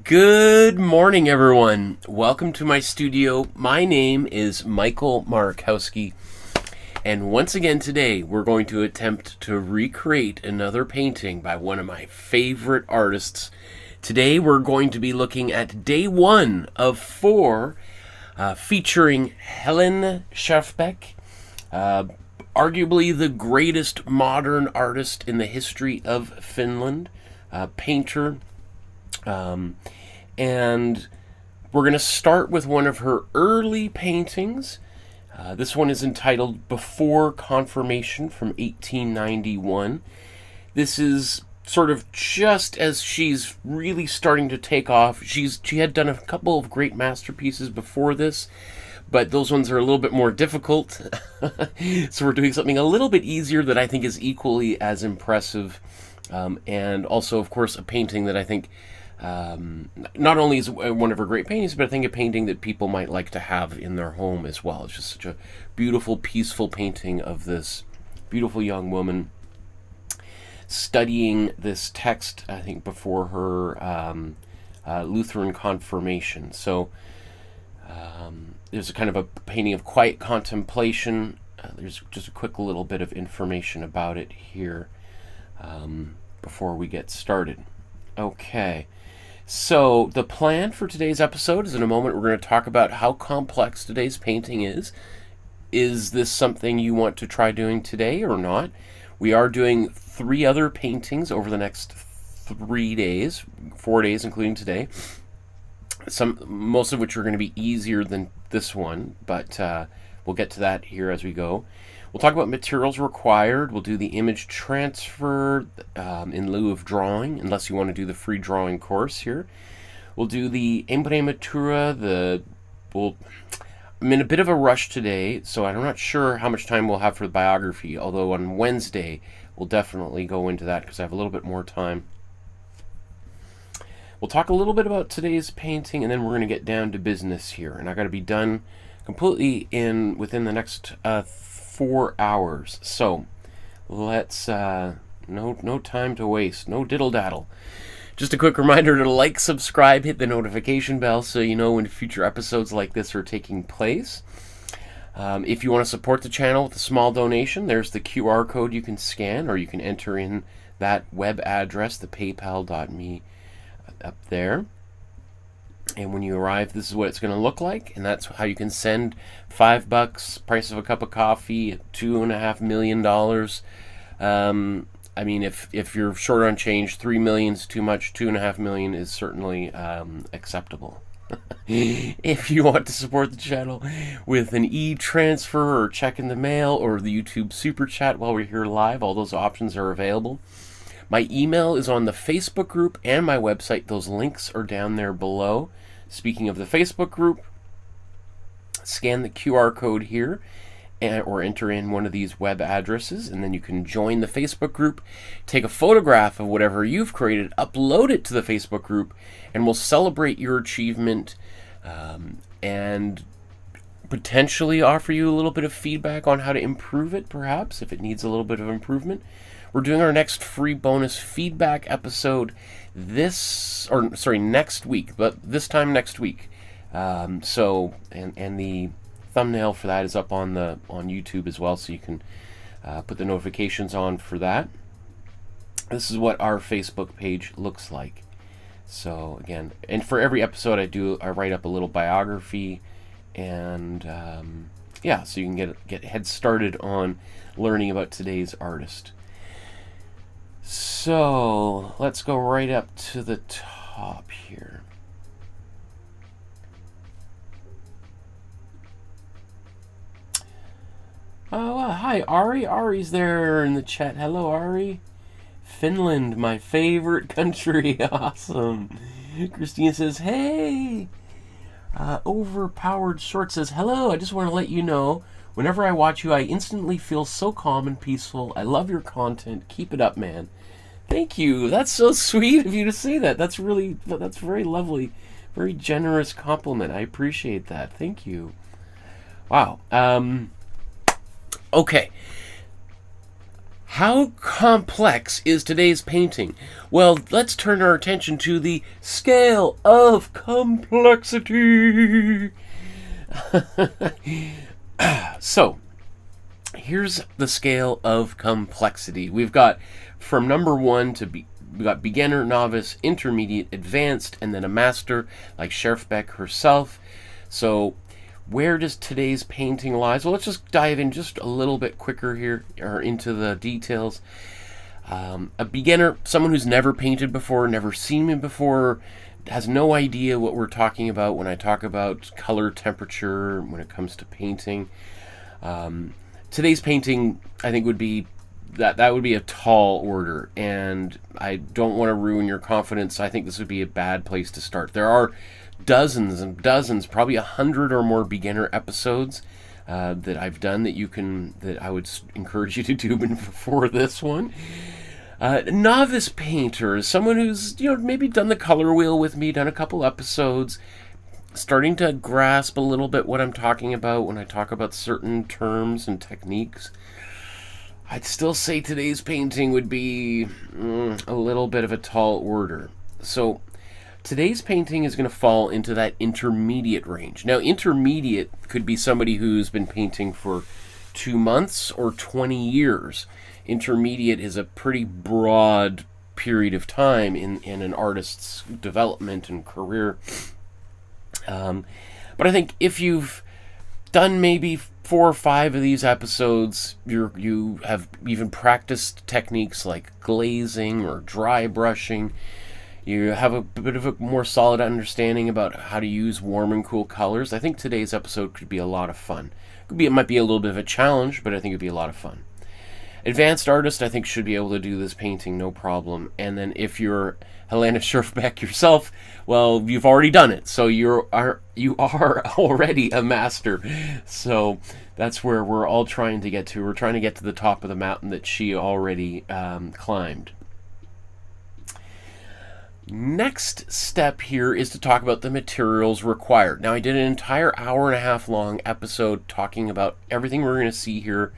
Good morning, everyone. Welcome to my studio. My name is Michael Markowsky, and once again today we're going to attempt to recreate another painting by one of my favorite artists. Today we're going to be looking at day 1 of 4, featuring Helene Schjerfbeck, arguably the greatest modern artist in the history of Finland, painter. And we're going to start with one of her early paintings. This one is entitled Before Confirmation from 1891. This is sort of just as she's really starting to take off. She had done a couple of great masterpieces before this, but those ones are a little bit more difficult. So we're doing something a little bit easier that I think is equally as impressive. And also, of course, a painting that I think not only is one of her great paintings, but I think a painting that people might like to have in their home as well. It's just such a beautiful, peaceful painting of this beautiful young woman studying this text, I think, before her Lutheran confirmation. So there's a kind of a painting of quiet contemplation. There's just a quick little bit of information about it here before we get started. Okay. So the plan for today's episode is in a moment we're going to talk about how complex today's painting is. Is this something you want to try doing today or not? We are doing 3 other paintings over the next 4 days including today. Most of which are going to be easier than this one, but we'll get to that here as we go. We'll talk about materials required. We'll do the image transfer in lieu of drawing, unless you want to do the free drawing course here. We'll do the Imprimatura. I'm in a bit of a rush today, so I'm not sure how much time we'll have for the biography, although on Wednesday we'll definitely go into that because I have a little bit more time. We'll talk a little bit about today's painting, and then we're going to get down to business here. And I got to be done completely within the next 4 hours. So let's no time to waste, no diddle daddle. Just a quick reminder to like, subscribe, hit the notification bell so you know when future episodes like this are taking place. If you want to support the channel with a small donation, there's the QR code you can scan, or you can enter in that web address, the paypal.me up there. And when you arrive, this is what it's going to look like, and that's how you can send $5, price of a cup of coffee, $2.5 million. I mean, if you're short on change, 3 million is too much. 2.5 million is certainly acceptable. If you want to support the channel with an e-transfer or check in the mail or the YouTube super chat while we're here live, all those options are available. My email is on the Facebook group and my website. Those links are down there below. Speaking of the Facebook group, scan the QR code here or enter in one of these web addresses, and then you can join the Facebook group, take a photograph of whatever you've created, upload it to the Facebook group, and we'll celebrate your achievement and potentially offer you a little bit of feedback on how to improve it, perhaps, if it needs a little bit of improvement. We're doing our next free bonus feedback episode next week, but this time next week. And the thumbnail for that is up on YouTube as well, so you can put the notifications on for that. This is what our Facebook page looks like. So again, and for every episode I write up a little biography, and yeah, so you can get head started on learning about today's artist. So let's go right up to the top here. Oh, hi, Ari. Ari's there in the chat. Hello, Ari. Finland, my favorite country. Awesome. Christina says, hey. Overpowered Short says, hello. I just want to let you know, whenever I watch you, I instantly feel so calm and peaceful. I love your content. Keep it up, man. Thank you. That's so sweet of you to say that. That's very lovely. Very generous compliment. I appreciate that. Thank you. Wow. Okay. How complex is today's painting? Well, let's turn our attention to the scale of complexity. So, here's the scale of complexity. We've got from number 1 to we got beginner, novice, intermediate, advanced, and then a master like Schjerfbeck herself. So where does today's painting lie? So let's just dive in just a little bit quicker here, or into the details. A beginner, someone who's never painted before, never seen me before, has no idea what we're talking about when I talk about color temperature when it comes to painting. Today's painting, I think, would be that would be a tall order, and I don't want to ruin your confidence. I think this would be a bad place to start. There are dozens and dozens, probably 100 or more beginner episodes that I've done that I would encourage you to do before this one. Novice painter is someone who's maybe done the color wheel with me, done a couple episodes, starting to grasp a little bit what I'm talking about when I talk about certain terms and techniques. I'd still say today's painting would be a little bit of a tall order. So today's painting is going to fall into that intermediate range. Now, intermediate could be somebody who's been painting for 2 months or 20 years. Intermediate is a pretty broad period of time in an artist's development and career. But I think if you've done maybe 4 or 5 of these episodes, you have even practiced techniques like glazing or dry brushing. You have a bit of a more solid understanding about how to use warm and cool colors. I think today's episode could be a lot of fun. It might be a little bit of a challenge, but I think it'd be a lot of fun. Advanced artist, I think, should be able to do this painting no problem. And then if you're Helene Schjerfbeck yourself, well, you've already done it, so you are already a master. So that's where we're all trying to get to. We're trying to get to the top of the mountain that she already climbed. Next step here is to talk about the materials required. Now, I did an entire 1.5 hour long episode talking about everything we're going to see here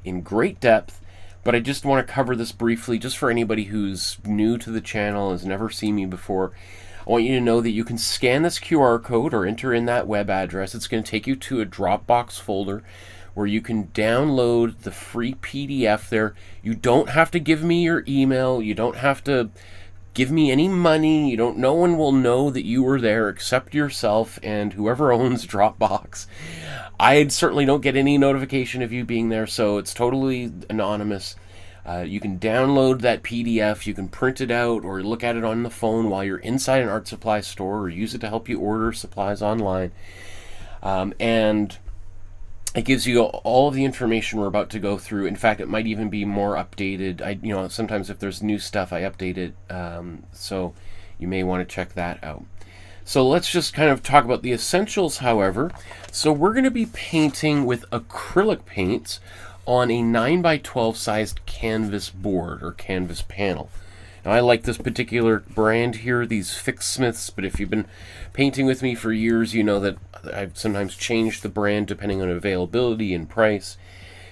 in great depth, but I just want to cover this briefly just for anybody who's new to the channel, has never seen me before. I want you to know that you can scan this QR code or enter in that web address. It's going to take you to a Dropbox folder where you can download the free PDF there. You don't have to give me your email. You don't have to give me any money. No one will know that you were there except yourself and whoever owns Dropbox. I certainly don't get any notification of you being there, so it's totally anonymous. You can download that PDF, you can print it out or look at it on the phone while you're inside an art supply store, or use it to help you order supplies online. And it gives you all of the information we're about to go through. In fact, it might even be more updated. Sometimes if there's new stuff, I update it, so you may want to check that out. So let's just kind of talk about the essentials, however. So we're going to be painting with acrylic paints on a 9x12 sized canvas board or canvas panel. Now, I like this particular brand here, these Fixsmiths, but if you've been painting with me for years, you know that I've sometimes changed the brand depending on availability and price.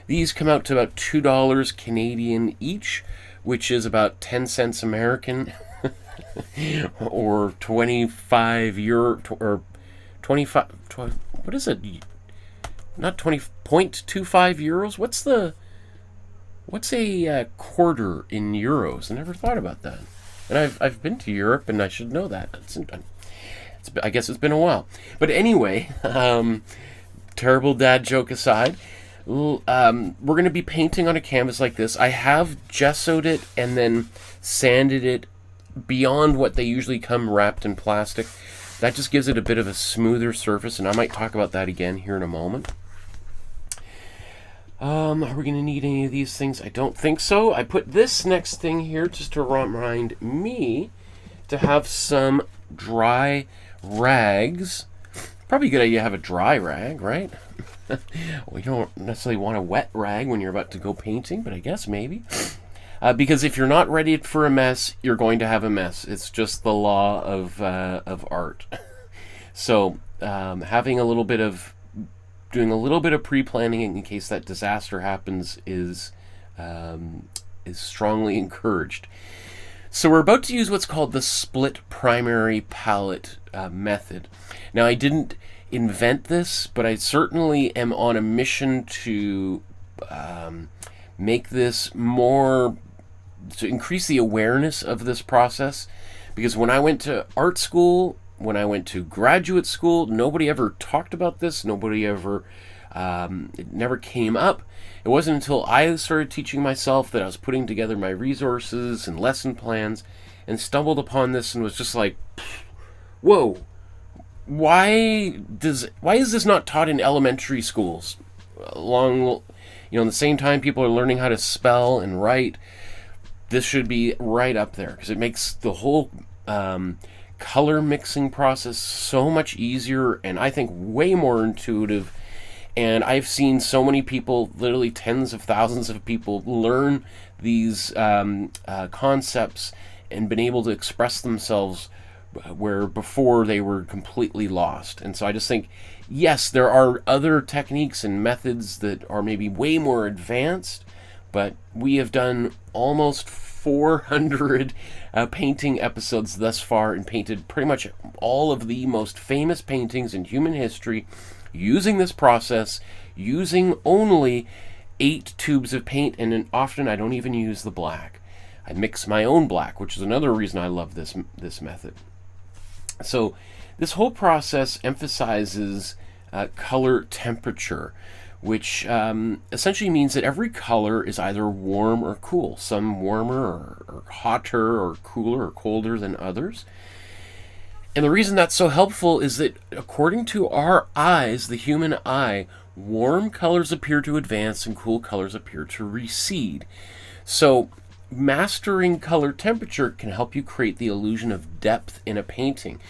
These come out to about $2 Canadian each, which is about 10 cents American. Or 25 euro, or 25, what is it? Not 20.25 euros. What's a quarter in euros? I never thought about that. And I've been to Europe, and I should know that. I guess it's been a while. But anyway, terrible dad joke aside, we're going to be painting on a canvas like this. I have gessoed it and then sanded it beyond what they usually come wrapped in plastic. That just gives it a bit of a smoother surface, and I might talk about that again here in a moment. Are we going to need any of these things? I don't think so. I put this next thing here just to remind me to have some dry rags. Probably a good idea to have a dry rag, right? Well, you don't necessarily want a wet rag when you're about to go painting, but I guess maybe. Because if you're not ready for a mess, you're going to have a mess. It's just the law of art. So doing a little bit of pre-planning in case that disaster happens is is strongly encouraged. So we're about to use what's called the split primary palette method. Now, I didn't invent this, but I certainly am on a mission to make this more, to increase the awareness of this process. Because when I went to art school, when I went to graduate school, nobody ever talked about this. Nobody ever, it never came up. It wasn't until I started teaching myself that I was putting together my resources and lesson plans and stumbled upon this and was just like, whoa, why is this not taught in elementary schools? Along, the same time people are learning how to spell and write, this should be right up there, because it makes the whole color mixing process so much easier and I think way more intuitive. And I've seen so many people, literally tens of thousands of people, learn these concepts and been able to express themselves where before they were completely lost. And so I just think, yes, there are other techniques and methods that are maybe way more advanced, but we have done almost 400 painting episodes thus far and painted pretty much all of the most famous paintings in human history using this process, using only 8 tubes of paint, and often I don't even use the black. I mix my own black, which is another reason I love this method. So this whole process emphasizes color temperature, which essentially means that every color is either warm or cool, some warmer or hotter or cooler or colder than others. And the reason that's so helpful is that according to our eyes, the human eye, warm colors appear to advance and cool colors appear to recede. So mastering color temperature can help you create the illusion of depth in a painting.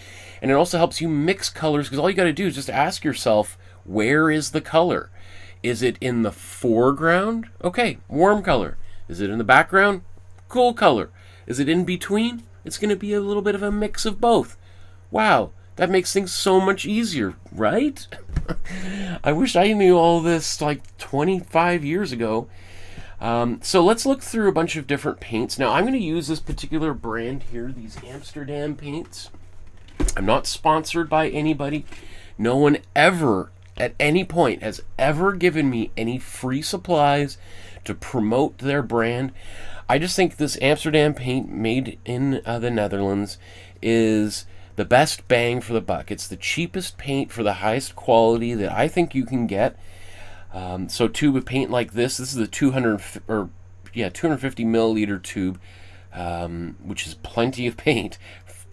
And it also helps you mix colors, because all you got to do is just ask yourself, where is the color? Is it in the foreground? Okay, warm color. Is it in the background? Cool color. Is it in between? It's going to be a little bit of a mix of both. Wow, that makes things so much easier, right? I wish I knew all this like 25 years ago. So let's look through a bunch of different paints. Now, I'm going to use this particular brand here, these Amsterdam paints. I'm not sponsored by anybody. No one ever, at any point, has ever given me any free supplies to promote their brand. I just think this Amsterdam paint made in the Netherlands is the best bang for the buck. It's the cheapest paint for the highest quality that I think you can get. So a tube of paint like this is the 250 milliliter tube, which is plenty of paint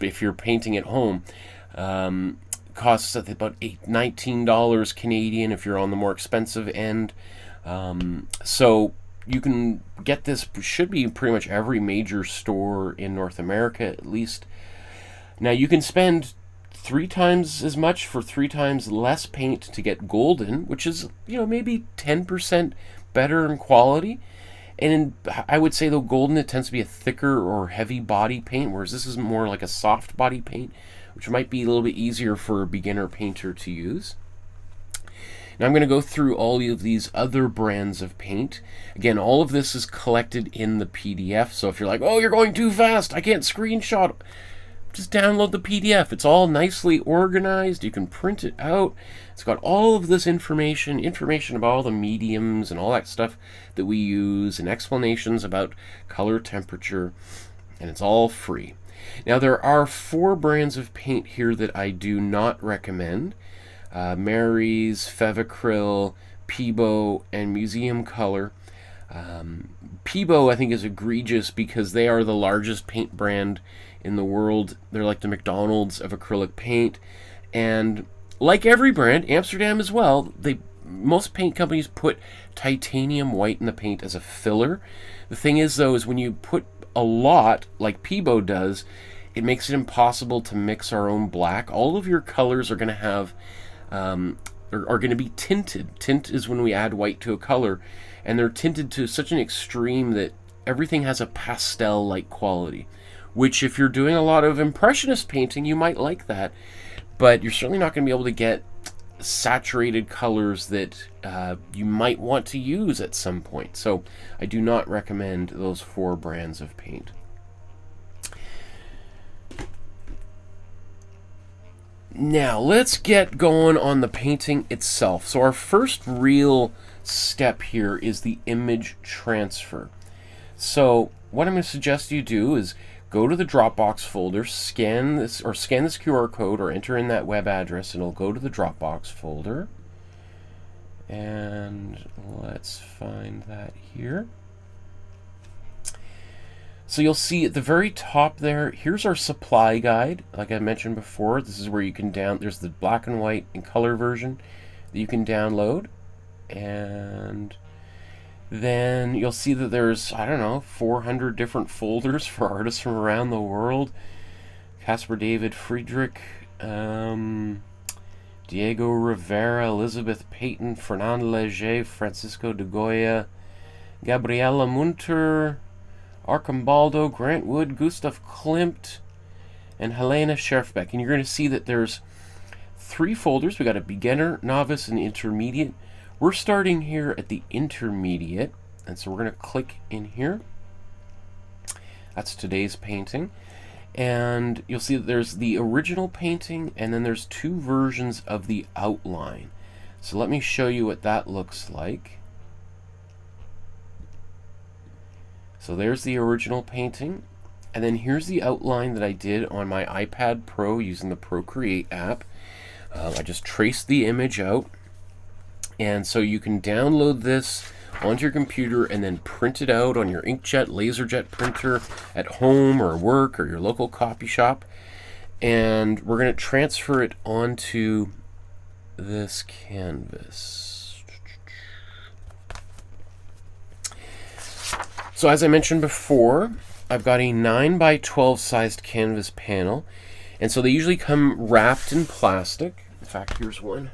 if you're painting at home. Costs I think about $19 Canadian if you're on the more expensive end. So you can get this, should be pretty much every major store in North America at least. Now you can spend 3 times as much for 3 times less paint to get golden, which is, maybe 10% better in quality. And I would say, though, golden, it tends to be a thicker or heavy body paint, whereas this is more like a soft body paint, which might be a little bit easier for a beginner painter to use. Now I'm going to go through all of these other brands of paint. Again, all of this is collected in the PDF, so if you're like, oh, you're going too fast, I can't screenshot, just download the PDF. It's all nicely organized. You can print it out. It's got all of this information about all the mediums and all that stuff that we use, and explanations about color temperature, and it's all free. Now there are 4 brands of paint here that I do not recommend. Mary's, Fevacryl, Peebo, and Museum Color. Peebo I think is egregious because they are the largest paint brand in the world. They're like the McDonald's of acrylic paint, and like every brand, Amsterdam as well, most paint companies put titanium white in the paint as a filler. The thing is, though, is when you put a lot, like Peebo does, it makes it impossible to mix our own black. All of your colors are going to have, are going to be tinted. Tint is when we add white to a color, and they're tinted to such an extreme that everything has a pastel-like quality, which if you're doing a lot of impressionist painting, you might like that, but you're certainly not going to be able to get saturated colors that you might want to use at some point. So I do not recommend those 4 brands of paint. Now let's get going on the painting itself. So our first real step here is the image transfer. So what I'm going to suggest you do is go to the Dropbox folder, scan this QR code, or enter in that web address, and it'll go to the Dropbox folder. And let's find that here. So you'll see at the very top there, here's our supply guide. Like I mentioned before, this is where you can there's the black and white and color version that you can download. And then you'll see that there's, I don't know, 400 different folders for artists from around the world. Caspar David Friedrich, Diego Rivera, Elizabeth Payton, Fernand Léger, Francisco de Goya, Gabriela Munter, Arcambaldo, Grant Wood, Gustav Klimt, and Helene Schjerfbeck. And you're going to see that there's 3 folders. We got a beginner, novice, and intermediate. We're starting here at the intermediate, and so we're going to click in here. That's today's painting. And you'll see that there's the original painting, and then there's 2 versions of the outline. So let me show you what that looks like. So there's the original painting, and then here's the outline that I did on my iPad Pro using the Procreate app. I just traced the image out, and so you can download this onto your computer and then print it out on your inkjet, laserjet printer at home or work or your local copy shop. And we're going to transfer it onto this canvas. So as I mentioned before, I've got a 9x12 sized canvas panel, and so they usually come wrapped in plastic. In fact, here's one.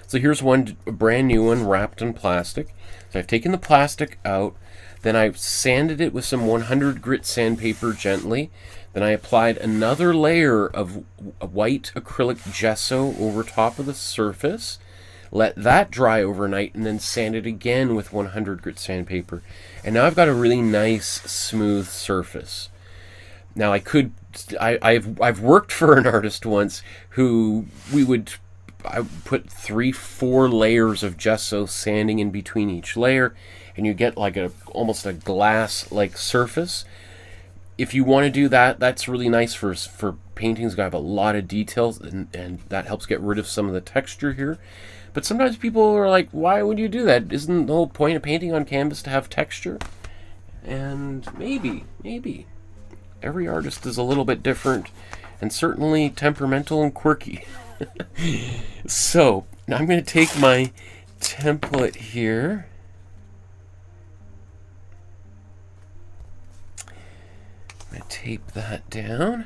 So here's one, a brand new one wrapped in plastic. So I've taken the plastic out, then I've sanded it with some 100 grit sandpaper gently. Then I applied another layer of white acrylic gesso over top of the surface. Let that dry overnight, and then sand it again with 100 grit sandpaper. And now I've got a really nice smooth surface. Now I've worked for an artist once who I put 3-4 layers of gesso sanding in between each layer, and you get like almost a glass-like surface. If you want to do that, that's really nice for paintings that have a lot of details, and that helps get rid of some of the texture here. But sometimes people are like, why would you do that? Isn't the whole point of painting on canvas to have texture? And maybe. Every artist is a little bit different, and certainly temperamental and quirky. So, now I'm going to take my template here. I'm going to tape that down.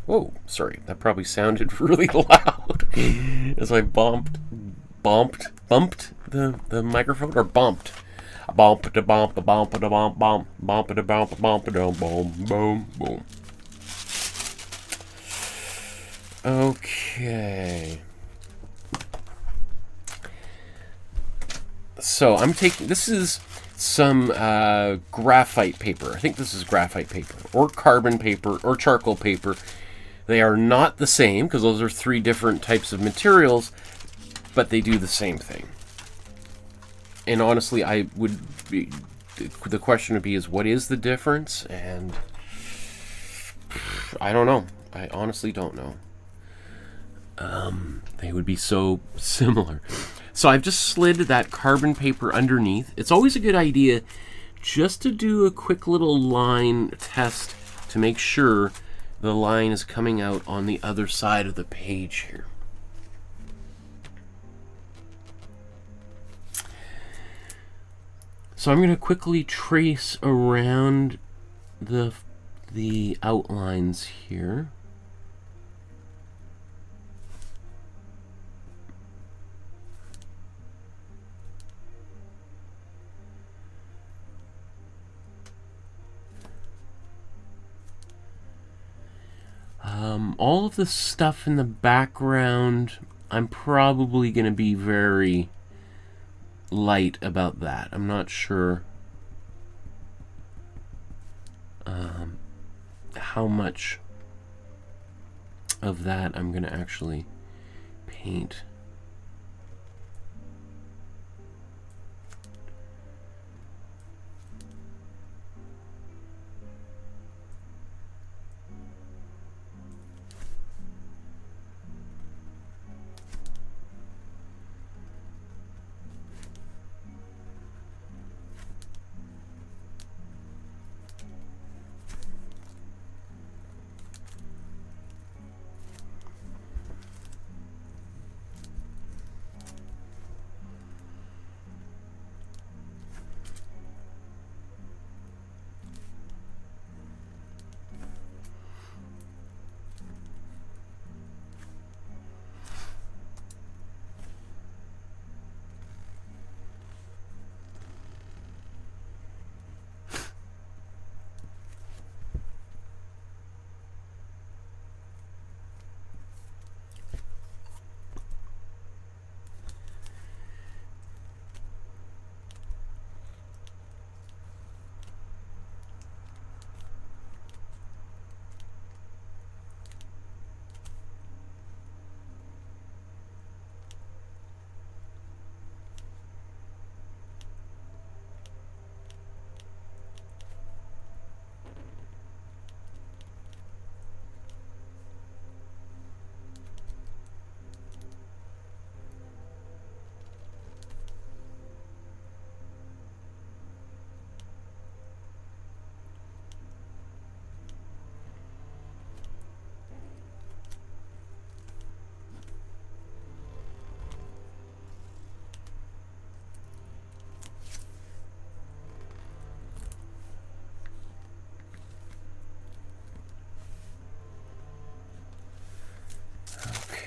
Whoa, sorry, that probably sounded really loud as I bumped the microphone, or bumped. Bump da bump da bump da bump bump bump da bump bump da boom boom boom. Okay. So I'm taking, this is some graphite paper. I think this is graphite paper, or carbon paper, or charcoal paper. They are not the same, because those are 3 different types of materials, but they do the same thing. And honestly, the question would be is, what is the difference? And I don't know. I honestly don't know. They would be so similar. So I've just slid that carbon paper underneath. It's always a good idea just to do a quick little line test to make sure the line is coming out on the other side of the page here. So I'm going to quickly trace around the outlines here. All of the stuff in the background, I'm probably going to be very light about that. I'm not sure how much of that I'm going to actually paint.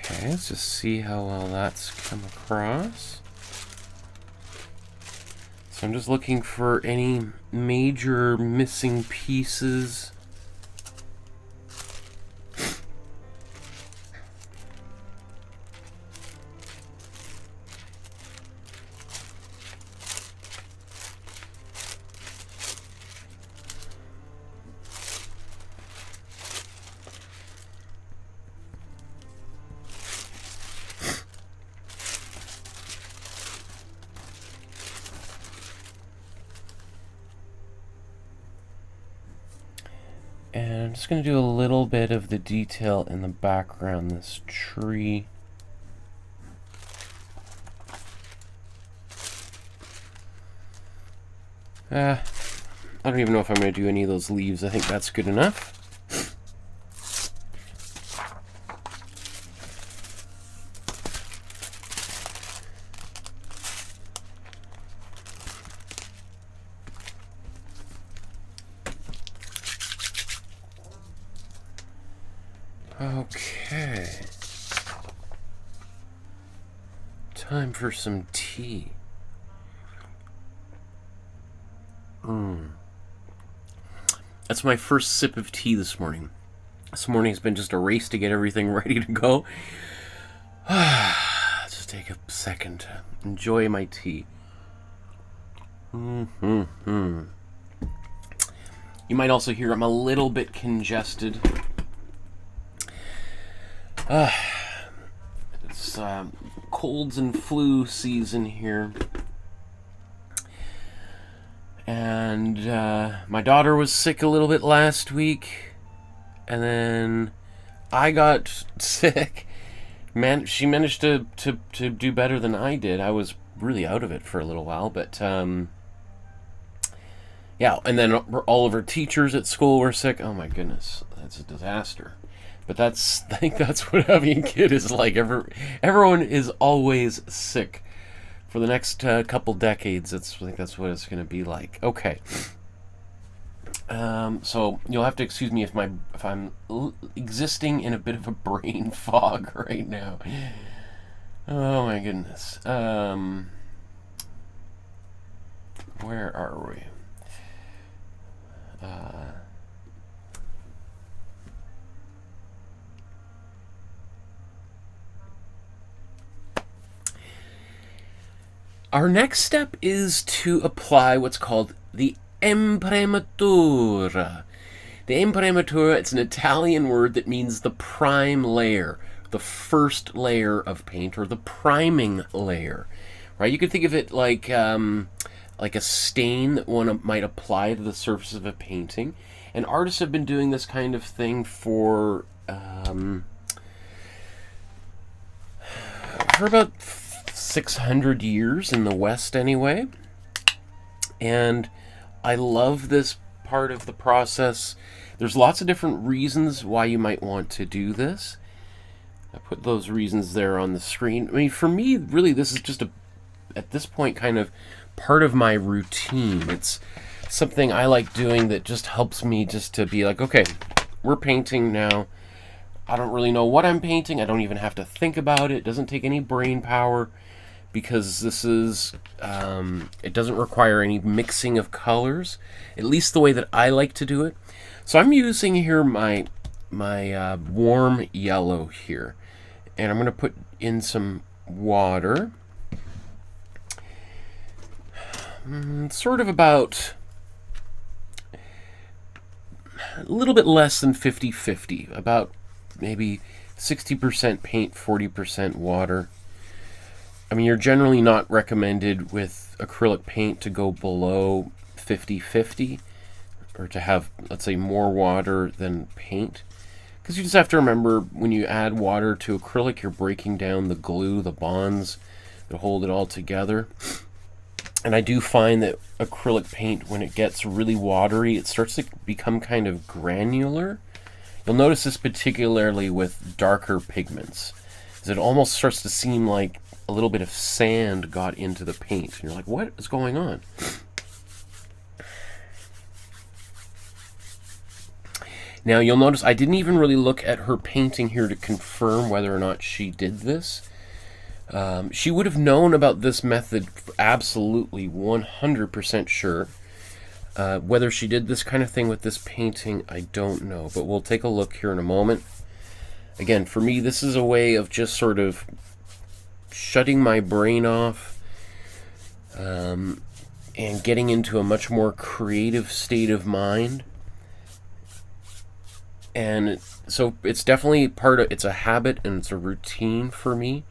Okay, let's just see how well that's come across. So I'm just looking for any major missing pieces. And I'm just going to do a little bit of the detail in the background, this tree. I don't even know if I'm going to do any of those leaves. I think that's good enough. Okay. Time for some tea. That's my first sip of tea this morning. This morning's been just a race to get everything ready to go. Just take a second to enjoy my tea. You might also hear I'm a little bit congested. It's colds and flu season here. And my daughter was sick a little bit last week. And then I got sick. Man, she managed to do better than I did. I was really out of it for a little while, but yeah, and then all of her teachers at school were sick. Oh my goodness, that's a disaster. But I think that's what having a kid is like. Everyone is always sick for the next couple decades. I think that's what it's going to be like. Okay. So you'll have to excuse me if I'm existing in a bit of a brain fog right now. Oh my goodness. Where are we? Our next step is to apply what's called the Imprimatura. The Imprimatura, it's an Italian word that means the prime layer, the first layer of paint, or the priming layer. Right? You could think of it like a stain that one might apply to the surface of a painting. And artists have been doing this kind of thing for about 600 years in the West anyway. And I love this part of the process. There's lots of different reasons why you might want to do this. I put those reasons there on the screen. I mean, for me, really, this is just at this point, kind of part of my routine. It's something I like doing that just helps me just to be like, okay, we're painting now. I don't really know what I'm painting. I don't even have to think about it. It doesn't take any brain power, because this is, it doesn't require any mixing of colors, at least the way that I like to do it. So I'm using here my warm yellow here, and I'm going to put in some water, sort of about a little bit less than 50-50, about maybe 60% paint, 40% water. I mean, you're generally not recommended with acrylic paint to go below 50-50, or to have, let's say, more water than paint. Because you just have to remember, when you add water to acrylic, you're breaking down the glue, the bonds that hold it all together. And I do find that acrylic paint, when it gets really watery, it starts to become kind of granular. You'll notice this particularly with darker pigments, as it almost starts to seem like a little bit of sand got into the paint. And you're like, what is going on? Now you'll notice I didn't even really look at her painting here to confirm whether or not she did this. She would have known about this method, absolutely 100% sure. Whether she did this kind of thing with this painting, I don't know, but we'll take a look here in a moment. Again, for me, this is a way of just sort of shutting my brain off, and getting into a much more creative state of mind. And so it's definitely it's a habit and it's a routine for me.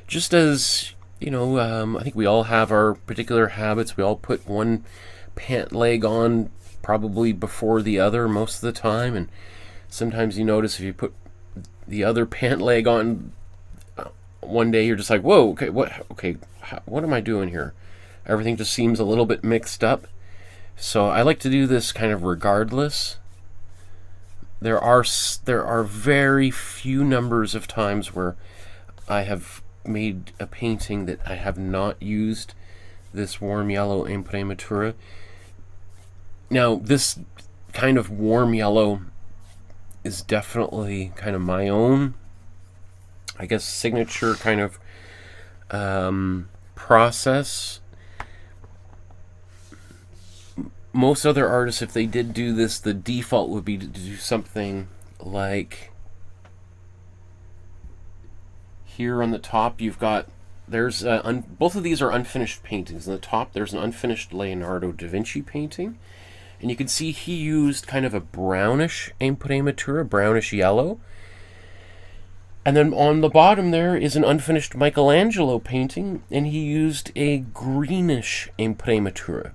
Just as, you know, I think we all have our particular habits. We all put one pant leg on probably before the other most of the time, and sometimes you notice if you put the other pant leg on one day, you're just like, whoa, okay, what am I doing here? Everything just seems a little bit mixed up. So I like to do this kind of regardless. There are very few numbers of times where I have made a painting that I have not used this warm yellow Imprimatura. Now, this kind of warm yellow is definitely kind of my own, I guess, signature kind of process. Most other artists, if they did do this, the default would be to do something like here on the top. You've got, there's both of these are unfinished paintings. On the top, there's an unfinished Leonardo da Vinci painting, and you can see he used kind of a brownish Imprimatura, brownish yellow. And then on the bottom there is an unfinished Michelangelo painting, and he used a greenish Imprimatura.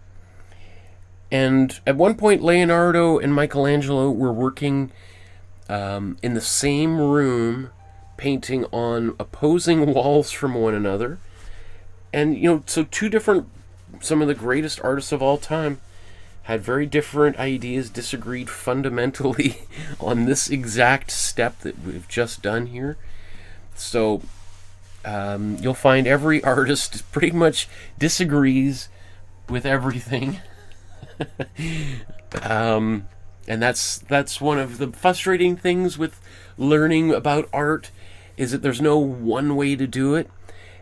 And at one point, Leonardo and Michelangelo were working in the same room, painting on opposing walls from one another. And, you know, so two different, some of the greatest artists of all time had very different ideas, disagreed fundamentally on this exact step that we've just done here. So you'll find every artist pretty much disagrees with everything. And that's one of the frustrating things with learning about art, is that there's no one way to do it,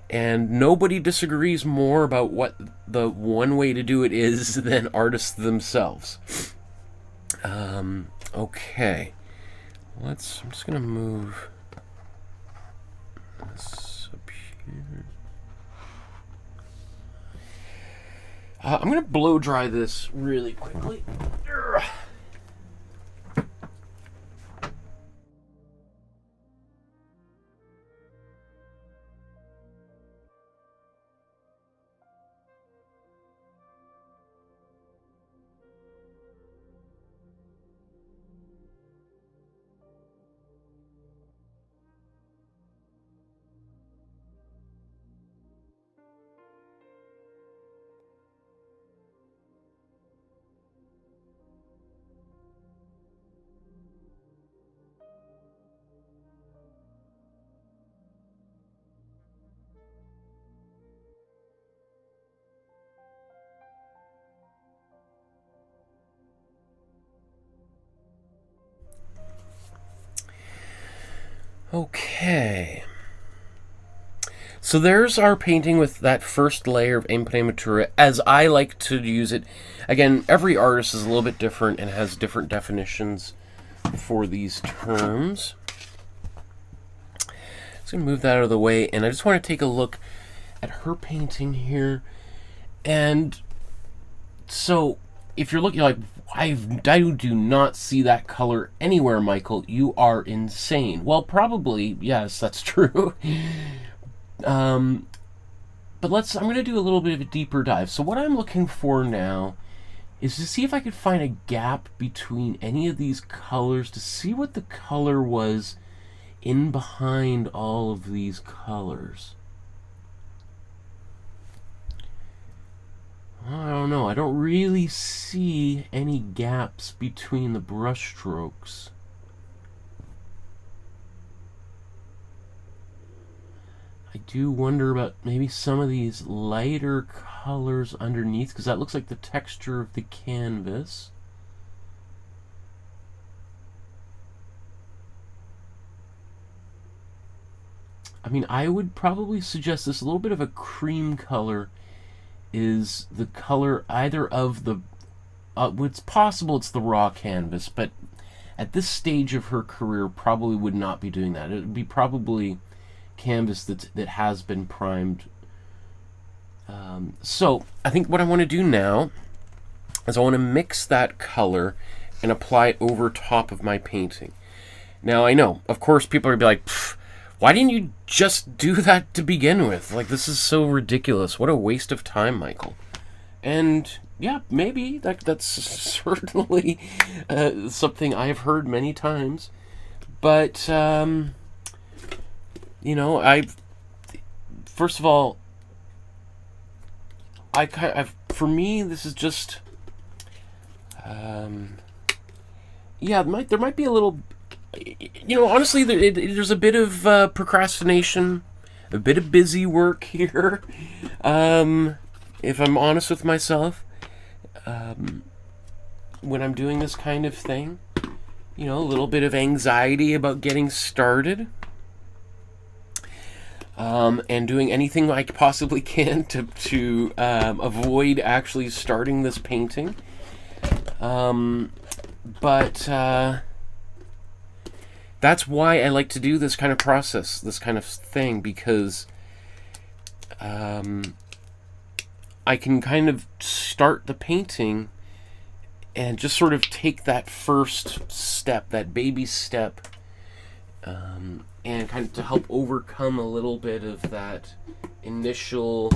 and nobody disagrees more about what the one way to do it is than artists themselves. Okay, I'm just gonna move this up here. I'm going to blow dry this really quickly. Okay. So there's our painting with that first layer of Imprimatura, as I like to use it. Again, every artist is a little bit different and has different definitions for these terms. Just going to move that out of the way, and I just want to take a look at her painting here. And so if you're looking like, I do not see that color anywhere, Michael, you are insane. Well, probably, yes, that's true. But I'm going to do a little bit of a deeper dive. So what I'm looking for now is to see if I could find a gap between any of these colors, to see what the color was in behind all of these colors. I don't know. I don't really see any gaps between the brush strokes. I do wonder about maybe some of these lighter colors underneath, because that looks like the texture of the canvas. I mean, I would probably suggest this a little bit of a cream color is the color either of the it's possible it's the raw canvas, but at this stage of her career probably would not be doing that. It would be probably canvas that has been primed. So I think what I want to do now is I want to mix that color and apply it over top of my painting. Now I know, of course, people are going to be like, why didn't you just do that to begin with? Like, this is so ridiculous. What a waste of time, Michael. And yeah, maybe that's certainly something I've heard many times. But you know, first of all, for me, this is just yeah, there might be a little. You know, honestly, there's a bit of procrastination, a bit of busy work here, if I'm honest with myself, when I'm doing this kind of thing. You know, a little bit of anxiety about getting started, and doing anything I possibly can to avoid actually starting this painting. That's why I like to do this kind of process, this kind of thing, because I can kind of start the painting and just sort of take that first step, that baby step, and kind of to help overcome a little bit of that initial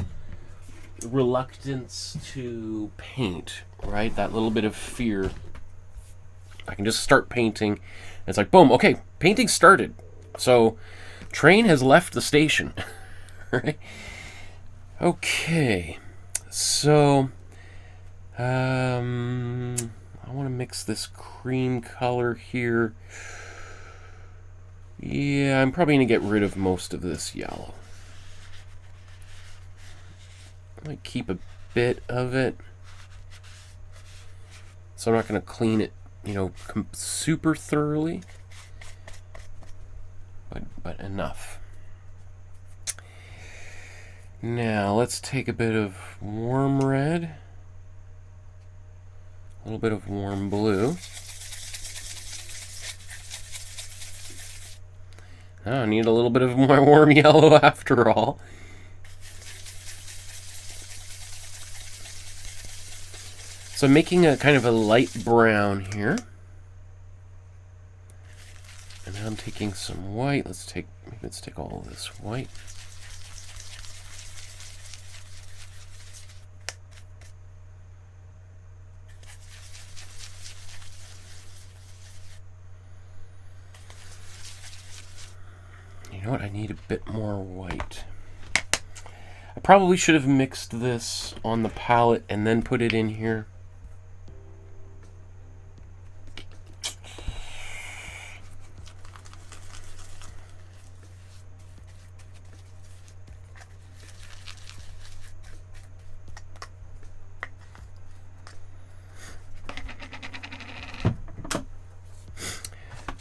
reluctance to paint, right? That little bit of fear. I can just start painting. It's like, boom, okay, painting started. So, train has left the station. Right? Okay. So, I want to mix this cream color here. Yeah, I'm probably going to get rid of most of this yellow. I might keep a bit of it. So I'm not going to clean it, you know, super thoroughly, but enough. Now let's take a bit of warm red, a little bit of warm blue. Oh, I need a little bit of my warm yellow after all. So I'm making a kind of a light brown here. And now I'm taking some white. Let's take all of this white. You know what? I need a bit more white. I probably should have mixed this on the palette and then put it in here.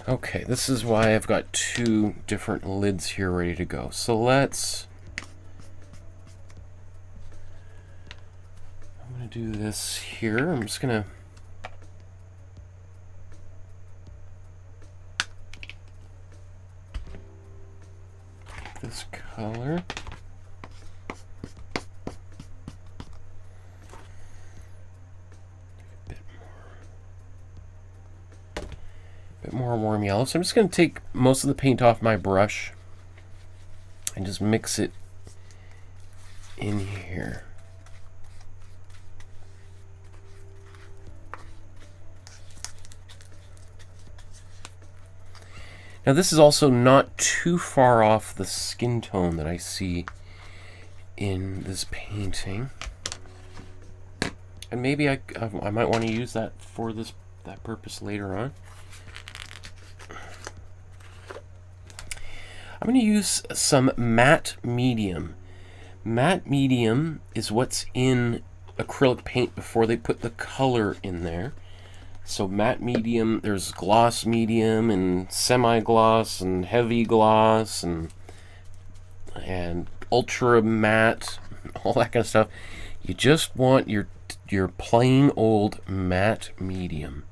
Okay, this is why I've got two different lids here ready to go. So I'm going to do this here. I'm just going to this color. Bit more warm yellow. So I'm just going to take most of the paint off my brush and just mix it in here. Now this is also not too far off the skin tone that I see in this painting. And maybe I might want to use that for that purpose later on. I'm going to use some matte medium. Matte medium is what's in acrylic paint before they put the color in there. So matte medium, there's gloss medium and semi-gloss and heavy gloss and ultra matte, all that kind of stuff. You just want your plain old matte medium.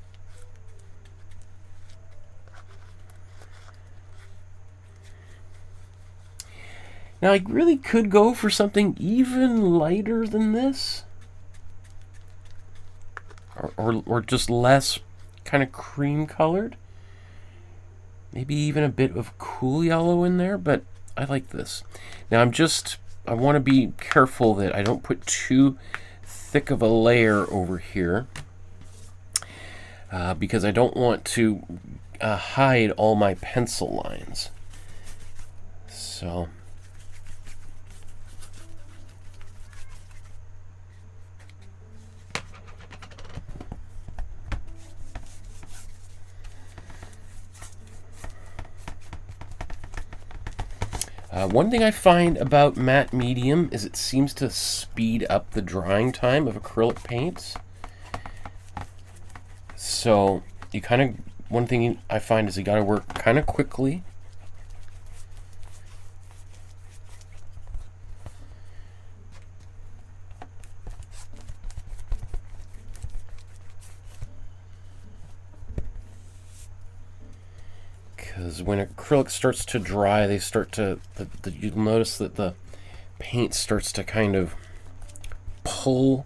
Now I really could go for something even lighter than this, or just less kind of cream colored. Maybe even a bit of cool yellow in there, but I like this. Now I want to be careful that I don't put too thick of a layer over here, because I don't want to hide all my pencil lines. So one thing I find about matte medium is it seems to speed up the drying time of acrylic paints. So one thing I find is you got to work kind of quickly. Because when acrylic starts to dry, you'll notice that the paint starts to kind of pull.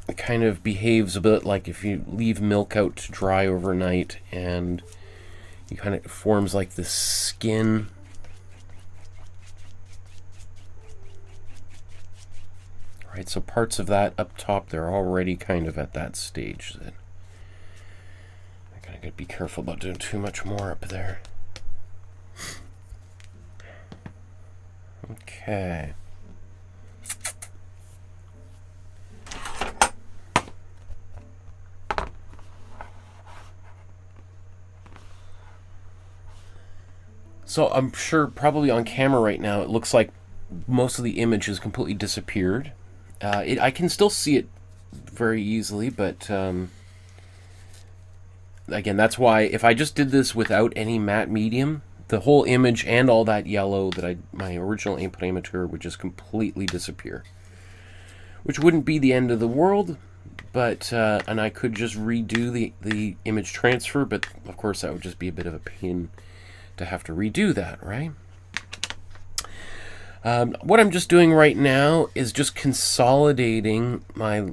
It kind of behaves a bit like if you leave milk out to dry overnight, and it forms like this skin. Right, so parts of that up top, they're already kind of at that stage that I gotta be careful about doing too much more up there. Okay. So I'm sure probably on camera right now it looks like most of the image has completely disappeared. I can still see it very easily, but again, that's why if I just did this without any matte medium, the whole image and all that yellow that my original Imprimatura would just completely disappear. Which wouldn't be the end of the world, but and I could just redo the image transfer, but of course that would just be a bit of a pain to have to redo that, right? What I'm just doing right now is just consolidating my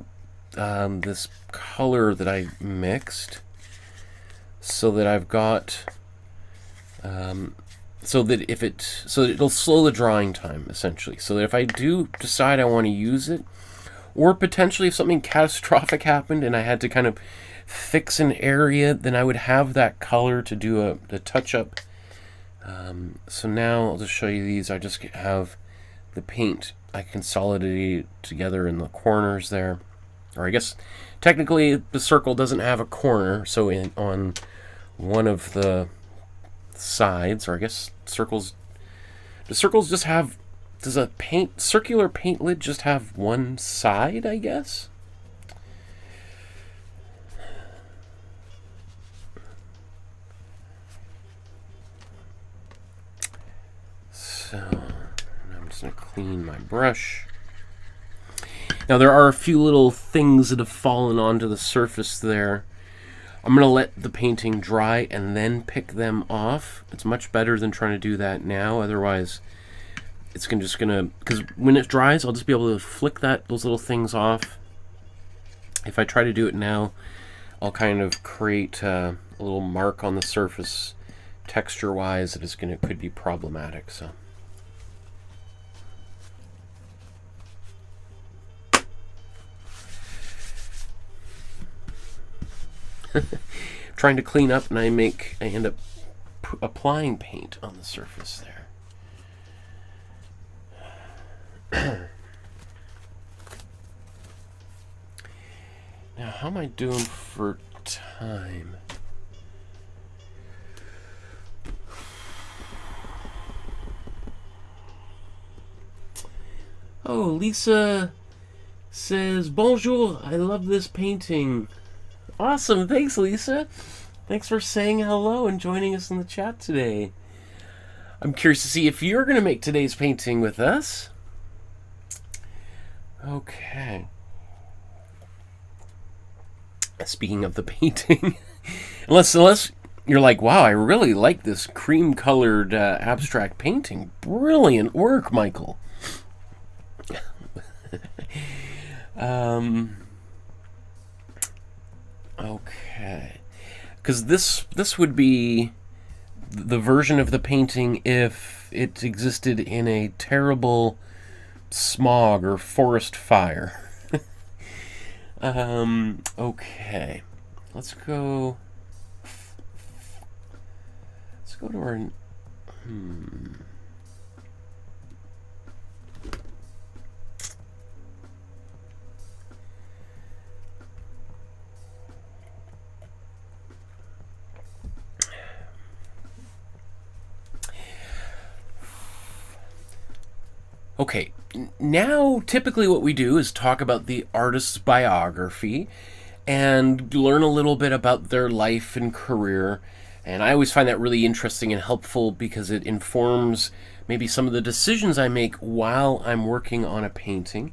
this color that I mixed, so that I've got so that it'll slow the drying time, essentially, so that if I do decide I want to use it, or potentially if something catastrophic happened and I had to kind of fix an area, then I would have that color to do a touch-up. So now I'll just show you these. I just have the paint, I consolidated it together in the corners there. Or I guess technically the circle doesn't have a corner, so on one of the sides, or I guess circles, do circles just have, does a circular paint lid just have one side, I guess? So I'm just going to clean my brush. Now there are a few little things that have fallen onto the surface there. I'm going to let the painting dry and then pick them off. It's much better than trying to do that now. Otherwise, it's just going to, because when it dries, I'll just be able to flick those little things off. If I try to do it now, I'll kind of create a little mark on the surface texture-wise that could be problematic. So. Trying to clean up, and I end up applying paint on the surface there. Now, how am I doing for time? Oh, Lisa says, "Bonjour, I love this painting." Awesome, thanks Lisa. Thanks for saying hello and joining us in the chat today. I'm curious to see if you're going to make today's painting with us. Okay. Speaking of the painting, unless you're like, wow, I really like this cream-colored abstract painting. Brilliant work, Michael. Okay, because this would be the version of the painting if it existed in a terrible smog or forest fire. Okay, let's go to our Okay, now typically what we do is talk about the artist's biography and learn a little bit about their life and career. And I always find that really interesting and helpful because it informs maybe some of the decisions I make while I'm working on a painting.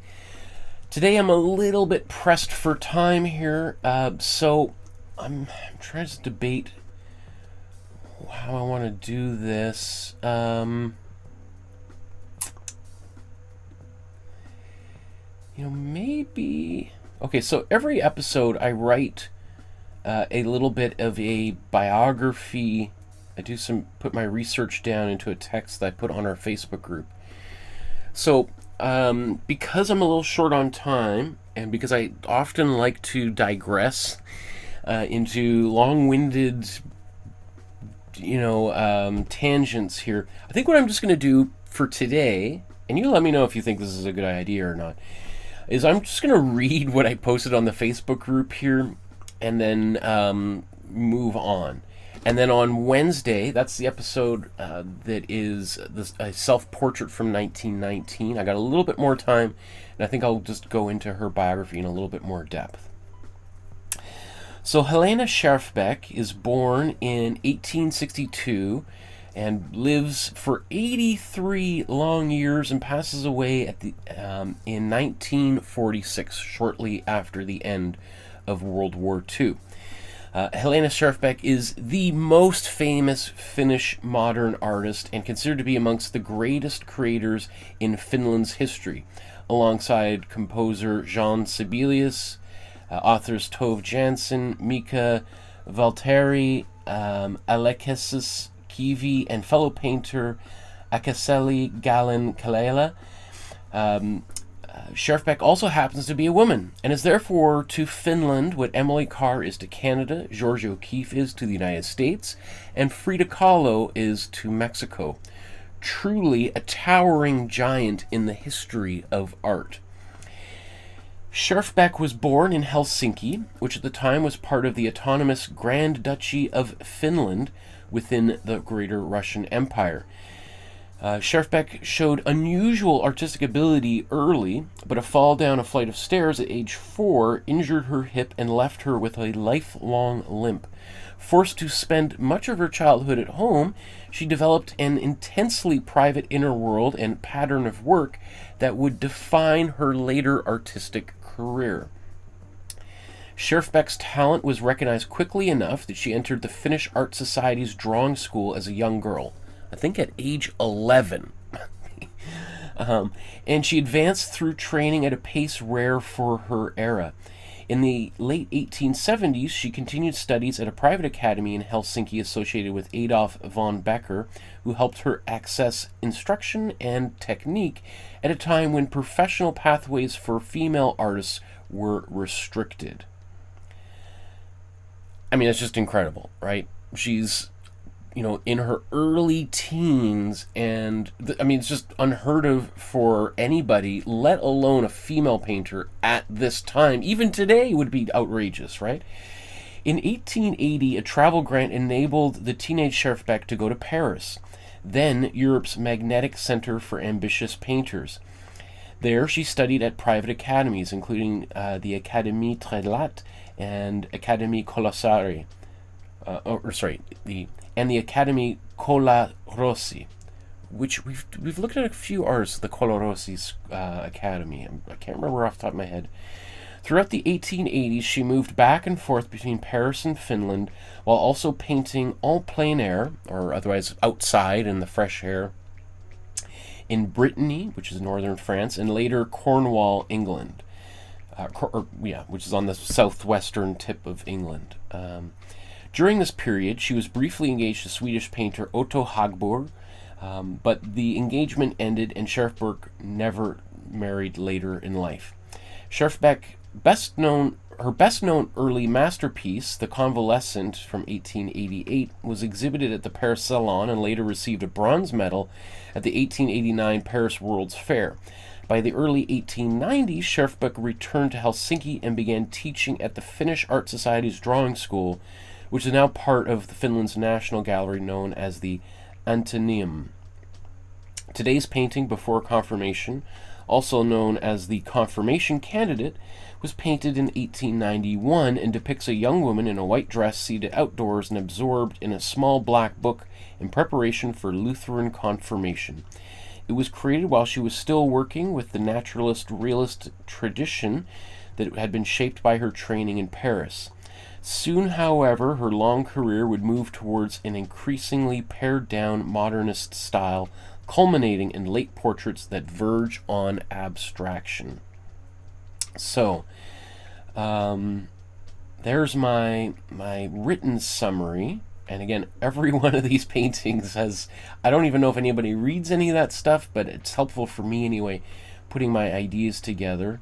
Today I'm a little bit pressed for time here, so I'm trying to debate how I want to do this. Maybe... Okay, so every episode I write a little bit of a biography. I put my research down into a text that I put on our Facebook group. So, because I'm a little short on time, and because I often like to digress into long-winded, tangents here, I think what I'm just going to do for today, and you let me know if you think this is a good idea or not, is I'm just going to read what I posted on the Facebook group here and then move on. And then on Wednesday, that's the episode that is a self-portrait from 1919. I got a little bit more time, and I think I'll just go into her biography in a little bit more depth. So Helene Schjerfbeck is born in 1862 and lives for 83 long years and passes away in 1946, shortly after the end of World War II. Helene Schjerfbeck is the most famous Finnish modern artist and considered to be amongst the greatest creators in Finland's history, alongside composer Jean Sibelius, authors Tove Jansson, Mika Valteri, Aleksis Kivi, and fellow painter Akaseli Gallen Kalela. Schjerfbeck also happens to be a woman, and is therefore to Finland what Emily Carr is to Canada, Georgia O'Keeffe is to the United States, and Frida Kahlo is to Mexico. Truly a towering giant in the history of art. Schjerfbeck was born in Helsinki, which at the time was part of the autonomous Grand Duchy of Finland within the Greater Russian Empire. Schjerfbeck showed unusual artistic ability early, but a fall down a flight of stairs at age 4 injured her hip and left her with a lifelong limp. Forced to spend much of her childhood at home, she developed an intensely private inner world and pattern of work that would define her later artistic career. Schjerfbeck's talent was recognized quickly enough that she entered the Finnish Art Society's drawing school as a young girl. I think at age 11. And she advanced through training at a pace rare for her era. In the late 1870s, she continued studies at a private academy in Helsinki associated with Adolf von Becker, who helped her access instruction and technique at a time when professional pathways for female artists were restricted. I mean, it's just incredible, right? She's, in her early teens, and I mean, it's just unheard of for anybody, let alone a female painter at this time. Even today would be outrageous, right? In 1880, a travel grant enabled the teenage Schjerfbeck to go to Paris, then Europe's magnetic center for ambitious painters. There, she studied at private academies, including the Académie Trelat and Académie Colossari. And the Académie Colarossi, which we've looked at a few artists, the Colarosi's Academy. I can't remember off the top of my head. Throughout the 1880s, she moved back and forth between Paris and Finland, while also painting en plein air, or otherwise outside in the fresh air, in Brittany, which is northern France, and later Cornwall, England, which is on the southwestern tip of England. During this period, she was briefly engaged to Swedish painter Otto Hagborg, but the engagement ended and Schjerfbeck never married later in life. Schjerfbeck, her best-known early masterpiece, The Convalescent from 1888, was exhibited at the Paris Salon and later received a bronze medal at the 1889 Paris World's Fair. By the early 1890s, Schjerfbeck returned to Helsinki and began teaching at the Finnish Art Society's drawing school, which is now part of Finland's National Gallery known as the Athenaeum. Today's painting, Before Confirmation, also known as the Confirmation Candidate, was painted in 1891 and depicts a young woman in a white dress seated outdoors and absorbed in a small black book in preparation for Lutheran confirmation. It was created while she was still working with the naturalist realist tradition that had been shaped by her training in Paris. Soon, however, her long career would move towards an increasingly pared-down modernist style, culminating in late portraits that verge on abstraction. So, there's my written summary. And again, every one of these paintings has, I don't even know if anybody reads any of that stuff, but it's helpful for me anyway, putting my ideas together.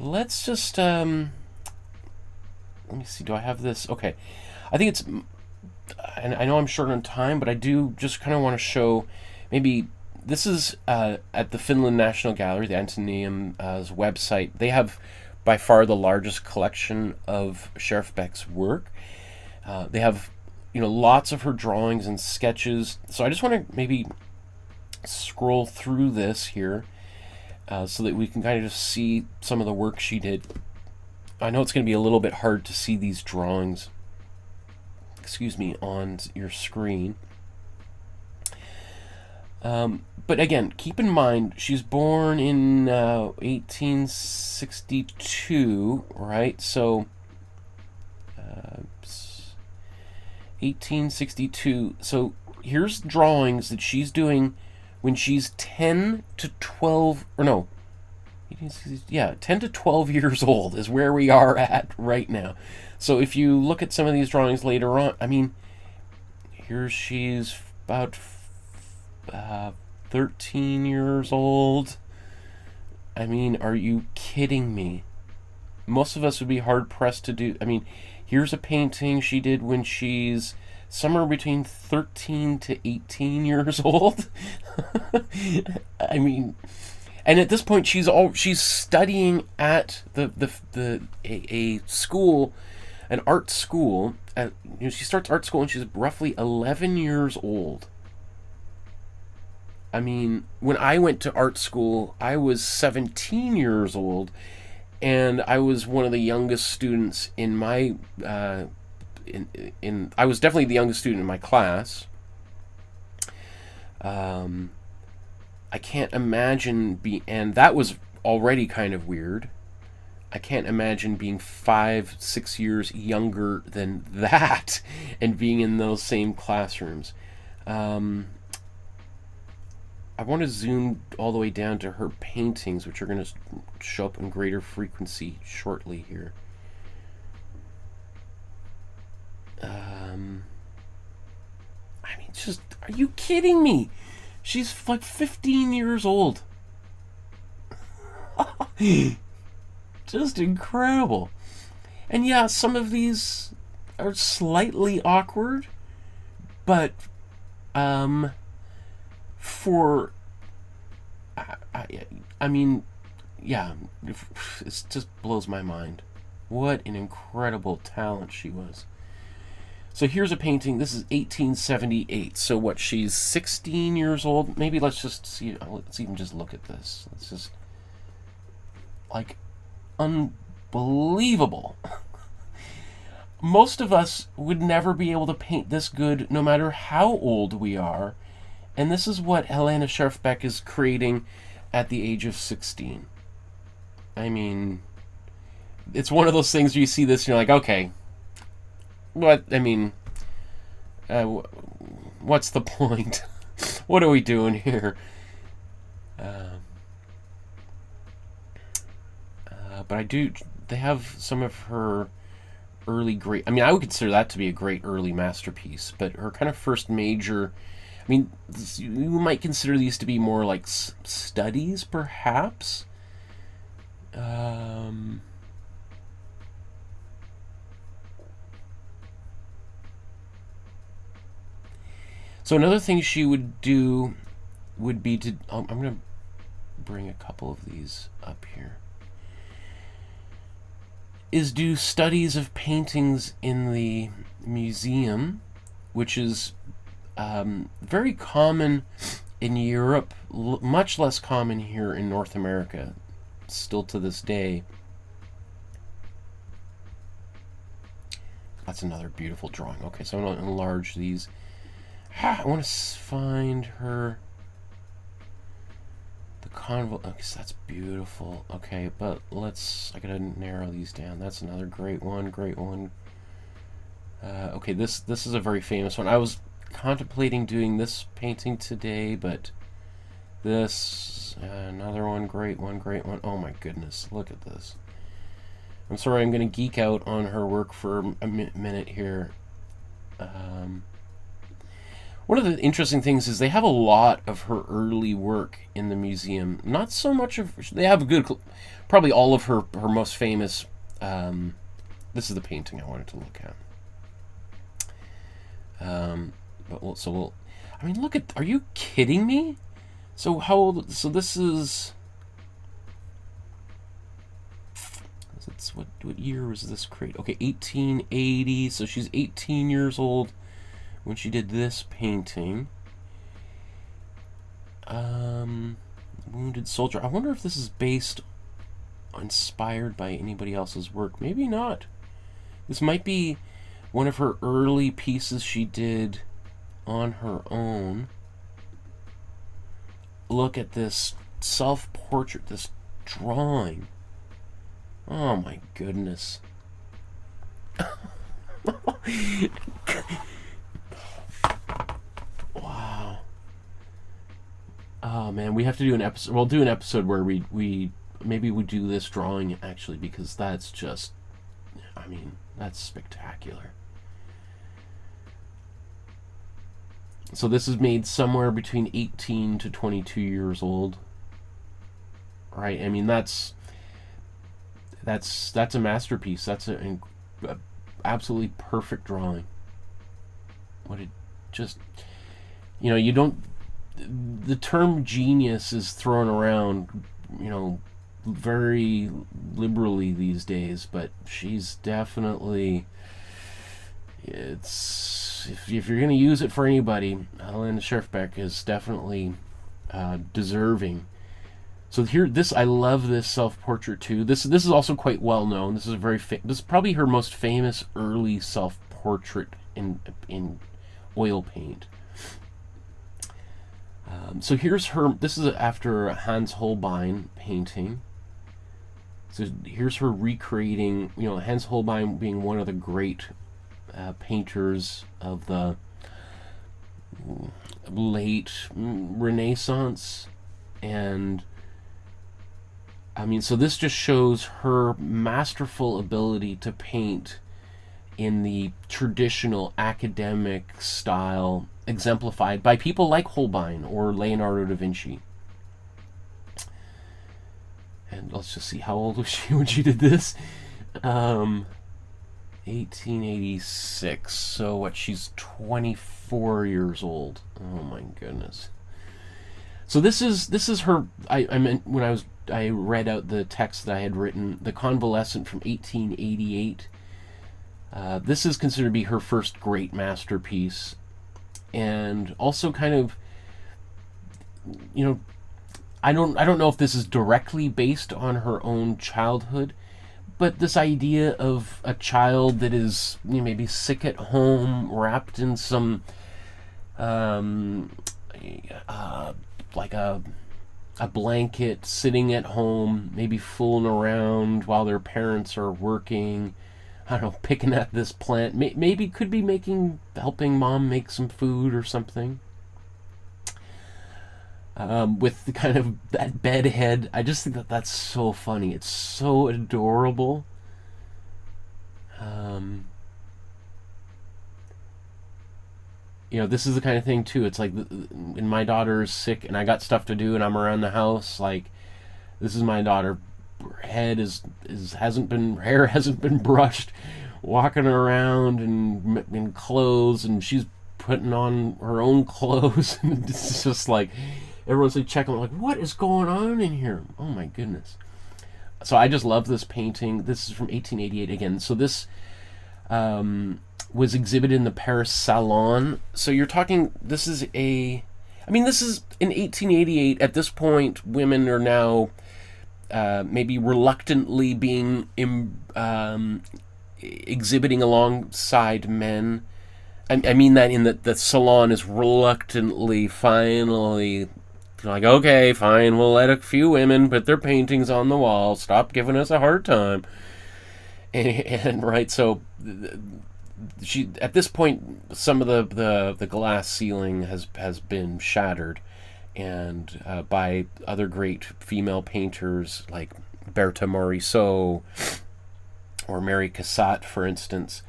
Let's just, let me see, do I have this? Okay, I think it's, and I know I'm short on time, but I do just kind of want to show, maybe, this is at the Finland National Gallery, the Athenaeum's website. They have by far the largest collection of Schjerfbeck's work. They have, lots of her drawings and sketches. So I just want to maybe scroll through this here so that we can kind of just see some of the work she did. I know it's going to be a little bit hard to see these drawings, on your screen. But again, keep in mind, she's born in 1862, right? So, 1862. So, here's drawings that she's doing when she's 10 to 12, or no, yeah, 10 to 12 years old is where we are at right now. So, if you look at some of these drawings later on, I mean, here she's about 13 years old. I mean, are you kidding me? Most of us would be hard pressed to do. I mean, here's a painting she did when she's somewhere between 13 to 18 years old. I mean, and at this point she's studying at a school, an art school. She starts art school when she's roughly 11 years old. I mean, when I went to art school, I was 17 years old, and I was one of the youngest students in my I was definitely the youngest student in my class. I can't imagine and that was already kind of weird. I can't imagine being 5-6 years younger than that and being in those same classrooms. I want to zoom all the way down to her paintings, which are going to show up in greater frequency shortly here. I mean, just, are you kidding me? She's like 15 years old. Just incredible. And yeah, some of these are slightly awkward, but I mean, yeah, it just blows my mind. What an incredible talent she was. So here's a painting. This is 1878. So what? She's 16 years old. Maybe let's just see. Let's even just look at this. Let's just, like, unbelievable. Most of us would never be able to paint this good, no matter how old we are. And this is what Helene Schjerfbeck is creating at the age of 16. I mean, it's one of those things where you see this and you're like, okay, what? I mean, what's the point? What are we doing here? But they have some of her early great, I mean, I would consider that to be a great early masterpiece, but her kind of first major, I mean, you might consider these to be more like studies, perhaps. So another thing she would do would be to, I'm going to bring a couple of these up here, is do studies of paintings in the museum, which is very common in Europe, much less common here in North America, still to this day. That's another beautiful drawing. Okay, so I'm going to enlarge these. I want to find her, the convol. Okay, so that's beautiful. Okay, but I gotta narrow these down. That's another great one. Great one. Okay, this is a very famous one. I was contemplating doing this painting today, but this, another one, great one, great one. Oh my goodness, look at this. I'm sorry, I'm going to geek out on her work for a minute here. One of the interesting things is they have a lot of her early work in the museum. Not so much of, they have a good, probably all of her most famous, this is the painting I wanted to look at. I mean, look at, are you kidding me? So how old, so this is, what year was this created? Okay, 1880, so she's 18 years old when she did this painting. Wounded Soldier. I wonder if this is inspired by anybody else's work. Maybe not. This might be one of her early pieces she did on her own. look at this self-portrait, this drawing. Oh my goodness. Wow. Oh man, we have to do an episode. We'll do an episode where we maybe we do this drawing actually, because that's just, I mean, that's spectacular. So this is made somewhere between 18 to 22 years old. Right? I mean, that's a masterpiece. That's a absolutely perfect drawing. What it just, you know, you don't, the term genius is thrown around, you know, very liberally these days, but she's definitely, it's, if you're going to use it for anybody, Helene Schjerfbeck is definitely deserving. So here, this, I love this self-portrait too. This is also quite well known. This is a very this is probably her most famous early self-portrait in oil paint. So here's her. This is after Hans Holbein painting. So here's her recreating. You know, Hans Holbein being one of the great painters of the late Renaissance, and I mean, so this just shows her masterful ability to paint in the traditional academic style, exemplified by people like Holbein or Leonardo da Vinci. And let's just see, how old was she when she did this? 1886. So what? She's 24 years old. Oh my goodness. So this is her. I meant when I read out the text that I had written, The Convalescent from 1888. This is considered to be her first great masterpiece, and also kind of, you know, I don't know if this is directly based on her own childhood, but this idea of a child that is, you know, maybe sick at home, wrapped in some like a blanket, sitting at home, maybe fooling around while their parents are working, I don't know, picking at this plant, maybe could be helping mom make some food or something. With the kind of that bed head, I just think that that's so funny. It's so adorable. You know, this is the kind of thing too. It's like, when my daughter is sick and I got stuff to do and I'm around the house, like, this is my daughter. Her head hair hasn't been brushed, walking around in clothes, and she's putting on her own clothes, and it's just like everyone's like checking, like, what is going on in here? Oh my goodness. So I just love this painting. This is from 1888 again. So this was exhibited in the Paris Salon. So you're talking, this is in 1888. At this point, women are now maybe reluctantly being exhibiting alongside men. I mean that in that the salon is reluctantly, finally, like, okay, fine, we'll let a few women put their paintings on the wall. Stop giving us a hard time. And right, so she, at this point, some of the glass ceiling has been shattered, and by other great female painters like Berthe Morisot or Mary Cassatt, for instance.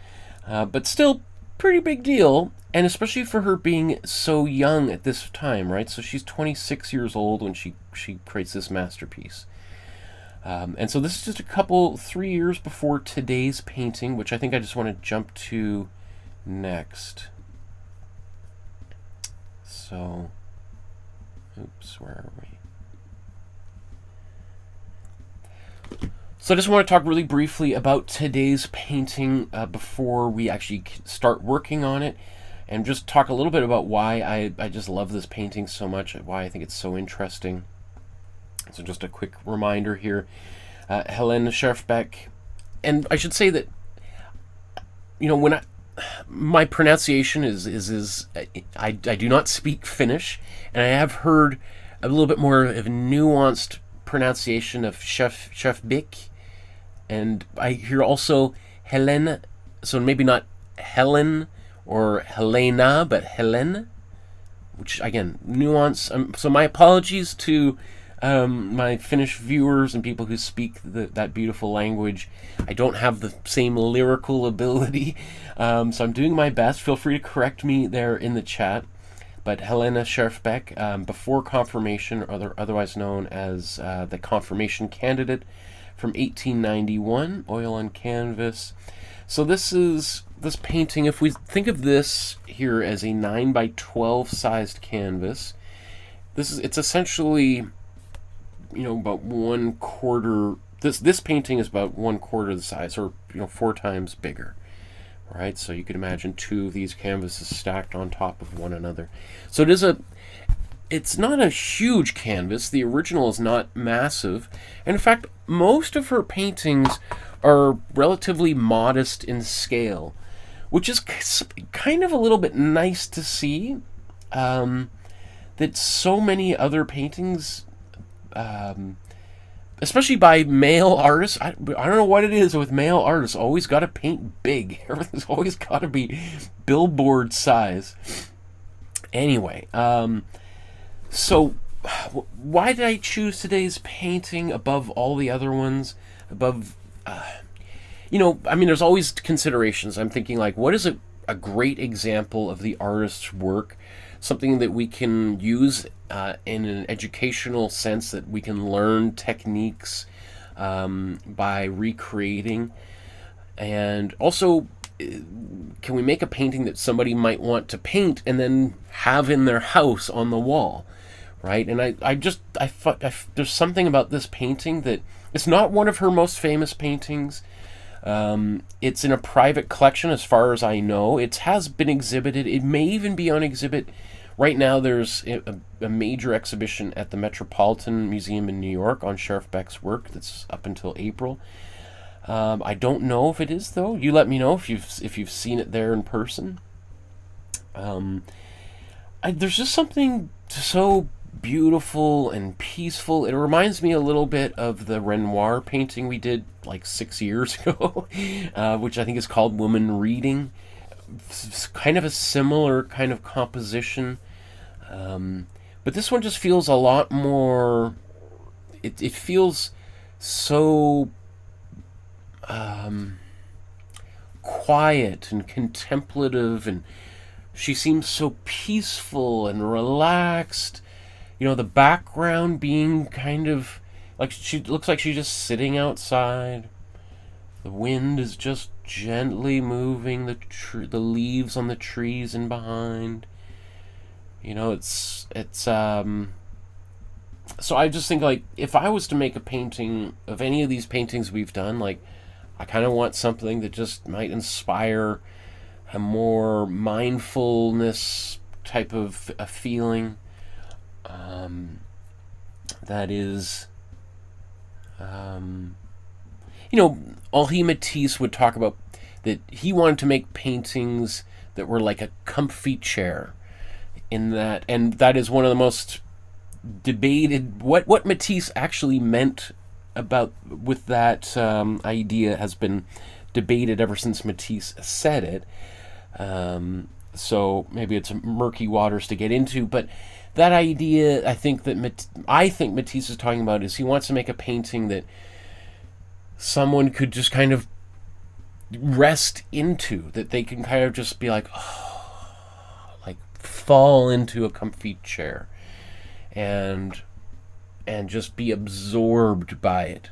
But still, pretty big deal, and especially for her being so young at this time, right? So she's 26 years old when she creates this masterpiece. And so this is just 3 years before today's painting, which I think I just want to jump to next. So, oops, where are we? So I just want to talk really briefly about today's painting before we actually start working on it, and just talk a little bit about why I just love this painting so much, why I think it's so interesting. So just a quick reminder here, Helene Schjerfbeck, and I should say that, you know, my pronunciation is I do not speak Finnish, and I have heard a little bit more of a nuanced pronunciation of Schjerfbeck. And I hear also Helene, so maybe not Helen or Helena, but Helene, which again, nuance. So my apologies to my Finnish viewers and people who speak that beautiful language. I don't have the same lyrical ability, so I'm doing my best. Feel free to correct me there in the chat. But Helena Schjerfbeck, before confirmation, otherwise known as the confirmation candidate, from 1891, oil on canvas. So this painting, if we think of this here as a 9x12 sized canvas, it's essentially, about 1/4. This painting is about 1/4 the size, or 4 times bigger. Right, so you could imagine 2 of these canvases stacked on top of one another. So it's not a huge canvas. The original is not massive. And in fact, most of her paintings are relatively modest in scale, which is kind of a little bit nice to see. That so many other paintings, especially by male artists, I don't know what it is with male artists. Always got to paint big. Everything's always got to be billboard size. Anyway, so why did I choose today's painting above all the other ones? Above, there's always considerations. I'm thinking, like, what is a great example of the artist's work? Something that we can use in an educational sense, that we can learn techniques by recreating. And also, can we make a painting that somebody might want to paint and then have in their house on the wall, right? And I there's something about this painting that it's not one of her most famous paintings. It's in a private collection as far as I know. It has been exhibited. It may even be on exhibit. Right now there's a major exhibition at the Metropolitan Museum in New York on Schjerfbeck's work that's up until April. I don't know if it is, though. You let me know if you've seen it there in person. There's just something so beautiful and peaceful. It reminds me a little bit of the Renoir painting we did like 6 years ago, which I think is called Woman Reading. It's kind of a similar kind of composition, but this one just feels a lot more. It feels so quiet and contemplative, and she seems so peaceful and relaxed. The background being kind of like, she looks like she's just sitting outside. The wind is just gently moving the leaves on the trees in behind. So I just think, like, if I was to make a painting of any of these paintings we've done, like, I kind of want something that just might inspire a more mindfulness type of a feeling. That is, Henri Matisse would talk about that he wanted to make paintings that were like a comfy chair. And that is one of the most debated. What Matisse actually meant with that idea has been debated ever since Matisse said it. So maybe it's murky waters to get into, but that idea, I think Matisse is talking about, is he wants to make a painting that someone could just kind of rest into, that they can kind of just be like, oh, like fall into a comfy chair and just be absorbed by it,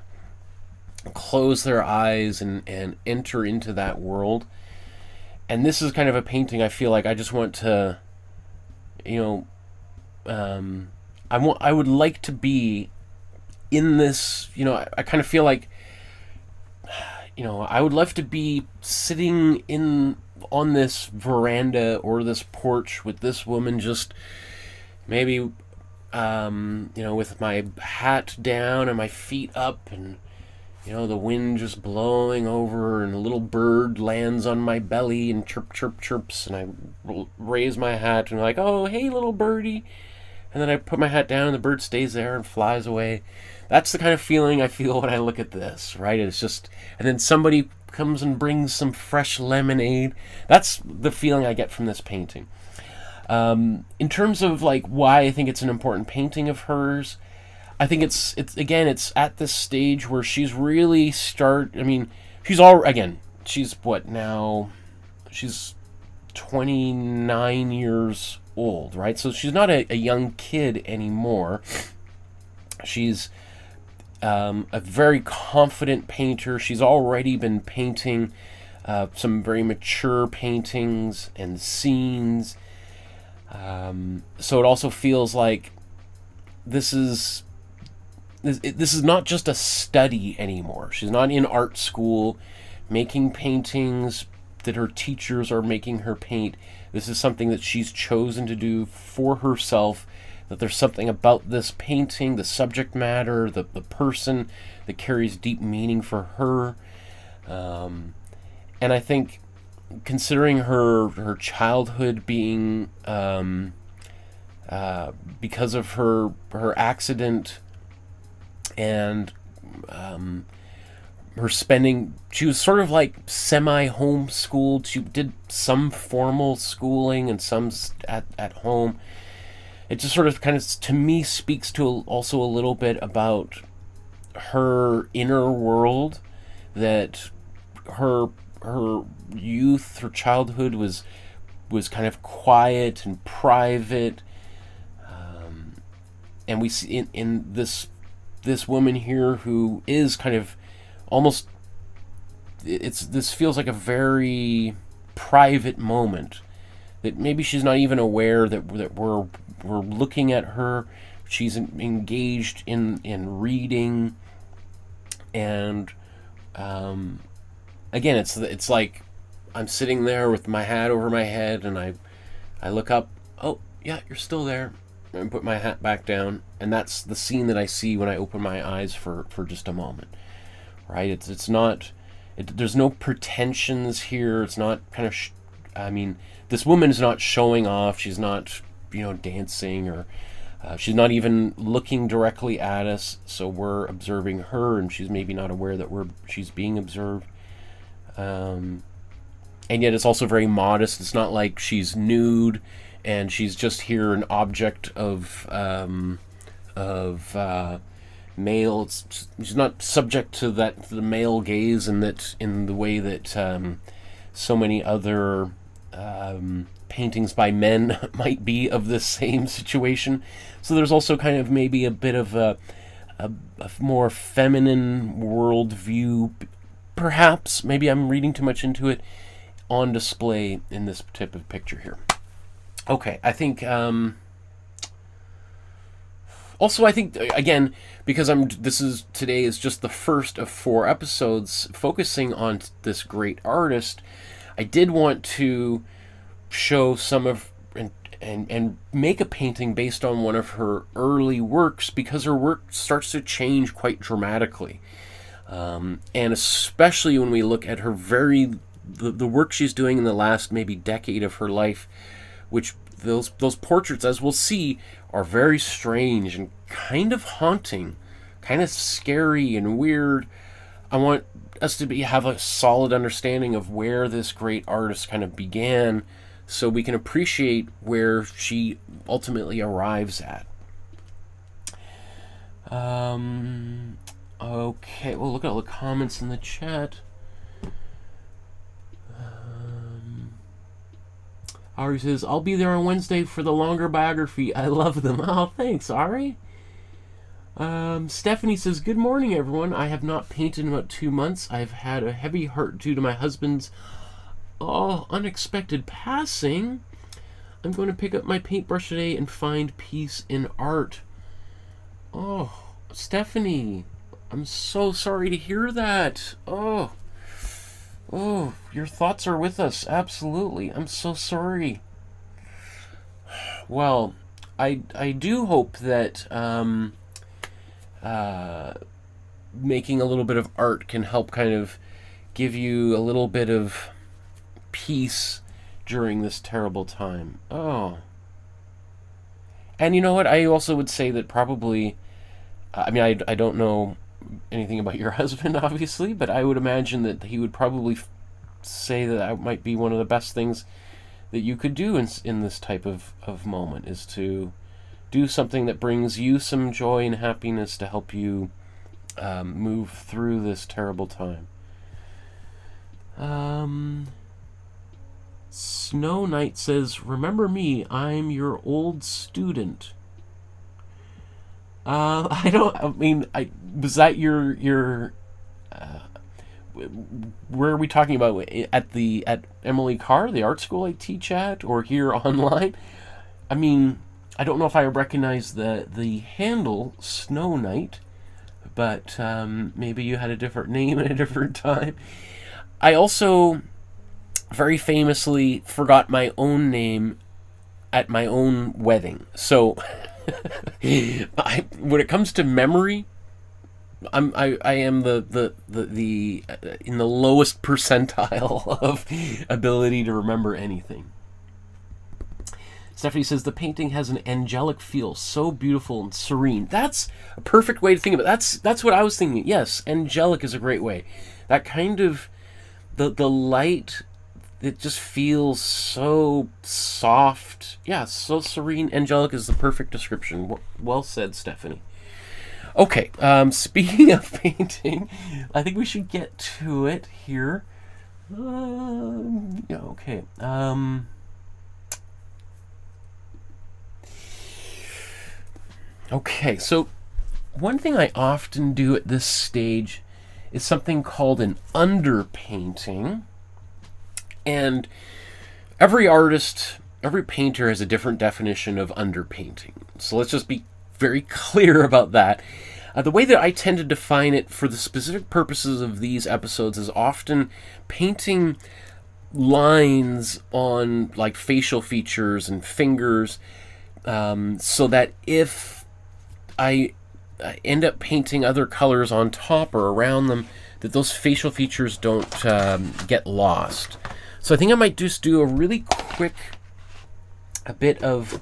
close their eyes and enter into that world. And this is kind of a painting I feel like I just want to, I would like to be in this, I kind of feel like, I would love to be sitting on this veranda or this porch with this woman, just maybe, with my hat down and my feet up, and, the wind just blowing over, and a little bird lands on my belly and chirp, chirp, chirps, and I raise my hat and like, oh, hey, little birdie. and then I put my hat down and the bird stays there and flies away. That's the kind of feeling I feel when I look at this, right? It's just, and then somebody comes and brings some fresh lemonade. That's the feeling I get from this painting. In terms of like why I think it's an important painting of hers, I think it's at this stage where she's really she's what now? She's 29 years old, right? So she's not a young kid anymore. She's a very confident painter. She's already been painting some very mature paintings and scenes. So it also feels like this is not just a study anymore. She's not in art school making paintings that her teachers are making her paint. This is something that she's chosen to do for herself, that there's something about this painting, the subject matter, the person, that carries deep meaning for her. And I think, considering her childhood being, because of her accident, and she was sort of like semi-homeschooled. She did some formal schooling and some at home. It just sort of kind of, to me, speaks to also a little bit about her inner world, that her youth, her childhood was kind of quiet and private. And we see in this woman here who is kind of almost, this feels like a very private moment, that maybe she's not even aware that we're looking at her. She's engaged in reading, and again, it's like I'm sitting there with my hat over my head, and I look up. Oh yeah, you're still there. And put my hat back down, and that's the scene that I see when I open my eyes for just a moment, right? It's not, there's no pretensions here. It's not kind of, this woman is not showing off. She's not, dancing, or she's not even looking directly at us. So we're observing her, and she's maybe not aware that she's being observed. And yet it's also very modest. It's not like she's nude and she's just here an object of male. She's not subject to the male gaze, and that in the way that so many other paintings by men might be of the same situation. So there's also kind of maybe a bit of a more feminine worldview, perhaps. Maybe I'm reading too much into it, on display in this type of picture here. Okay, I think also, I think, again, because today is just the first of 4 episodes focusing on this great artist, I did want to show some of and make a painting based on one of her early works, because her work starts to change quite dramatically, and especially when we look at her the work she's doing in the last maybe decade of her life, which those portraits, as we'll see, are very strange and kind of haunting, kind of scary and weird. I want us to have a solid understanding of where this great artist kind of began, so we can appreciate where she ultimately arrives at. Okay, well, look at all the comments in the chat. Ari says, I'll be there on Wednesday for the longer biography. I love them. Oh, thanks, Ari. Stephanie says, good morning, everyone. I have not painted in about 2 months. I've had a heavy heart due to my husband's unexpected passing. I'm going to pick up my paintbrush today and find peace in art. Oh, Stephanie, I'm so sorry to hear that. Oh, your thoughts are with us. Absolutely. I'm so sorry. Well, I do hope that making a little bit of art can help kind of give you a little bit of peace during this terrible time. Oh. And you know what? I also would say that probably, I mean, I don't know anything about your husband, obviously, but I would imagine that he would probably say that that might be one of the best things that you could do in this type of moment, is to do something that brings you some joy and happiness to help you move through this terrible time. Snow Knight says, "Remember me, I'm your old student." Was that your where are we talking about? At Emily Carr, the art school I teach at, or here online? I mean, I don't know if I recognize the handle Snow Knight, but maybe you had a different name at a different time. I also very famously forgot my own name at my own wedding. So when it comes to memory, I am the in the lowest percentile of ability to remember anything. Stephanie says, the painting has an angelic feel, so beautiful and serene. That's a perfect way to think of it. That's what I was thinking. Yes, angelic is a great way. That kind of the light, it just feels so soft. Yeah, so serene. Angelic is the perfect description. Well said, Stephanie. Okay, speaking of painting, I think we should get to it here. Yeah, okay. Okay, so one thing I often do at this stage is something called an underpainting. And every artist, every painter has a different definition of underpainting. So let's just be very clear about that. The way that I tend to define it for the specific purposes of these episodes is often painting lines on like facial features and fingers, so that if I end up painting other colors on top or around them, that those facial features don't get lost. So I think I might just do a really quick bit of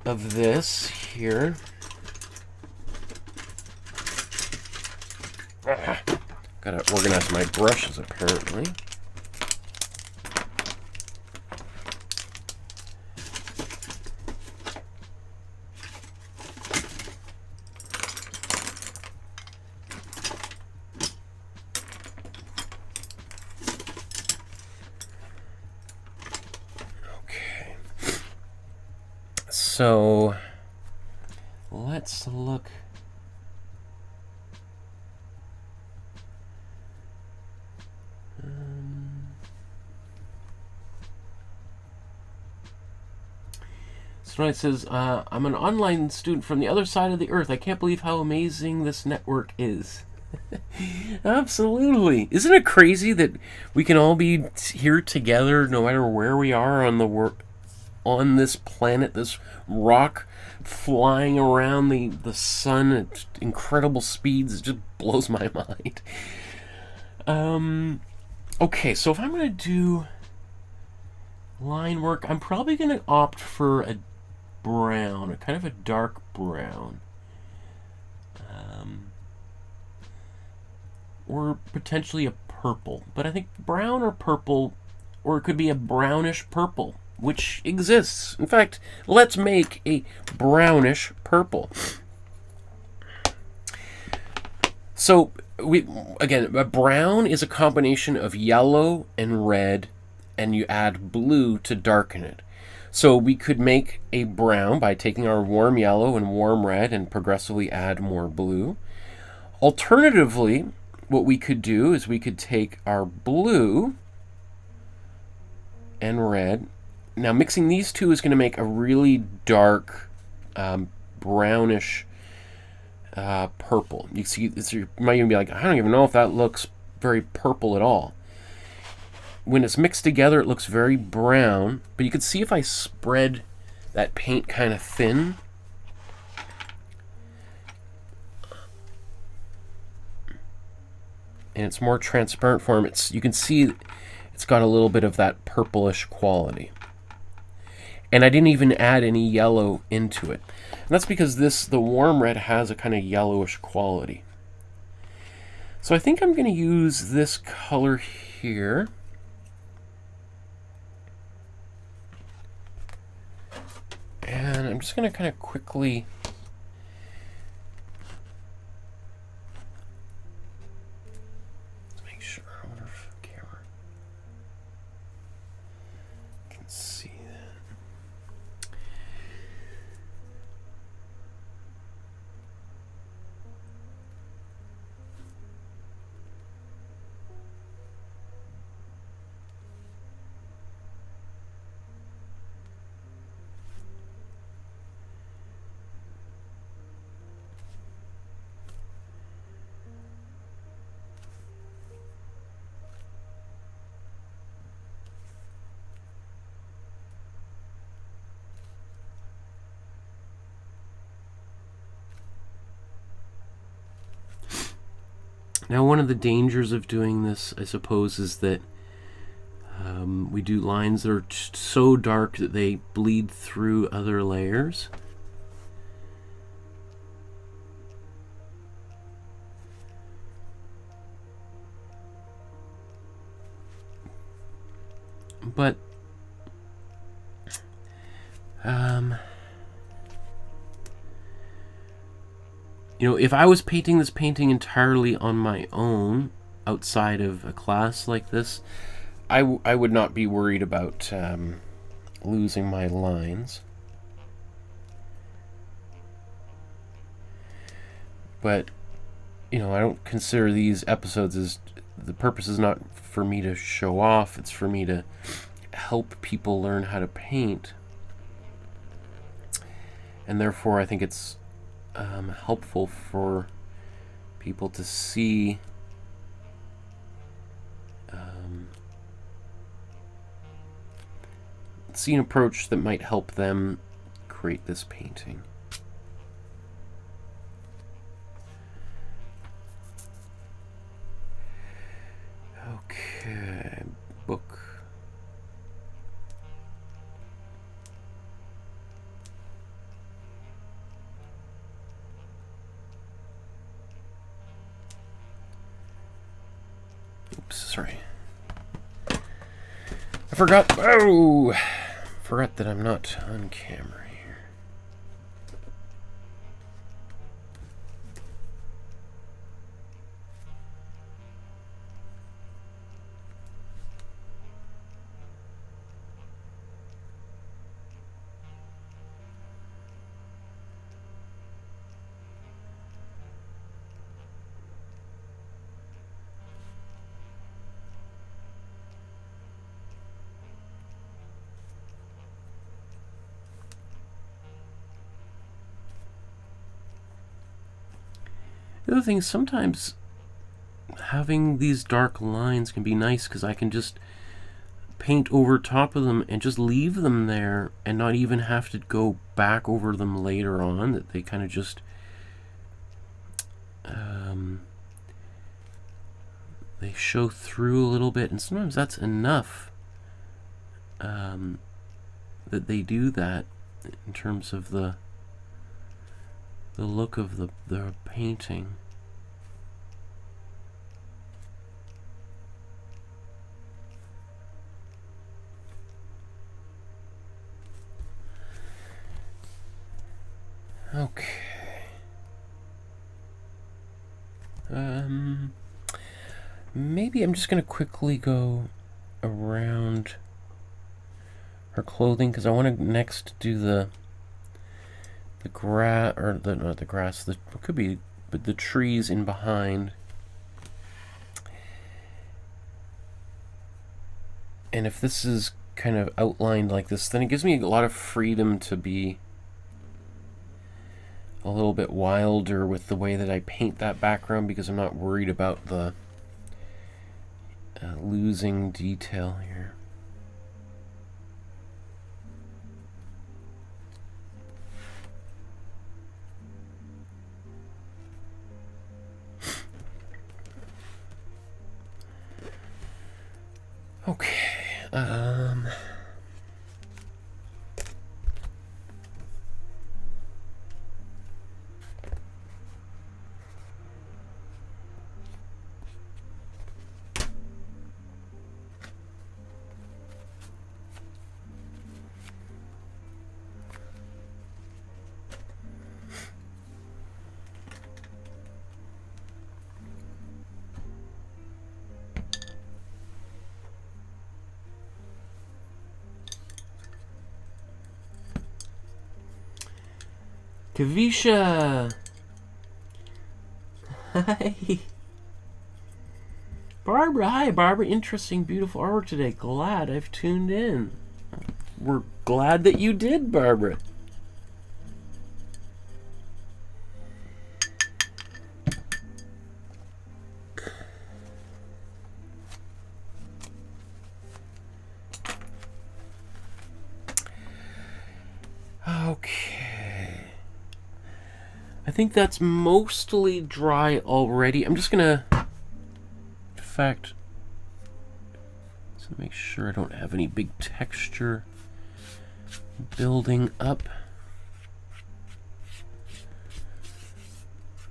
this here. Gotta organize my brushes, apparently. Okay. So let's look. It says, I'm an online student from the other side of the earth. I can't believe how amazing this network is. Absolutely. Isn't it crazy that we can all be here together no matter where we are on this planet, this rock flying around the sun at incredible speeds? It just blows my mind. Okay, so if I'm going to do line work, I'm probably going to opt for a brown, a kind of a dark brown, or potentially a purple. But I think brown or purple, or it could be a brownish purple, which exists. In fact, let's make a brownish purple. So again, a brown is a combination of yellow and red, and you add blue to darken it. So we could make a brown by taking our warm yellow and warm red and progressively add more blue. Alternatively, what we could do is we could take our blue and red. Now mixing these two is going to make a really dark brownish purple. You see, you might even be like, I don't even know if that looks very purple at all. When it's mixed together, it looks very brown, but you can see if I spread that paint kind of thin, and it's more transparent form, you can see it's got a little bit of that purplish quality. And I didn't even add any yellow into it. And that's because the warm red has a kind of yellowish quality. So I think I'm going to use this color here. And I'm just going to kind of quickly make sure. I wonder if the camera can see that. Now, one of the dangers of doing this, I suppose, is that we do lines that are so dark that they bleed through other layers. But you know, if I was painting this painting entirely on my own, outside of a class like this, I would not be worried about losing my lines. But, you know, I don't consider these episodes as... The purpose is not for me to show off, it's for me to help people learn how to paint. And therefore, I think it's helpful for people to see an approach that might help them create this painting. Okay, book. Oops, sorry. I forgot. Oh, forgot that I'm not on camera here. The other thing is sometimes having these dark lines can be nice because I can just paint over top of them and just leave them there and not even have to go back over them later on, that they kind of just they show through a little bit, and sometimes that's enough that they do that in terms of the look of the painting. Okay. Maybe I'm just gonna quickly go around her clothing because I want to next do the grass, or not the grass, it could be, but the trees in behind. And if this is kind of outlined like this, then it gives me a lot of freedom to be a little bit wilder with the way that I paint that background, because I'm not worried about the losing detail here. Okay, Kavisha! Hi! Barbara, hi Barbara. Interesting, beautiful artwork today. Glad I've tuned in. We're glad that you did, Barbara. Okay. I think that's mostly dry already. I'm just gonna, in fact, make sure I don't have any big texture building up.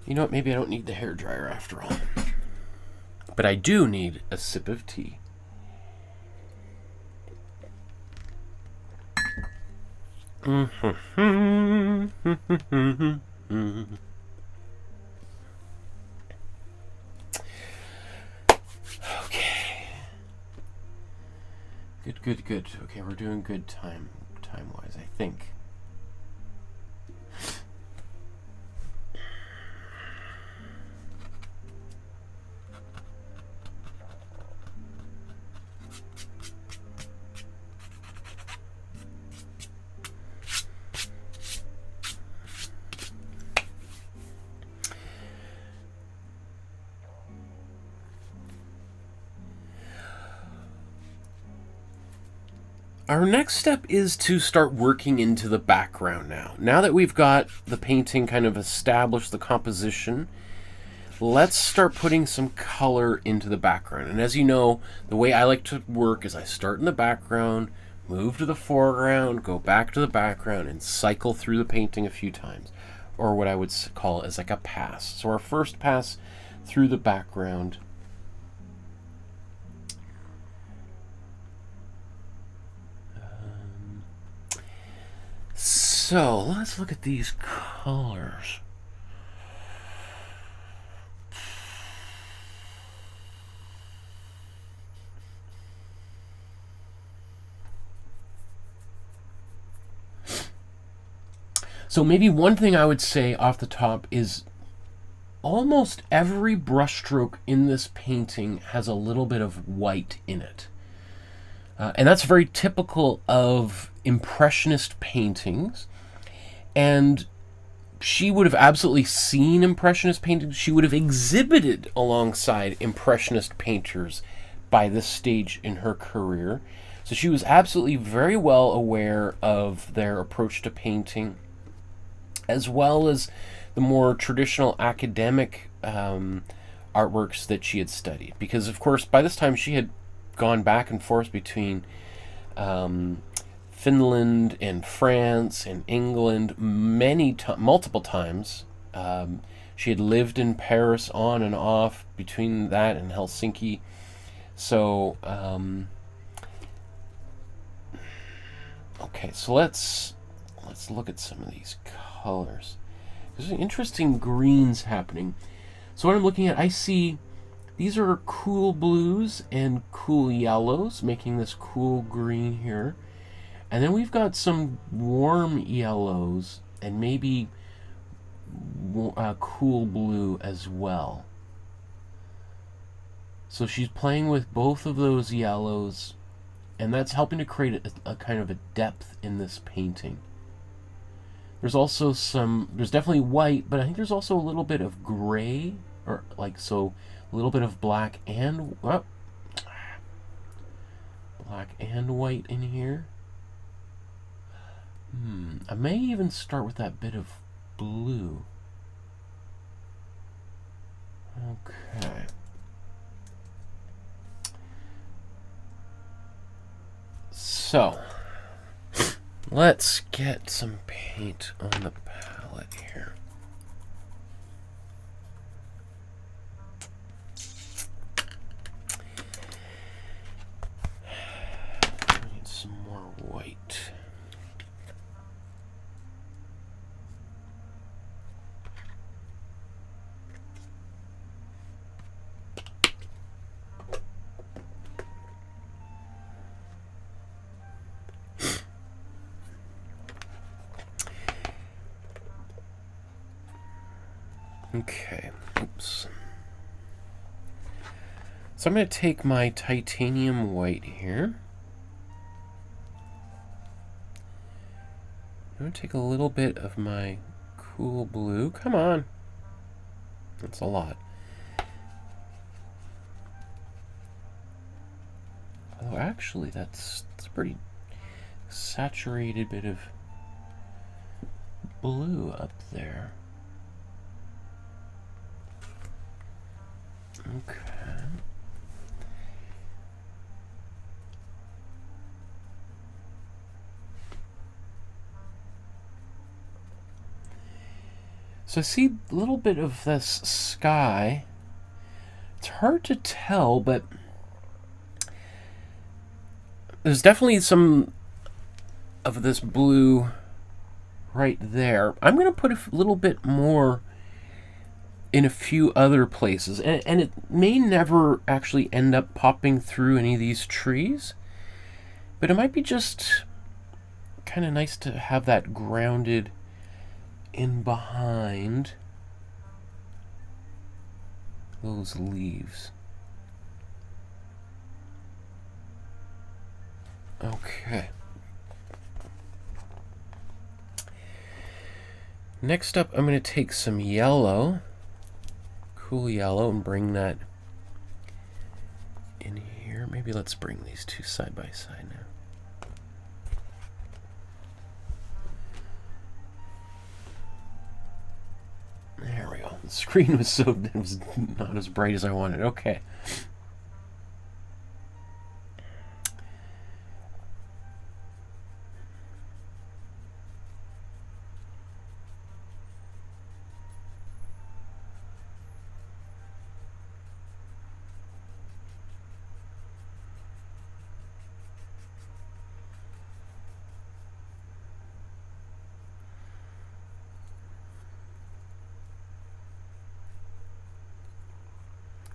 You know what, maybe I don't need the hairdryer after all. But I do need a sip of tea. Okay. Good. Okay, we're doing good time-wise, I think. Our next step is to start working into the background now. Now that we've got the painting kind of established, the composition, let's start putting some color into the background. And as you know, the way I like to work is I start in the background, move to the foreground, go back to the background, and cycle through the painting a few times, or what I would call as like a pass. So our first pass through the background. So let's look at these colors. So maybe one thing I would say off the top is almost every brushstroke in this painting has a little bit of white in it. And that's very typical of Impressionist paintings. And she would have absolutely seen Impressionist paintings. She would have exhibited alongside Impressionist painters by this stage in her career. So she was absolutely very well aware of their approach to painting, as well as the more traditional academic artworks that she had studied. Because, of course, by this time she had gone back and forth between Finland and France and England multiple times. She had lived in Paris on and off between that and Helsinki. So, okay, so let's look at some of these colors. There's some interesting greens happening. So what I'm looking at, I see these are cool blues and cool yellows, making this cool green here. And then we've got some warm yellows and maybe cool blue as well. So she's playing with both of those yellows, and that's helping to create a kind of a depth in this painting. There's also there's definitely white, but I think there's also a little bit of gray, or like, so a little bit of black and white in here. I may even start with that bit of blue. Okay. So, let's get some paint on the palette here. I need some more white. Okay, oops. So I'm going to take my titanium white here. I'm going to take a little bit of my cool blue. Come on. That's a lot. Although actually that's a pretty saturated bit of blue up there. Okay. So I see a little bit of this sky. It's hard to tell, but there's definitely some of this blue right there. I'm going to put a little bit more in a few other places, and it may never actually end up popping through any of these trees, but it might be just kind of nice to have that grounded in behind those leaves. Okay. Next up, I'm going to take some yellow, cool yellow, and bring that in here. Maybe let's bring these two side by side now. There we go. The screen was not as bright as I wanted. Okay.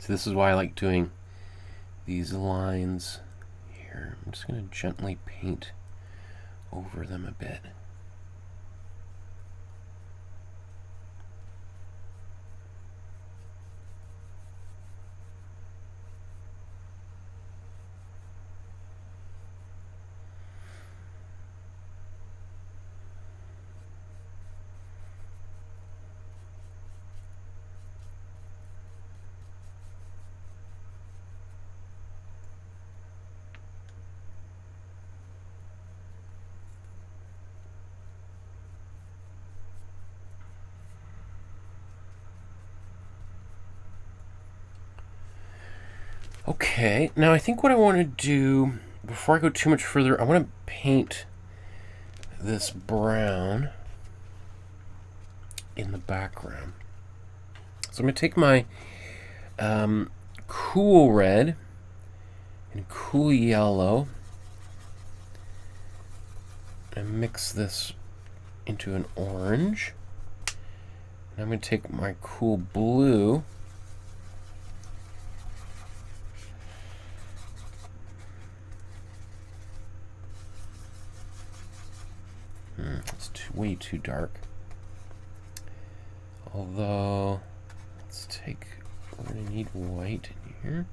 So this is why I like doing these lines here. I'm just going to gently paint over them a bit. Okay, now I think what I want to do, before I go too much further, I want to paint this brown in the background. So I'm going to take my cool red and cool yellow and mix this into an orange. And I'm going to take my cool blue it's way too dark. Although, let's take, we're going to need white in here.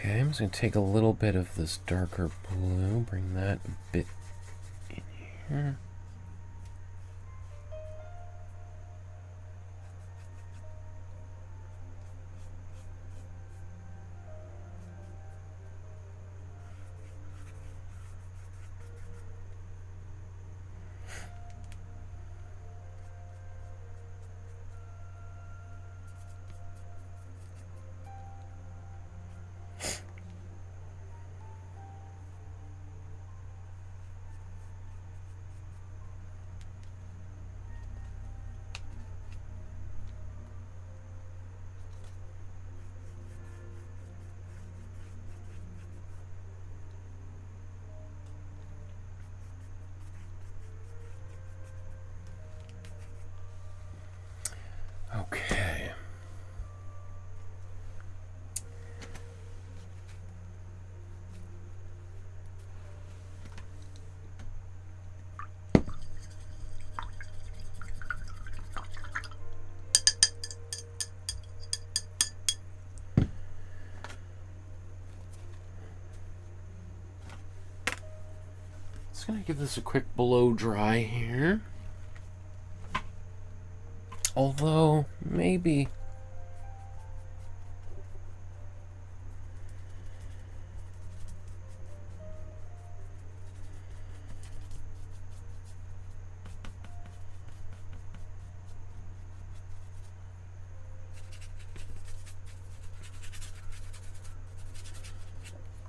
Okay, I'm just going to take a little bit of this darker blue, bring that a bit in here. Okay. Just gonna give this a quick blow dry here. Although, maybe...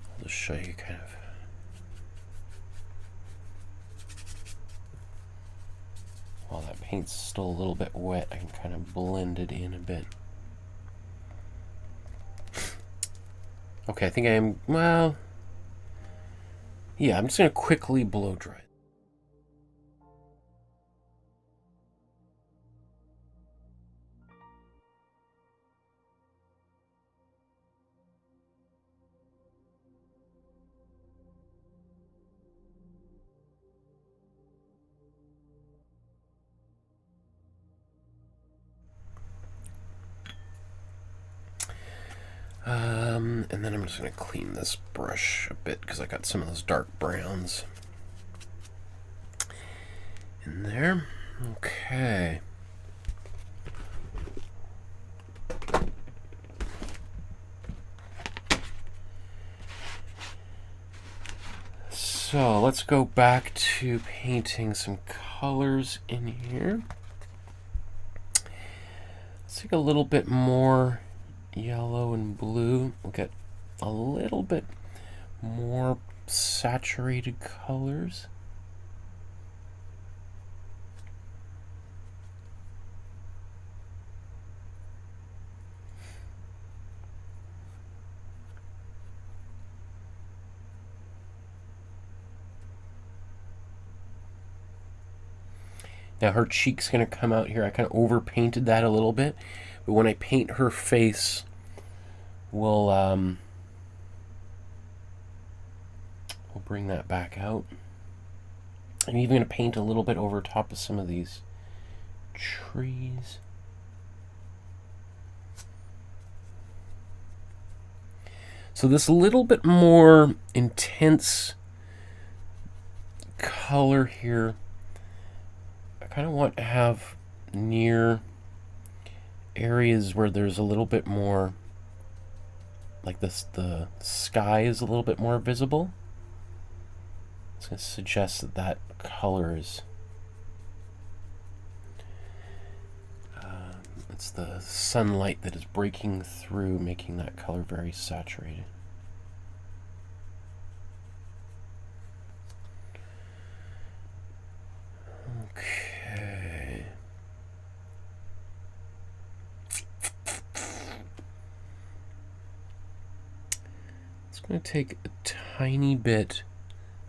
I'll just show you kind of... While that paint's still a little bit wet, I can kind of blend it in a bit. Okay, I think I am, well... Yeah, I'm just going to quickly blow dry it. And then I'm just going to clean this brush a bit because I got some of those dark browns in there. Okay. So let's go back to painting some colors in here. Let's take a little bit more yellow and blue. We'll get a little bit more saturated colors. Now her cheek's going to come out here. I kind of overpainted that a little bit, but when I paint her face, we'll bring that back out. I'm even going to paint a little bit over top of some of these trees. So this little bit more intense color here, I kind of want to have near areas where there's a little bit more, like this, the sky is a little bit more visible. It's going to suggest that that color is, it's the sunlight that is breaking through, making that color very saturated. Okay. It's going to take a tiny bit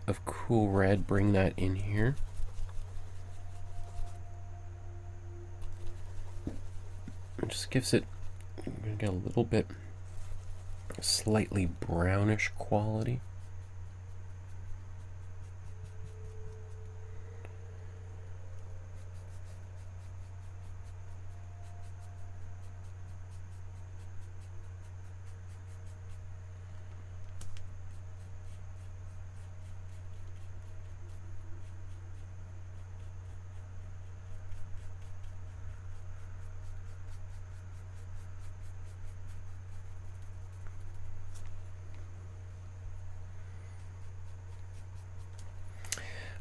of cool red, bring that in here. It just gives it, I'm going to get a little bit slightly brownish quality.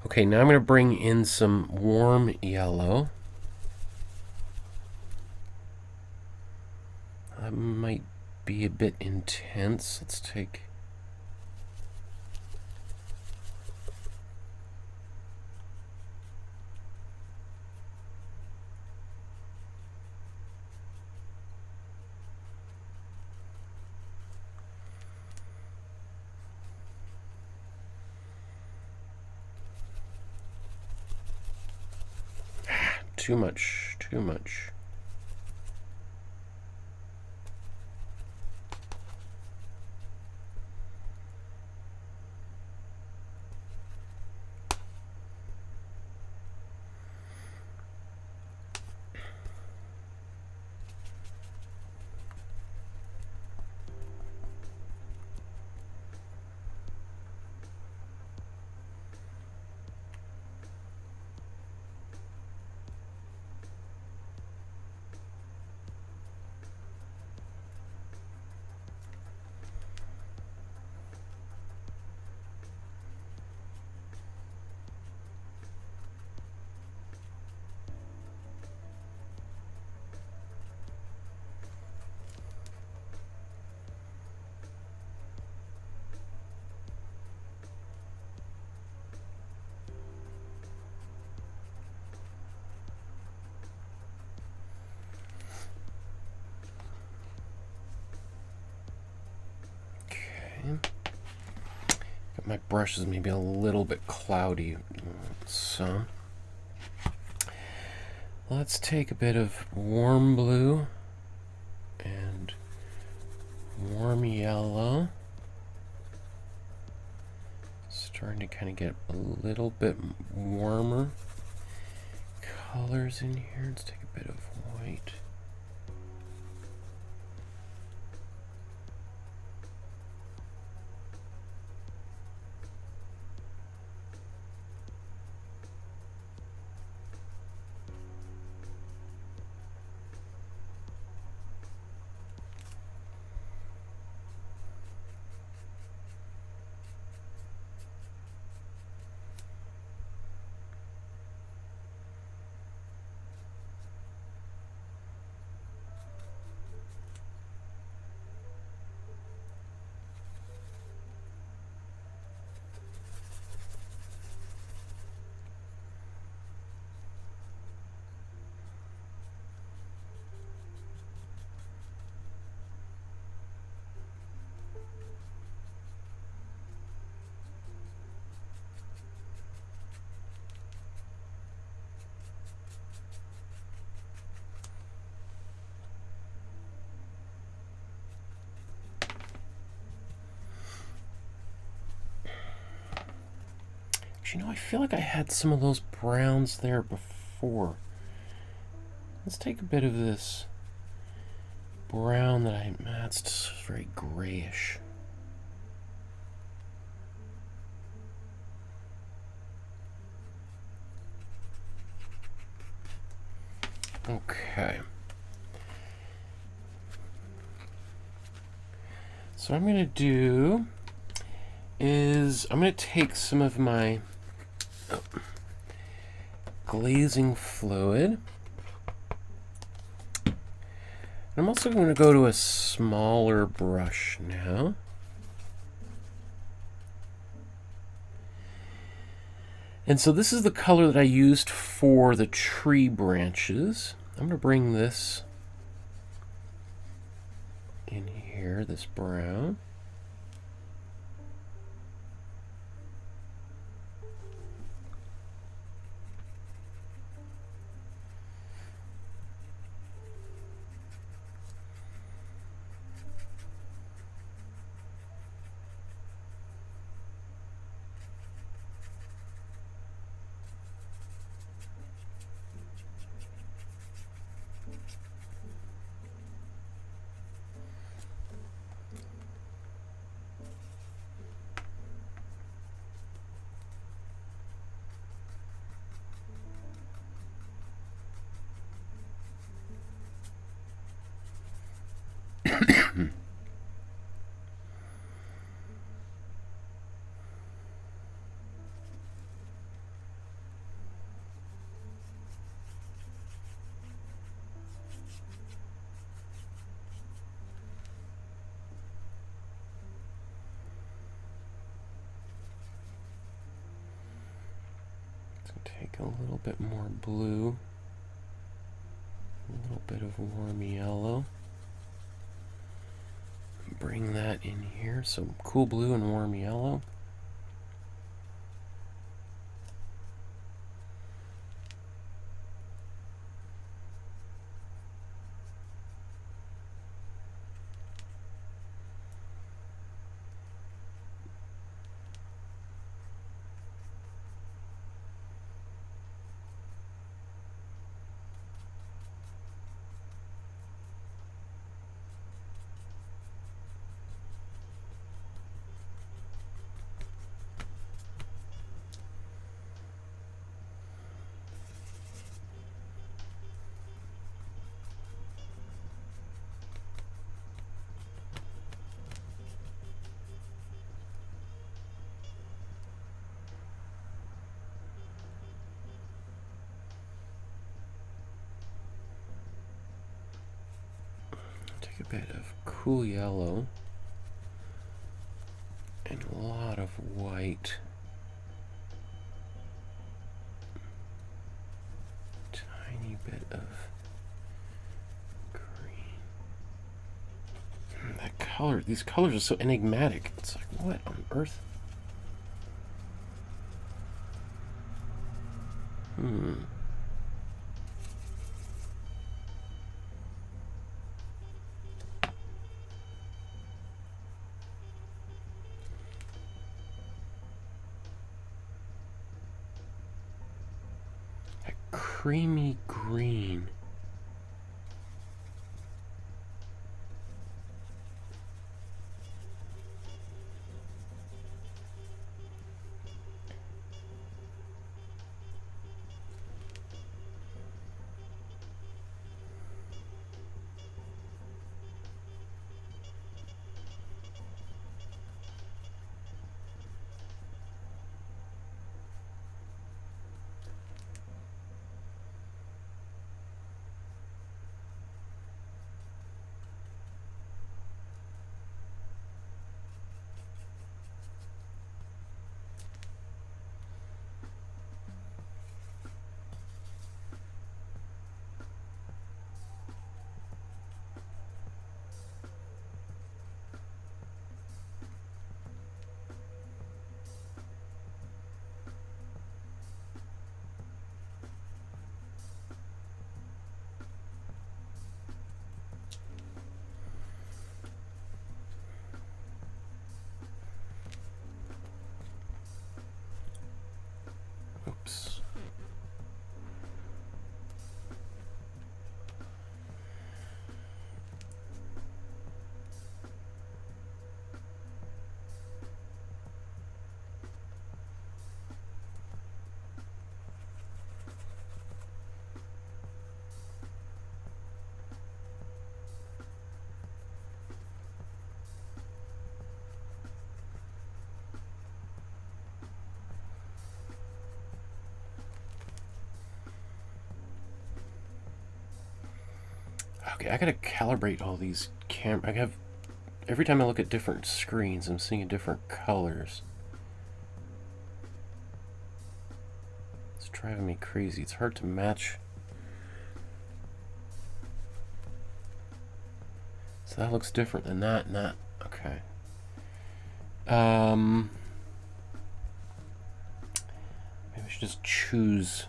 Okay, now I'm going to bring in some warm yellow. That might be a bit intense. Let's take... Too much, too much. My brush is maybe a little bit cloudy, so let's take a bit of warm blue and warm yellow. Starting to kind of get a little bit warmer colors in here. Let's take a bit of white. You know, I feel like I had some of those browns there before. Let's take a bit of this brown that that's very grayish. Okay. So what I'm going to do is I'm going to take some of my glazing fluid. I'm also going to go to a smaller brush now. And so this is the color that I used for the tree branches. I'm going to bring this in here, this brown. Take a little bit more blue, a little bit of warm yellow. Bring that in here, so cool blue and warm yellow. Take a bit of cool yellow and a lot of white. Tiny bit of green. That color, these colors are so enigmatic. It's like, what on earth? Creamy green. Oops. Okay, I gotta calibrate all these I have, every time I look at different screens, I'm seeing different colors. It's driving me crazy. It's hard to match. So that looks different than that, and that. Okay. Maybe I should just choose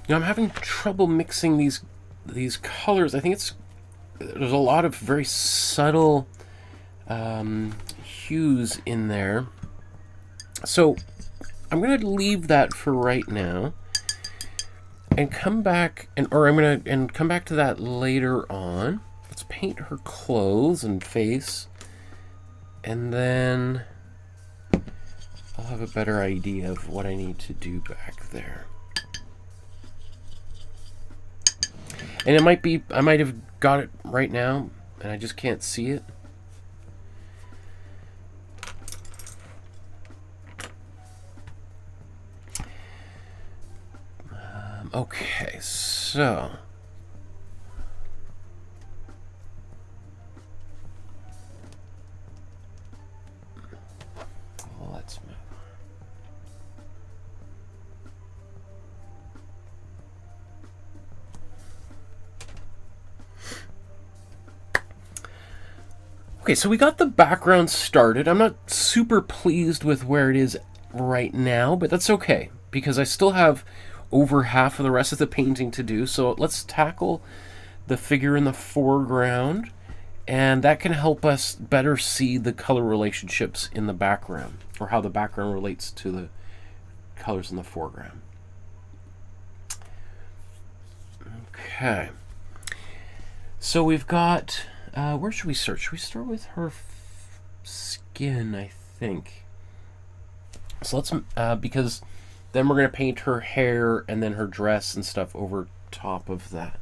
You know, I'm having trouble mixing these colors. I think there's a lot of very subtle hues in there. So I'm going to leave that for right now and come back, or I'm going to come back to that later on. Let's paint her clothes and face, and then I'll have a better idea of what I need to do back there. And it might be, I might have got it right now and I just can't see it. Okay, so let's move. Okay, so we got the background started. I'm not super pleased with where it is right now, but that's okay because I still have over half of the rest of the painting to do. So let's tackle the figure in the foreground, and that can help us better see the color relationships in the background, or how the background relates to the colors in the foreground. Okay, so we've got, where should we start? Should we start with her skin, I think? So let's, because then we're going to paint her hair and then her dress and stuff over top of that.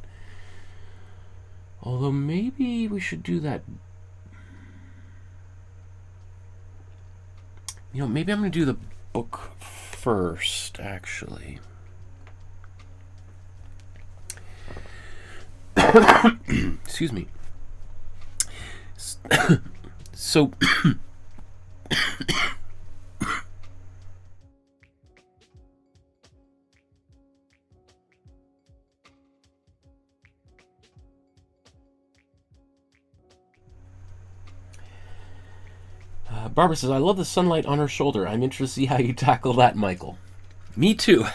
Although maybe we should do that. You know, maybe I'm going to do the book first, actually. Excuse me. So Barbara says, I love the sunlight on her shoulder. I'm interested to see how you tackle that, Michael. Me too.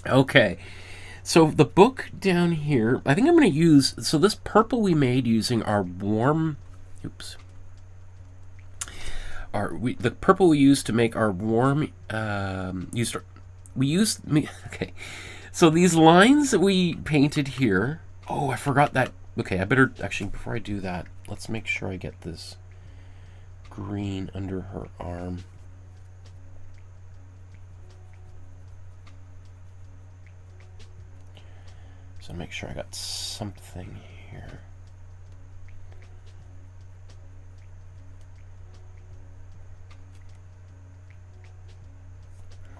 Okay. So the book down here, I think I'm going to use, so this purple we made using our warm, oops. The purple we used to make our warm, okay. So these lines that we painted here, oh, I forgot that. Okay, I better, actually, before I do that, let's make sure I get this green under her arm. So make sure I got something here.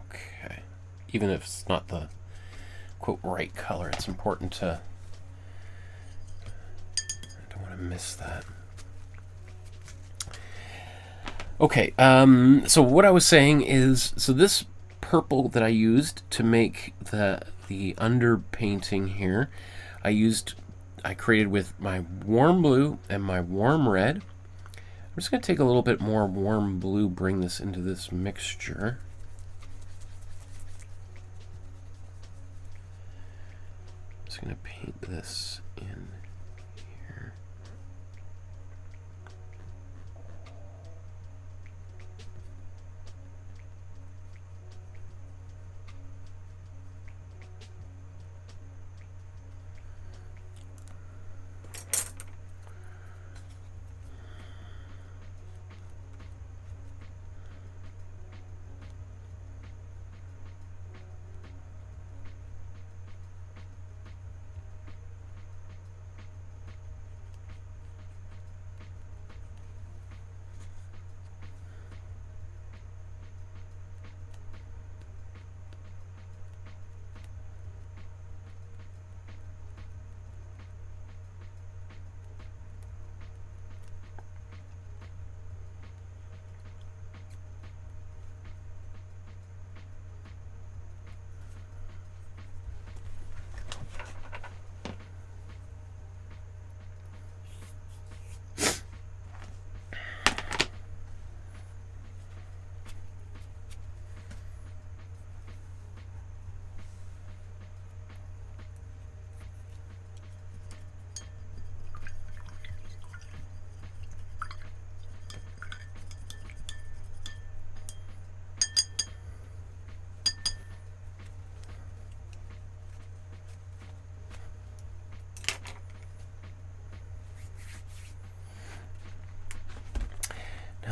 Okay. Even if it's not the quote right color, it's important to, I don't want to miss that. Okay, so what I was saying is, so this purple that I used to make the underpainting here, I created with my warm blue and my warm red. I'm just going to take a little bit more warm blue, bring this into this mixture. I'm just going to paint this in here.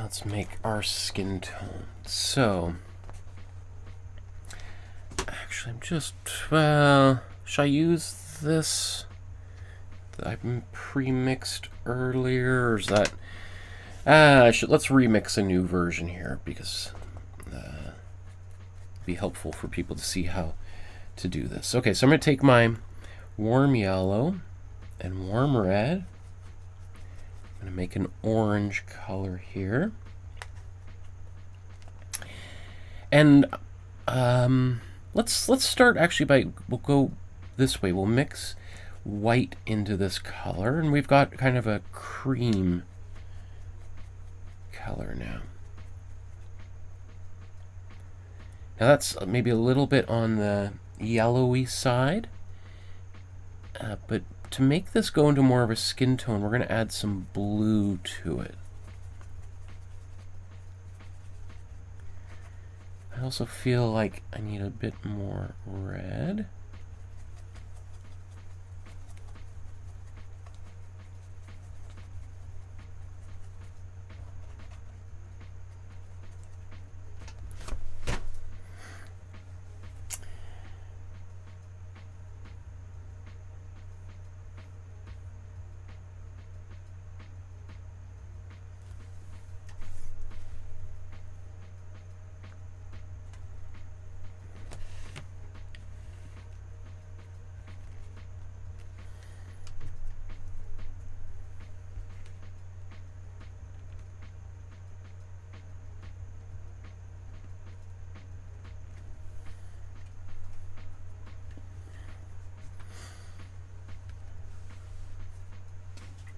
let's make our skin tone. So, actually, I'm just, should I use this that I pre-mixed earlier, or is that, let's remix a new version here, because it'd be helpful for people to see how to do this. Okay, so I'm going to take my warm yellow and warm red. I'm going to make an orange color here. And let's start actually by, we'll go this way. We'll mix white into this color, and we've got kind of a cream color now. Now that's maybe a little bit on the yellowy side, but to make this go into more of a skin tone, we're going to add some blue to it. I also feel like I need a bit more red.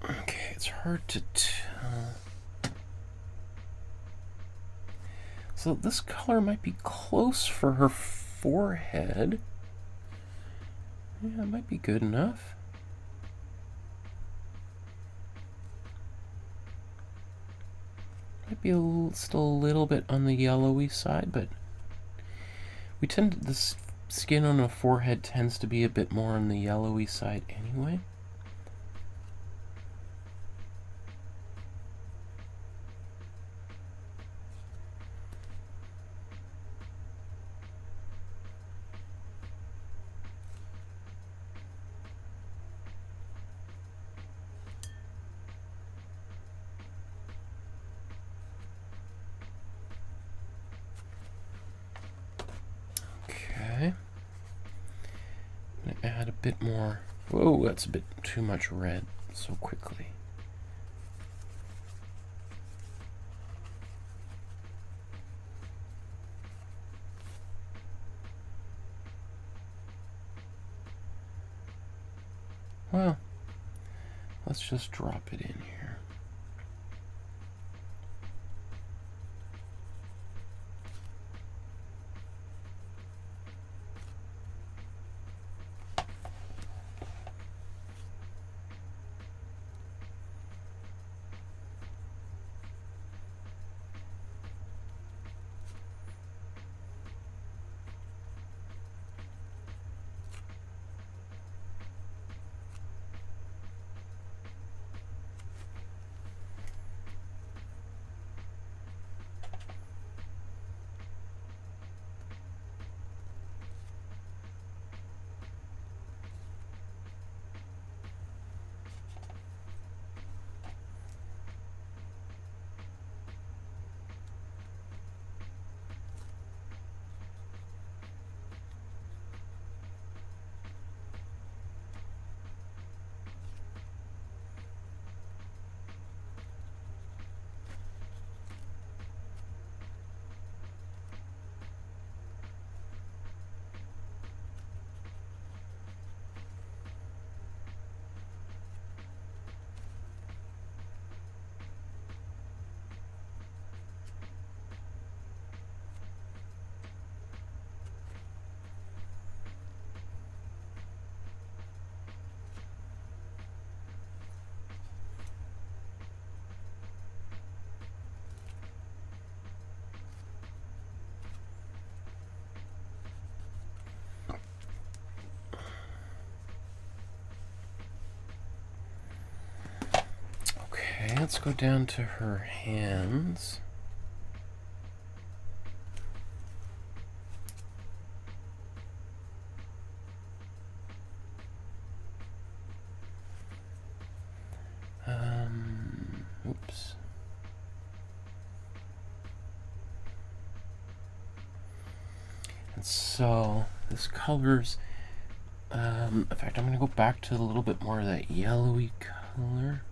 Okay, it's hard to tell. So this color might be close for her forehead. Yeah, it might be good enough. Might be still a little bit on the yellowy side, but we tend to, this skin on a forehead tends to be a bit more on the yellowy side anyway. Add a bit more. Whoa, that's a bit too much red so quickly. Well, let's just drop it in here. let's go down to her hands. Oops. And so this colors, in fact, I'm going to go back to a little bit more of that yellowy color.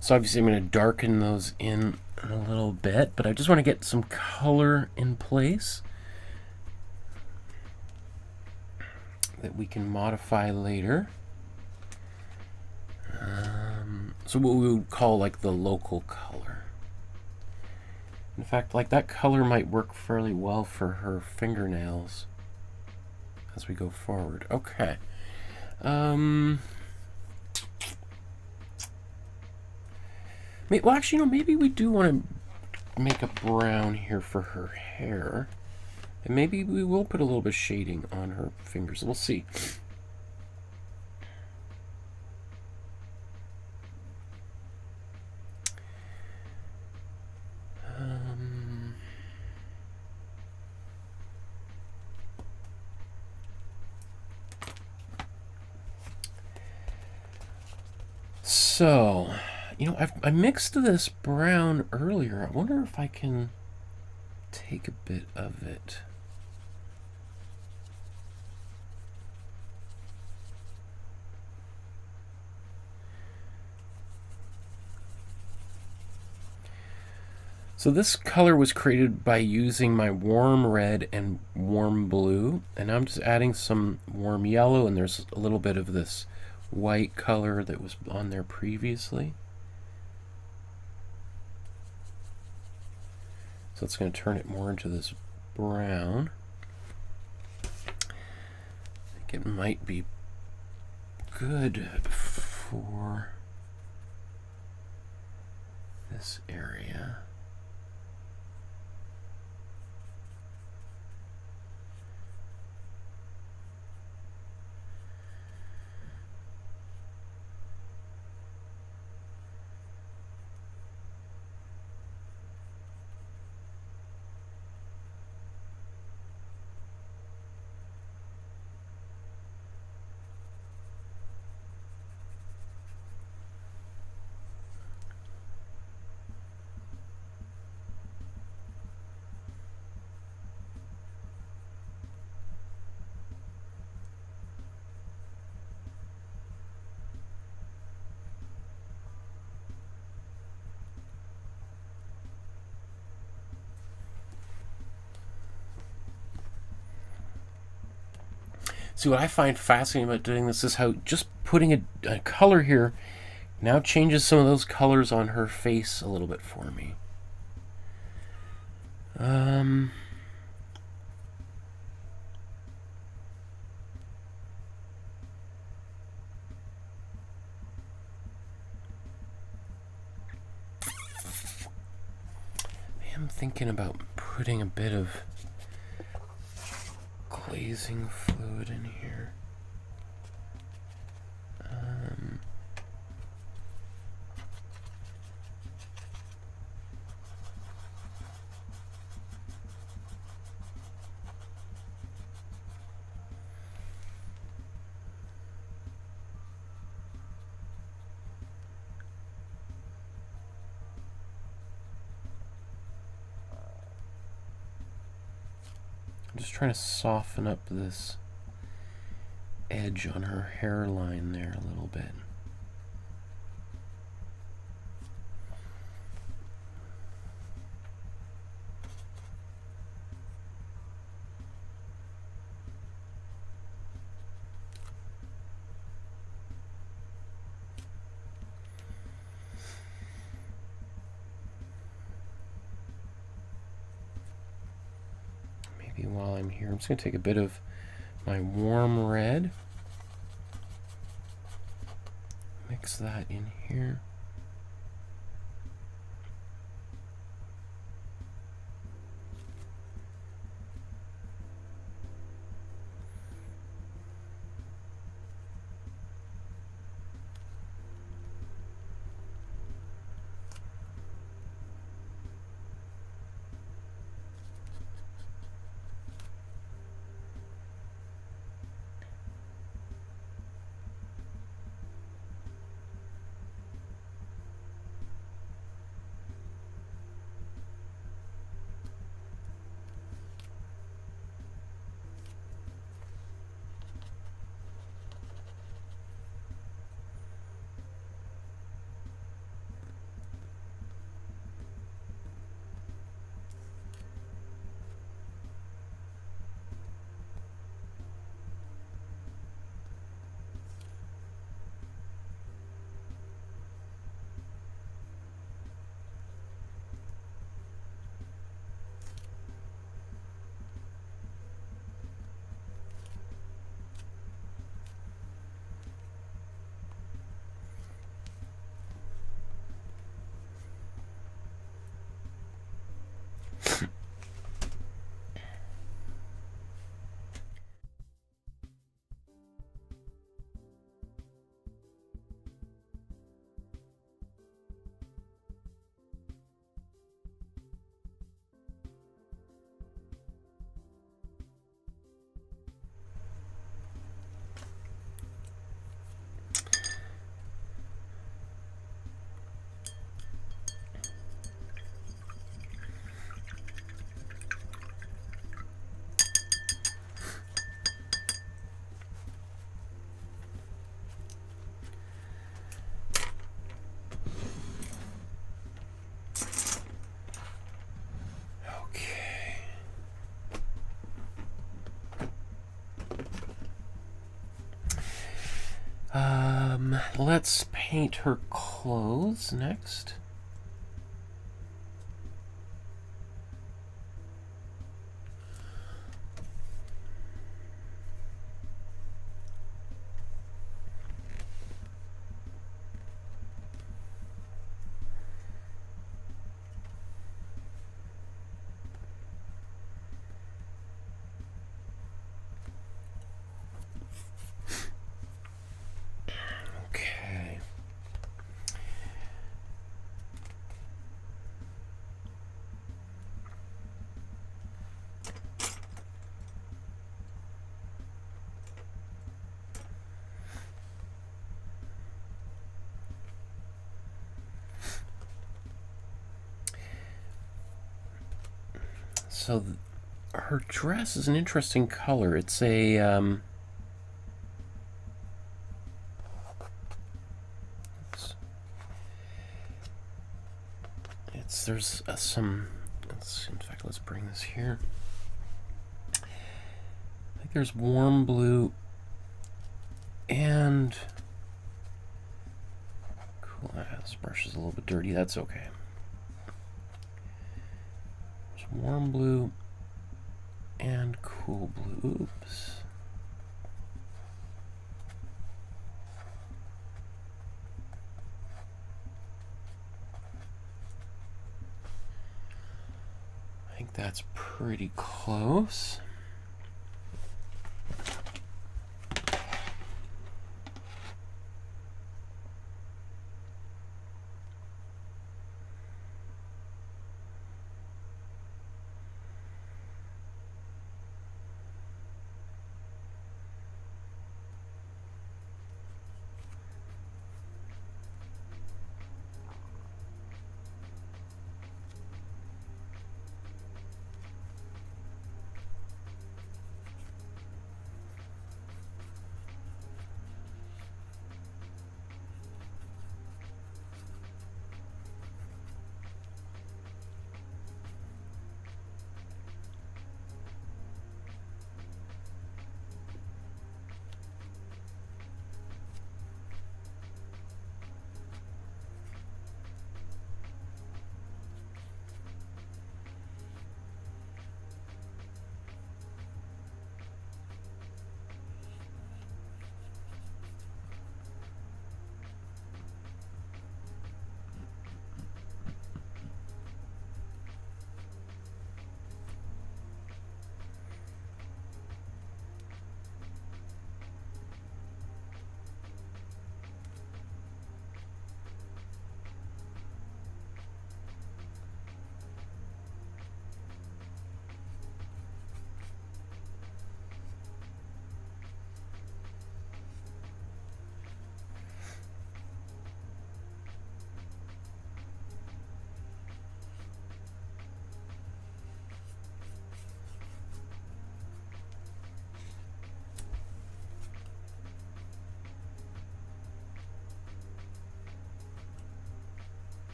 So obviously I'm going to darken those in a little bit, but I just want to get some color in place that we can modify later. So what we would call like the local color. In fact, like that color might work fairly well for her fingernails as we go forward. Okay. Well, actually, no, maybe we do want to make a brown here for her hair. And maybe we will put a little bit of shading on her fingers. We'll see. So, you know, I mixed this brown earlier. I wonder if I can take a bit of it. So this color was created by using my warm red and warm blue, and I'm just adding some warm yellow, and there's a little bit of this white color that was on there previously. So it's going to turn it more into this brown. I think it might be good for this area. See, what I find fascinating about doing this is how just putting a color here now changes some of those colors on her face a little bit for me. I'm thinking about putting a bit of glazing fluid in here. I'm just trying to soften up this edge on her hairline there a little bit. While I'm here, I'm just going to take a bit of my warm red, mix that in here. Let's paint her clothes next. So her dress is an interesting color. It's a there's some. In fact, let's bring this here. I think there's warm blue and cool. This brush is a little bit dirty. That's okay. Warm blue and cool blue. Oops. I think that's pretty close.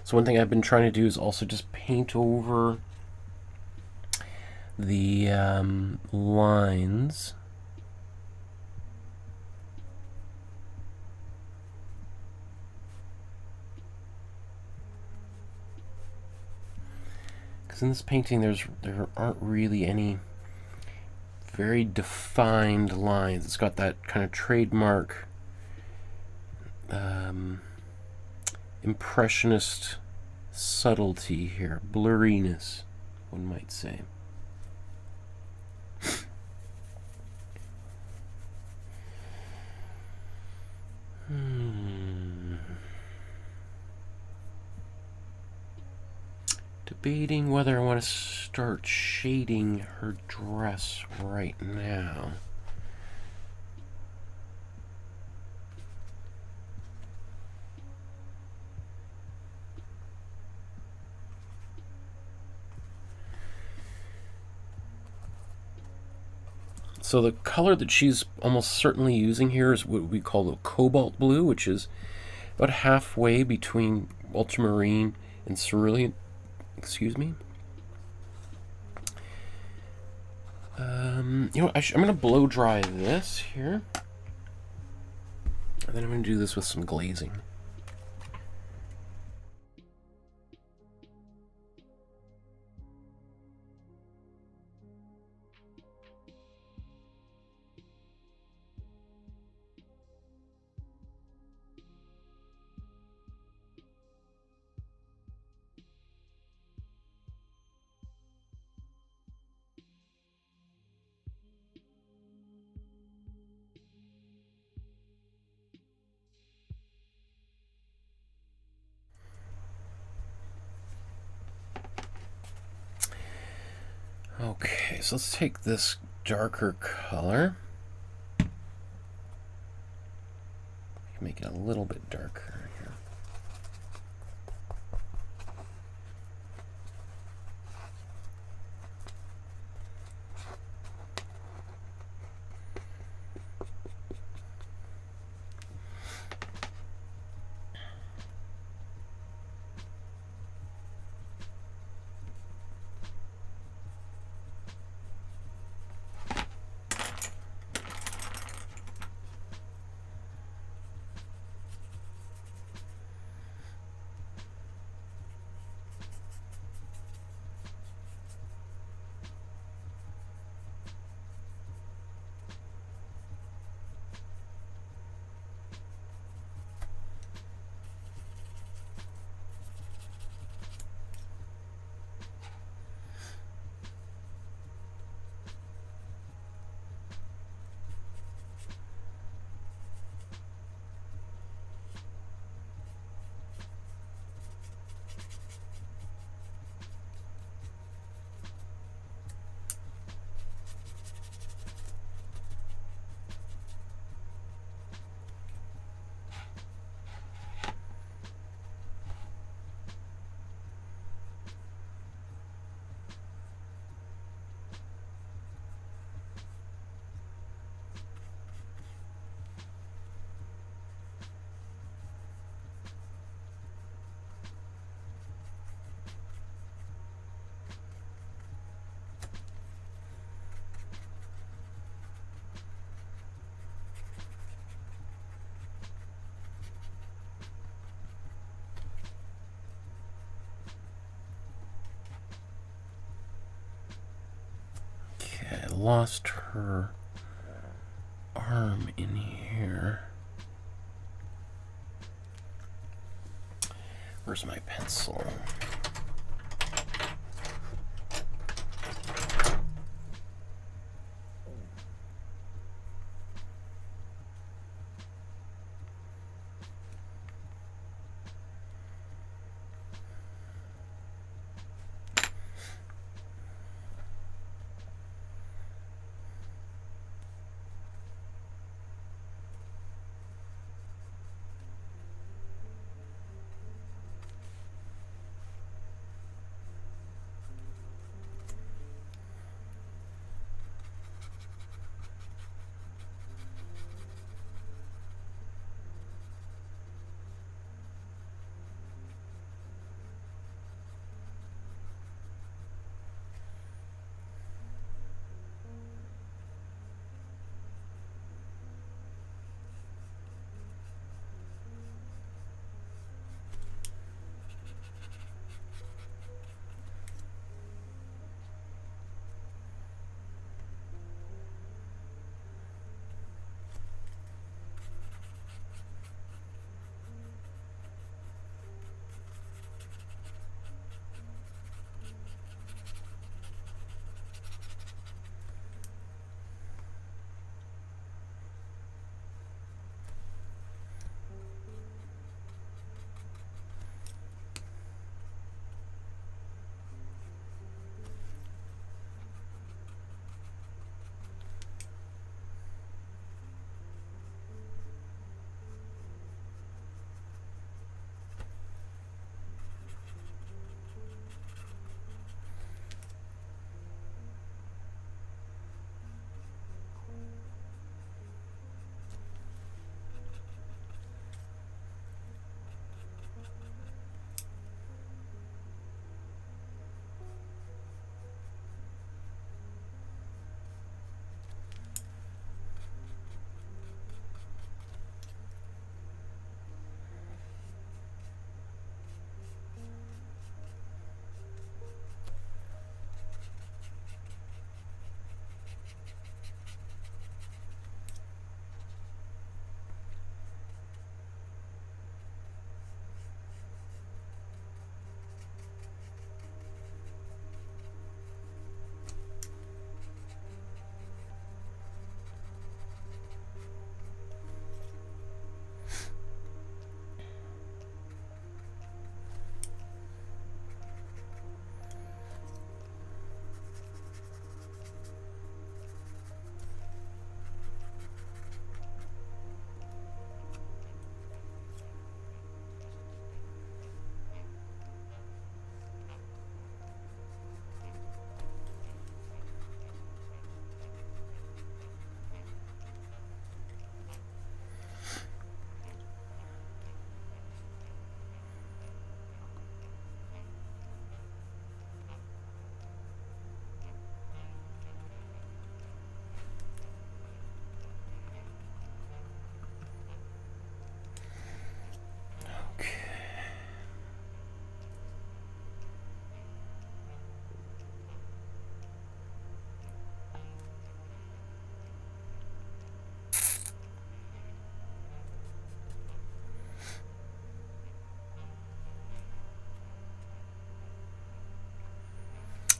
So one thing I've been trying to do is also just paint over the lines. Because in this painting there aren't really any very defined lines. It's got that kind of trademark impressionist subtlety here, blurriness, one might say. Debating whether I want to start shading her dress right now. So the color that she's almost certainly using here is what we call the cobalt blue, which is about halfway between ultramarine and cerulean. Excuse me. You know, I'm going to blow dry this here, and then I'm going to do this with some glazing. Okay, so let's take this darker color. Make it a little bit darker here. Lost her arm in here. Where's my pencil?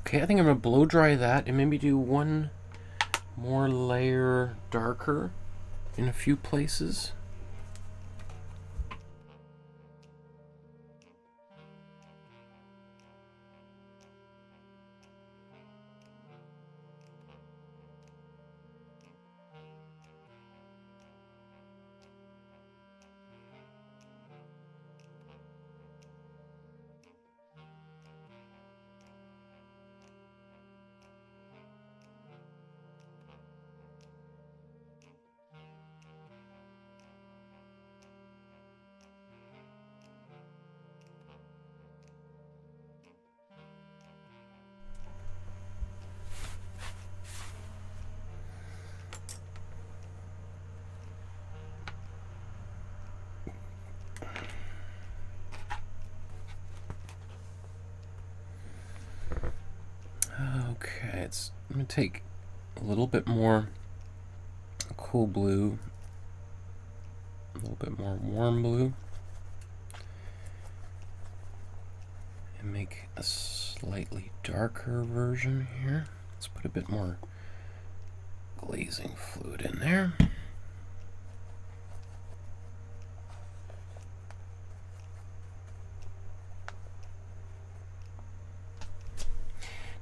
Okay, I think I'm going to blow dry that and maybe do one more layer darker in a few places. Okay, I'm going to take a little bit more cool blue, a little bit more warm blue, and make a slightly darker version here. Let's put a bit more glazing fluid in there.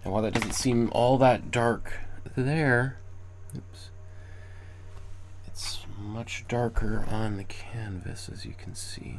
And while that doesn't seem all that dark there, oops, it's much darker on the canvas, as you can see.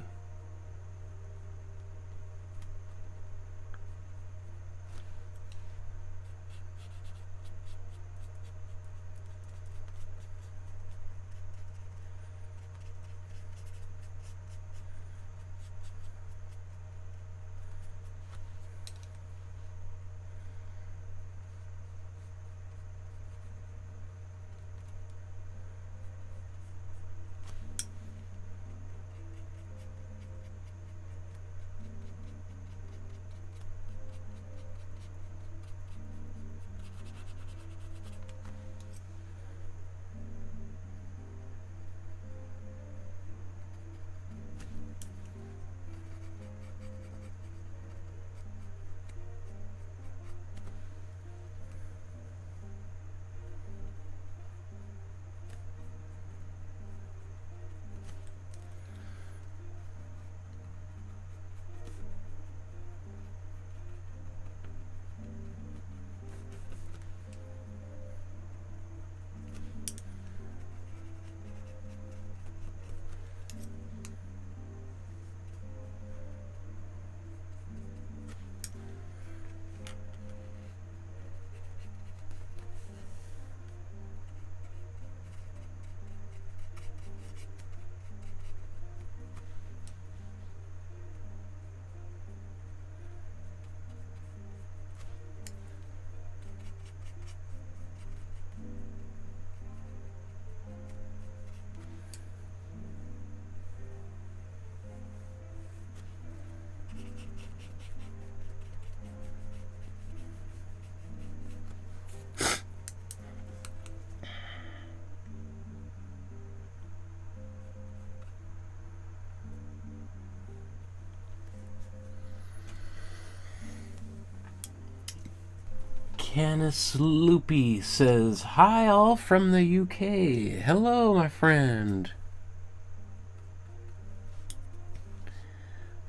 Canis Loopy says, "Hi all from the UK. Hello, my friend.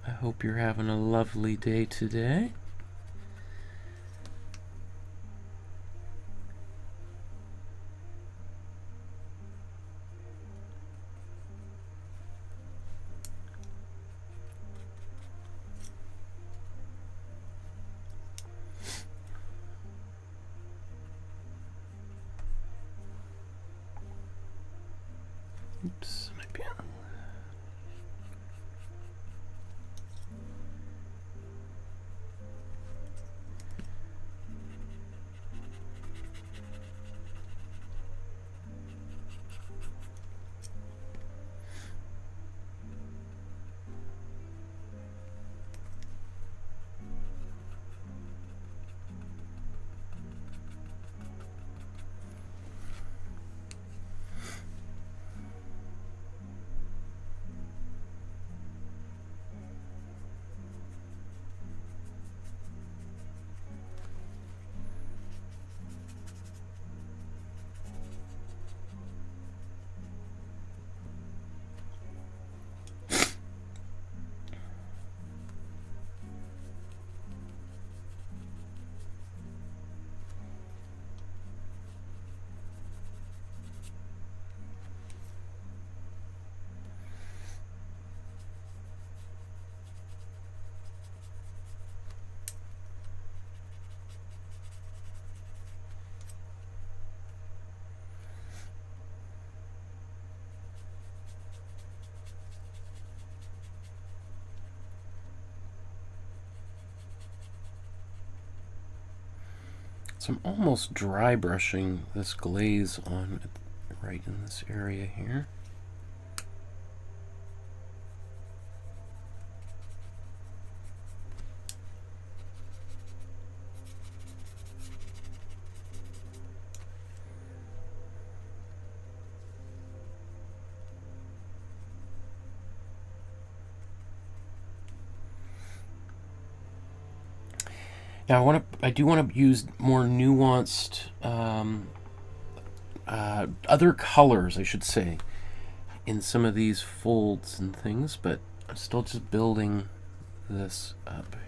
I hope you're having a lovely day today." Oops, might be on. So I'm almost dry brushing this glaze on right in this area here. Now I do want to use more nuanced, other colors, I should say, in some of these folds and things, but I'm still just building this up here.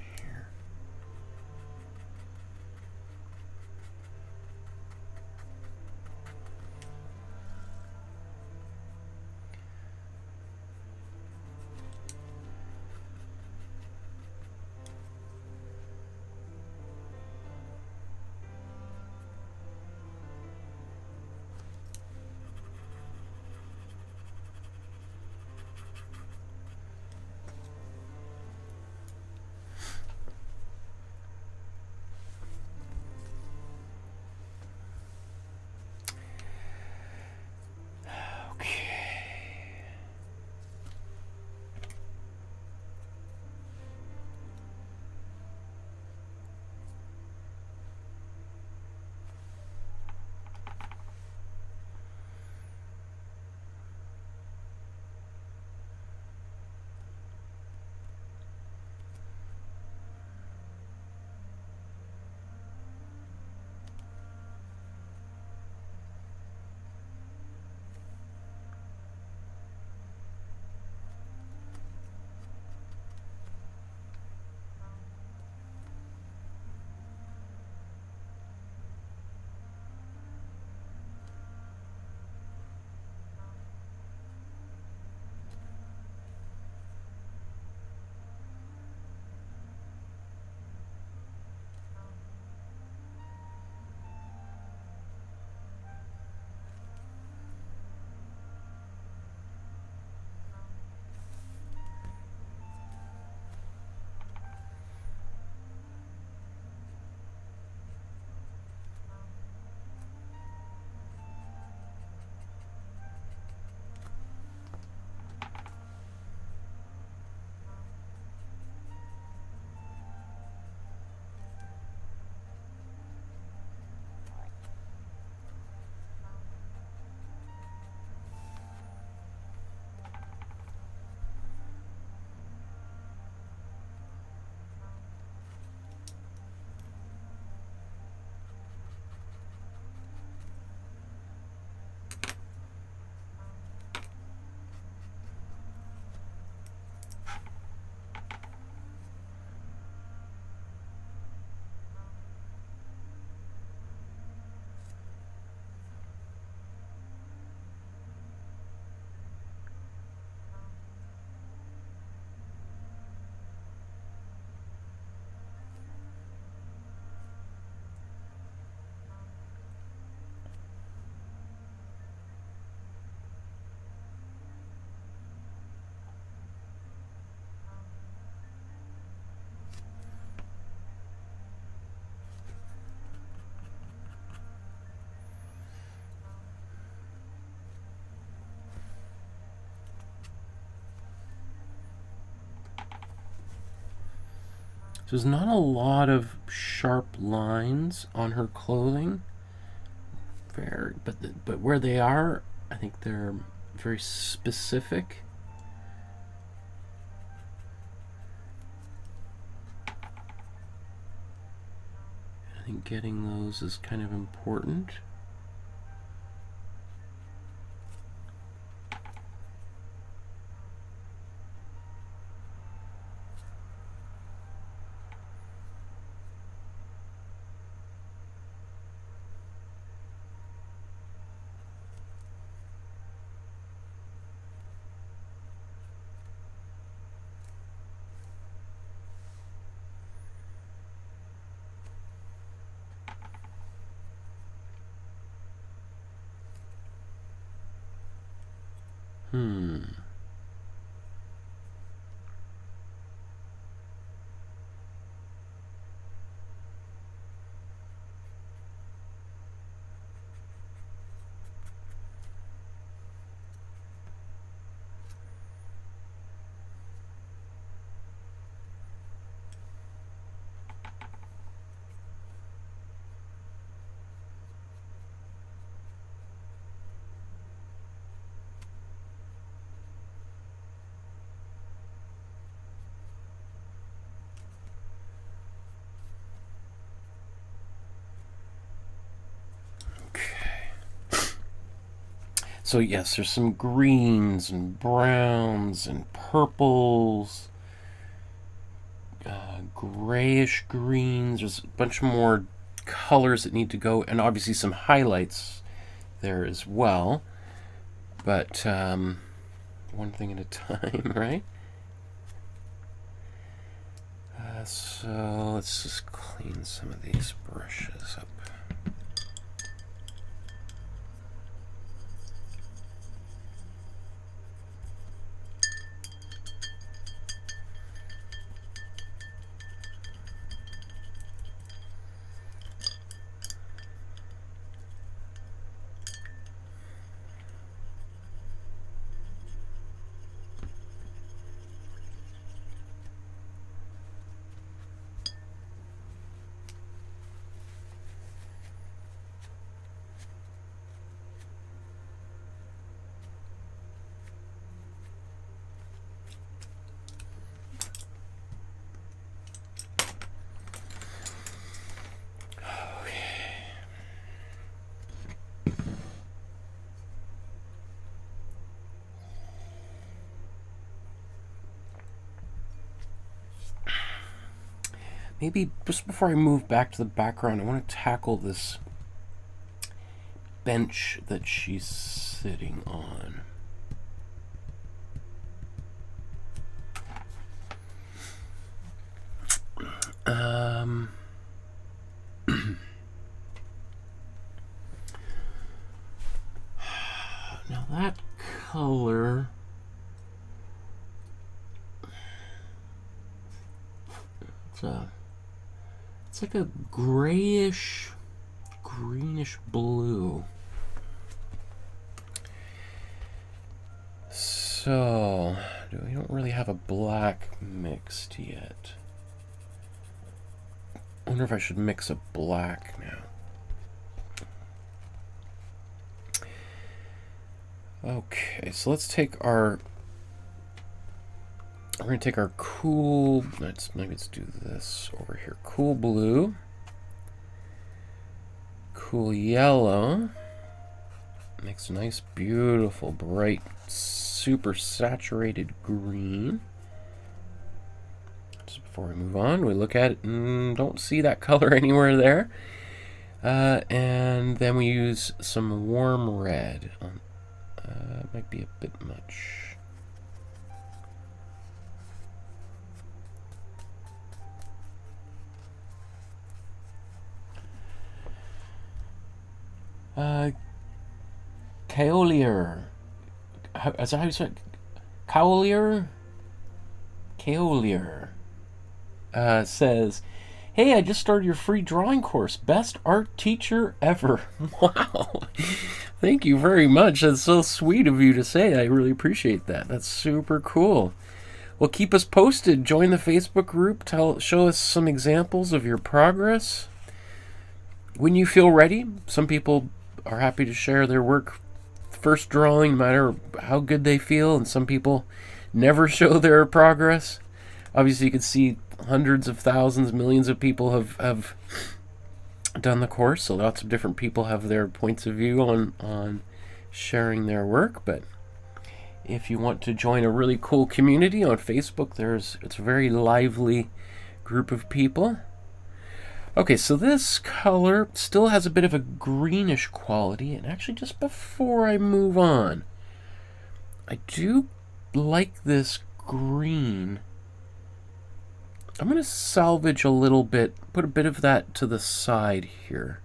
So there's not a lot of sharp lines on her clothing, but where they are, I think they're very specific. I think getting those is kind of important. So yes, there's some greens and browns and purples, grayish greens. There's a bunch more colors that need to go, and obviously some highlights there as well. But one thing at a time, right? So let's just clean some of these brushes up. Maybe just before I move back to the background, I want to tackle this bench that she's sitting on. Now that color, it's like a grayish, greenish blue. So, we don't really have a black mixed yet. I wonder if I should mix a black now. Okay, so let's take our... We're going to take our cool... Maybe let's do this over here. Cool blue. Cool yellow. Makes a nice, beautiful, bright, super saturated green. Just before we move on, we look at it and don't see that color anywhere there. And then we use some warm red. Might be a bit much. Kaolier. Is that how you say it? Kaolier? Kaolier. Says, hey, I just started your free drawing course. Best art teacher ever. Wow. Thank you very much. That's so sweet of you to say. I really appreciate that. That's super cool. Well, keep us posted. Join the Facebook group. Show us some examples of your progress. When you feel ready, some people are happy to share their work first drawing, no matter how good they feel, and some people never show their progress. Obviously, you can see hundreds of thousands, millions of people have done the course, so lots of different people have their points of view on sharing their work. But if you want to join a really cool community on Facebook, it's a very lively group of people. Okay, so this color still has a bit of a greenish quality, and actually just before I move on, I do like this green. I'm going to salvage a little bit, put a bit of that to the side here,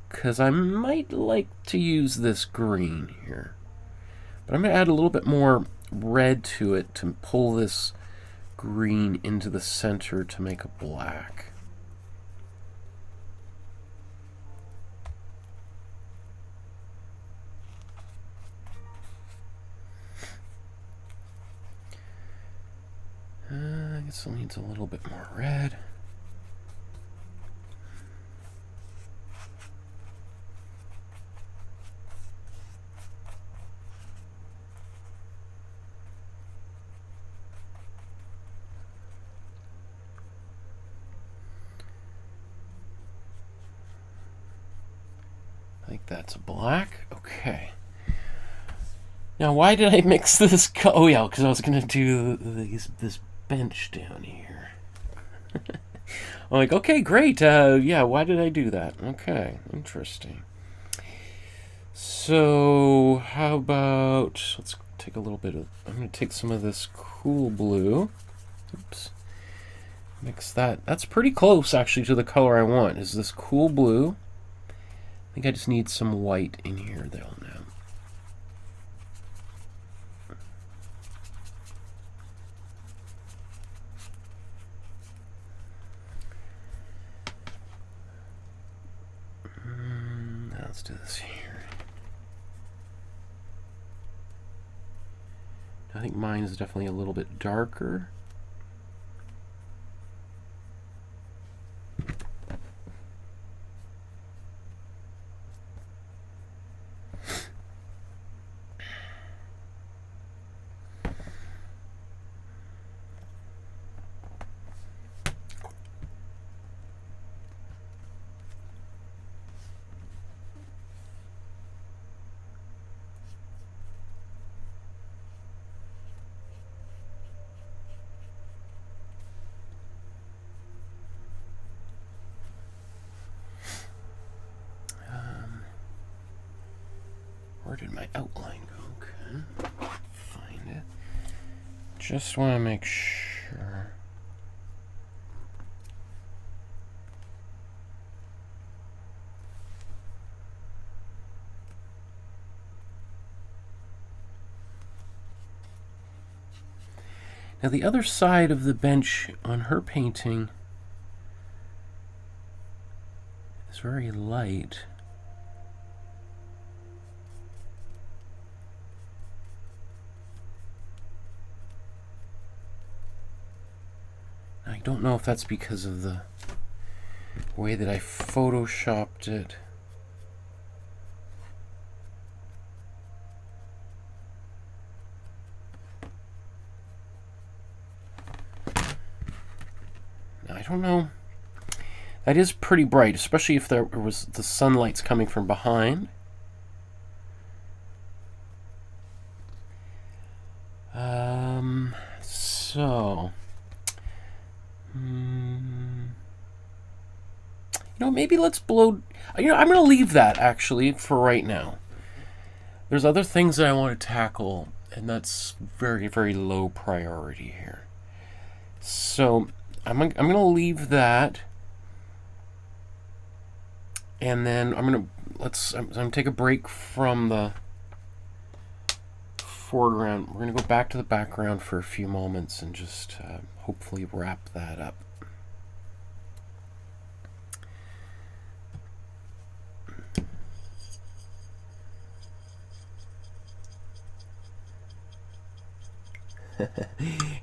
because I might like to use this green here. But I'm going to add a little bit more red to it to pull this green into the center to make a black. I guess it needs a little bit more red. I think that's a black. Okay. Now, why did I mix this? Oh yeah, because I was gonna do this bench down here. I'm like, okay, great. Yeah, why did I do that? Okay, interesting. So, how about, let's take a little bit of, I'm going to take some of this cool blue. Oops. Mix that. That's pretty close, actually, to the color I want, is this cool blue. I think I just need some white in here, though, now. Let's do this here. I think mine is definitely a little bit darker. Where did my outline go? Okay, find it. Just want to make sure. Now the other side of the bench on her painting is very light. I don't know if that's because of the way that I photoshopped it. I don't know. That is pretty bright, especially if there was the sunlight's coming from behind. You know, maybe let's blow. You know, I'm going to leave that actually for right now. There's other things that I want to tackle, and that's very, very low priority here. So I'm going to leave that, and then I'm going to take a break from the foreground. We're going to go back to the background for a few moments and just hopefully wrap that up.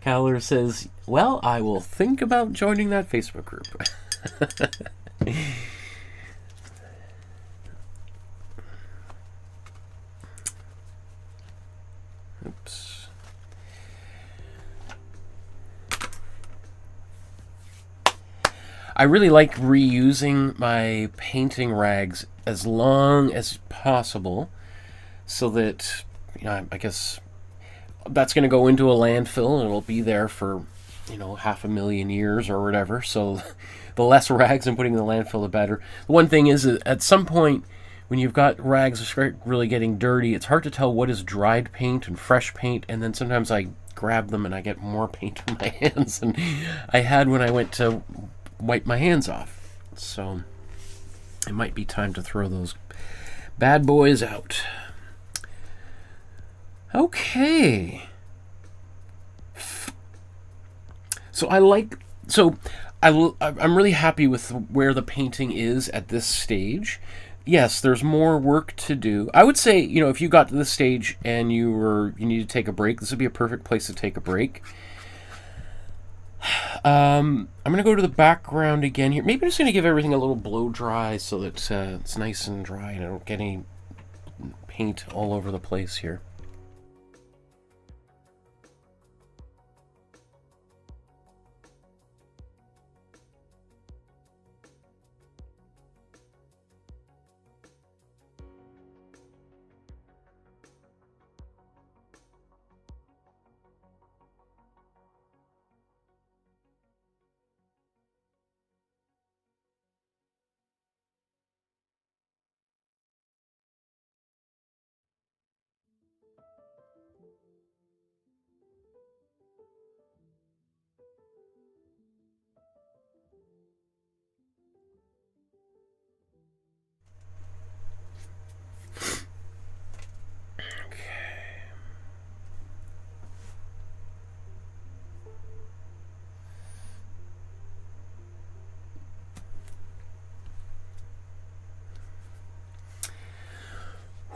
Cowler says, well, I will think about joining that Facebook group. Oops. I really like reusing my painting rags as long as possible so that, you know, I guess that's going to go into a landfill and it'll be there for, you know, 500,000 years or whatever. So the less rags I'm putting in the landfill, the better. The one thing is that at some point when you've got rags that start really getting dirty, it's hard to tell what is dried paint and fresh paint, and then sometimes I grab them and I get more paint on my hands than I had when I went to wipe my hands off. So it might be time to throw those bad boys out. Okay. So I'm really happy with where the painting is at this stage. Yes, there's more work to do. I would say, you know, if you got to this stage and you need to take a break, this would be a perfect place to take a break. I'm going to go to the background again here. Maybe I'm just going to give everything a little blow dry so that it's nice and dry and I don't get any paint all over the place here.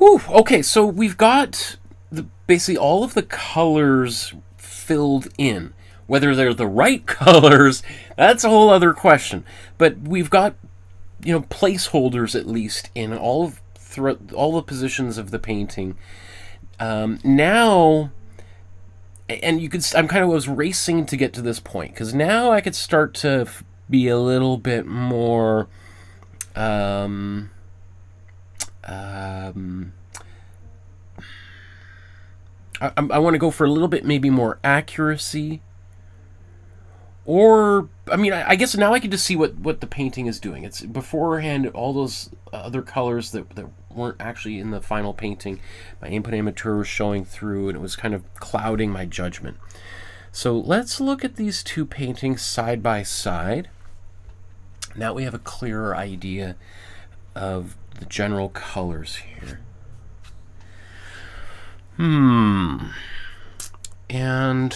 Whew, okay, so we've got basically all of the colors filled in. Whether they're the right colors, that's a whole other question. But we've got, placeholders at least in all the positions of the painting. Now, and I'm kind of was racing to get to this point because now I could start to be a little bit more. I want to go for a little bit maybe more accuracy. Or, I guess now I can just see what the painting is doing. It's beforehand, all those other colors that weren't actually in the final painting, my Imprimatura was showing through, and it was kind of clouding my judgment. So let's look at these two paintings side by side. Now we have a clearer idea of the general colors here. And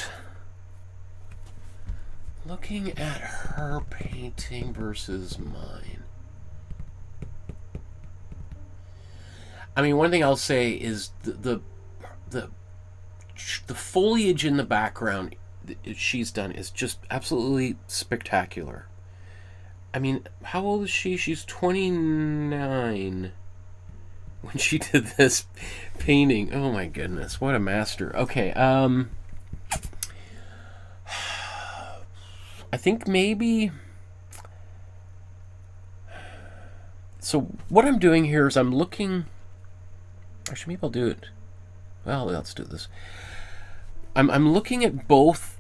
looking at her painting versus mine. One thing I'll say is the foliage in the background she's done is just absolutely spectacular. How old is she? She's 29 when she did this painting. Oh my goodness, what a master. Okay, I think maybe. So what I'm doing here is I'm looking. Actually, maybe I'll do it. Well, let's do this. I'm looking at both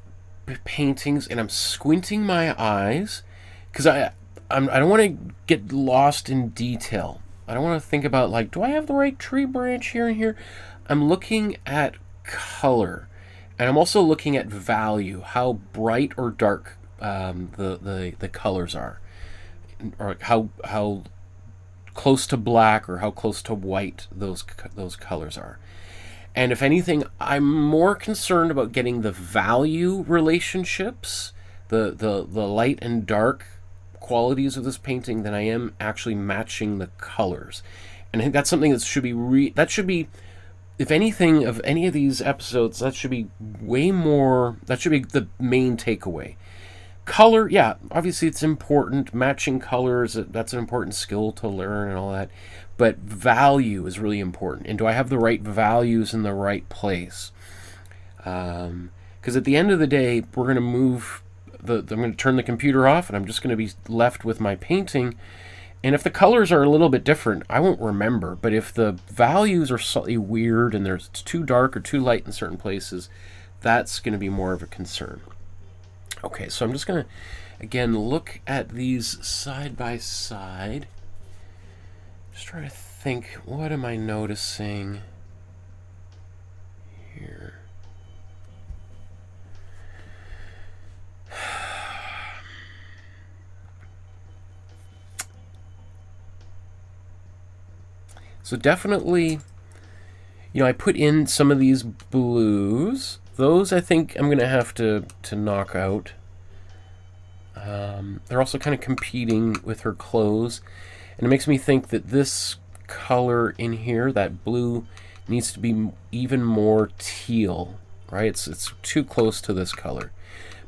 paintings and I'm squinting my eyes because I don't want to get lost in detail. I don't want to think about like, do I have the right tree branch here and here? I'm looking at color, and I'm also looking at value, how bright or dark the colors are, or how close to black or how close to white those colors are. And if anything, I'm more concerned about getting the value relationships, the light and dark qualities of this painting than I am actually matching the colors. And I think that's something that should be if anything of any of these episodes, that should be way more, that should be the main takeaway. Color, yeah, obviously it's important. Matching colors, that's an important skill to learn and all that. But value is really important. And do I have the right values in the right place? Because at the end of the day, we're going to move, I'm going to turn the computer off, and I'm just going to be left with my painting. And if the colors are a little bit different, I won't remember. But if the values are slightly weird and it's too dark or too light in certain places, that's going to be more of a concern. Okay, so I'm just going to, again, look at these side by side. Just trying to think, what am I noticing here? So definitely, I put in some of these blues. Those I think I'm going to have to knock out. They're also kind of competing with her clothes. And it makes me think that this color in here, that blue, needs to be even more teal, right? It's too close to this color.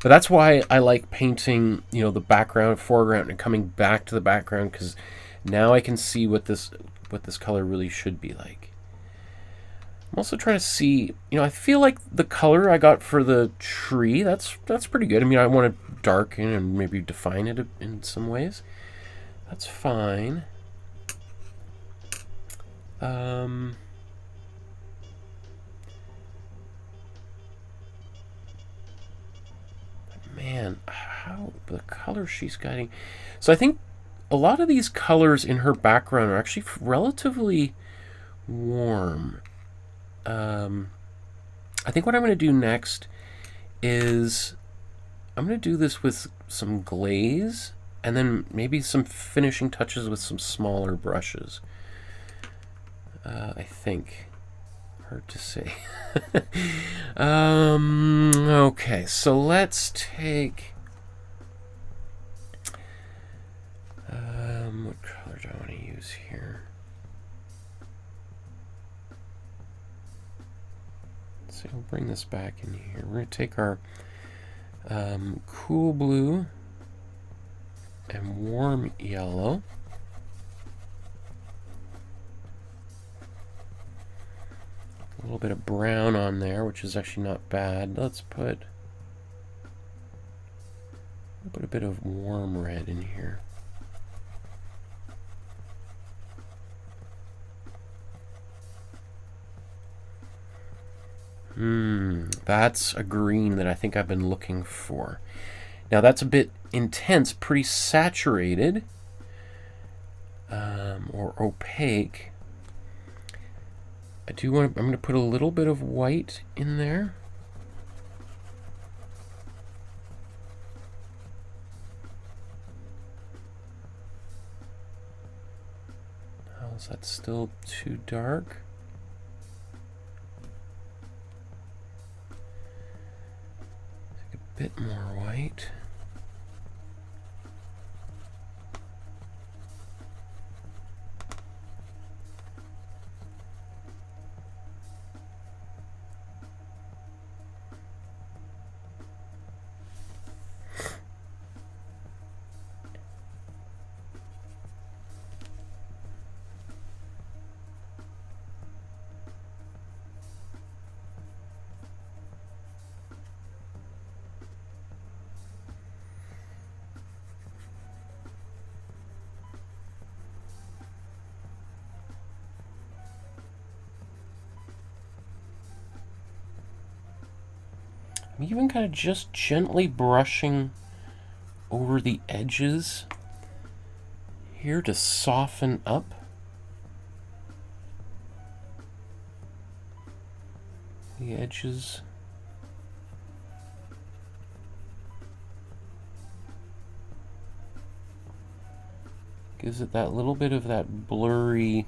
But that's why I like painting, the background, foreground, and coming back to the background, because now I can see what this color really should be like. I'm also trying to see, I feel like the color I got for the tree, that's pretty good. I want to darken and maybe define it in some ways. That's fine. Man, how the color she's getting. So I think a lot of these colors in her background are actually relatively warm. I think what I'm going to do next is I'm going to do this with some glaze and then maybe some finishing touches with some smaller brushes. I think. Hard to say. Okay, so let's take... what color do I want to use here? So we'll bring this back in here. We're going to take our cool blue and warm yellow. A little bit of brown on there, which is actually not bad. Let's put a bit of warm red in here. That's a green that I think I've been looking for. Now that's a bit intense, pretty saturated, or opaque. I'm going to put a little bit of white in there. Oh, is that still too dark? Take a bit more white. I'm even kind of just gently brushing over the edges here to soften up the edges. Gives it that little bit of that blurry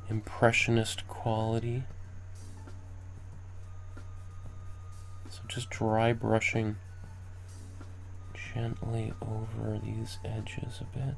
impressionist quality. So just dry brushing gently over these edges a bit.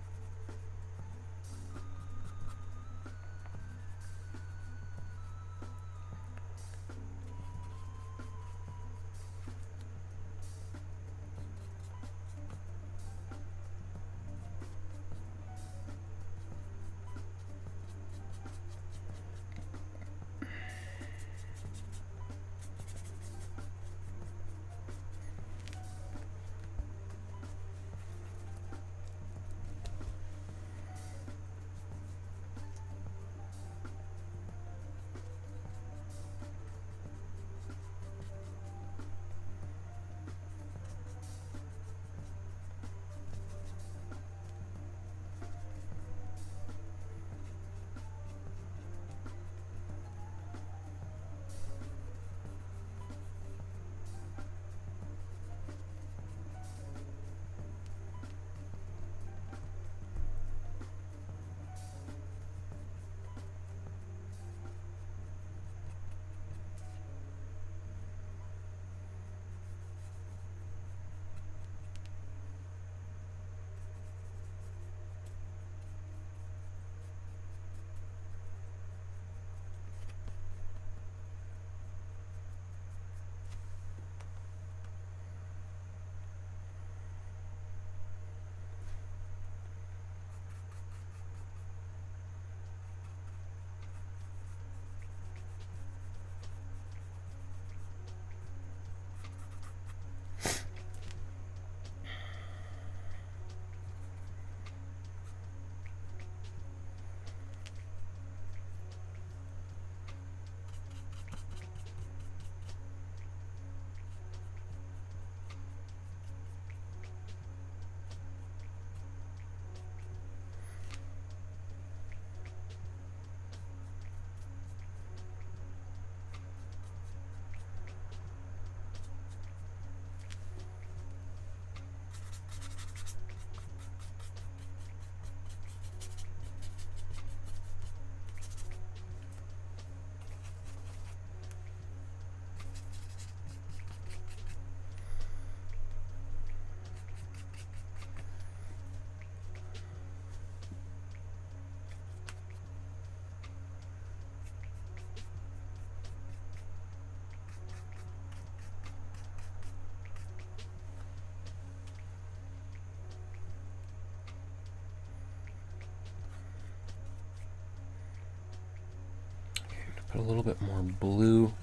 Put a little bit more blue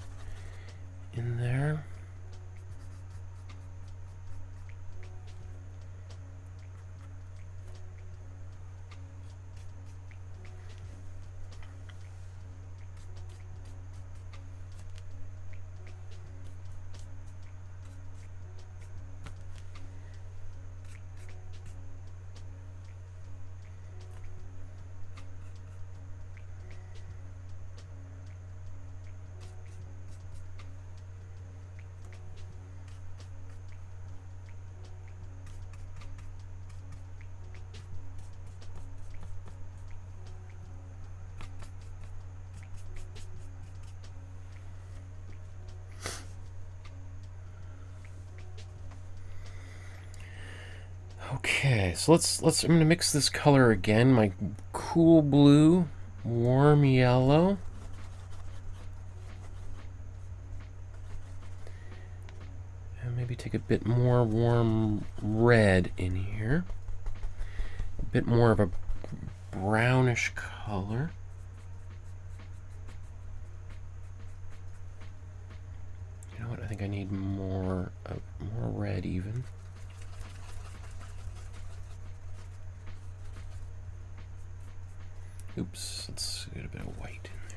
in there. Okay, so I'm gonna mix this color again. My cool blue, warm yellow, and maybe take a bit more warm red in here. A bit more of a brownish color. You know what? I think I need more red even. Oops, let's get a bit of white in there.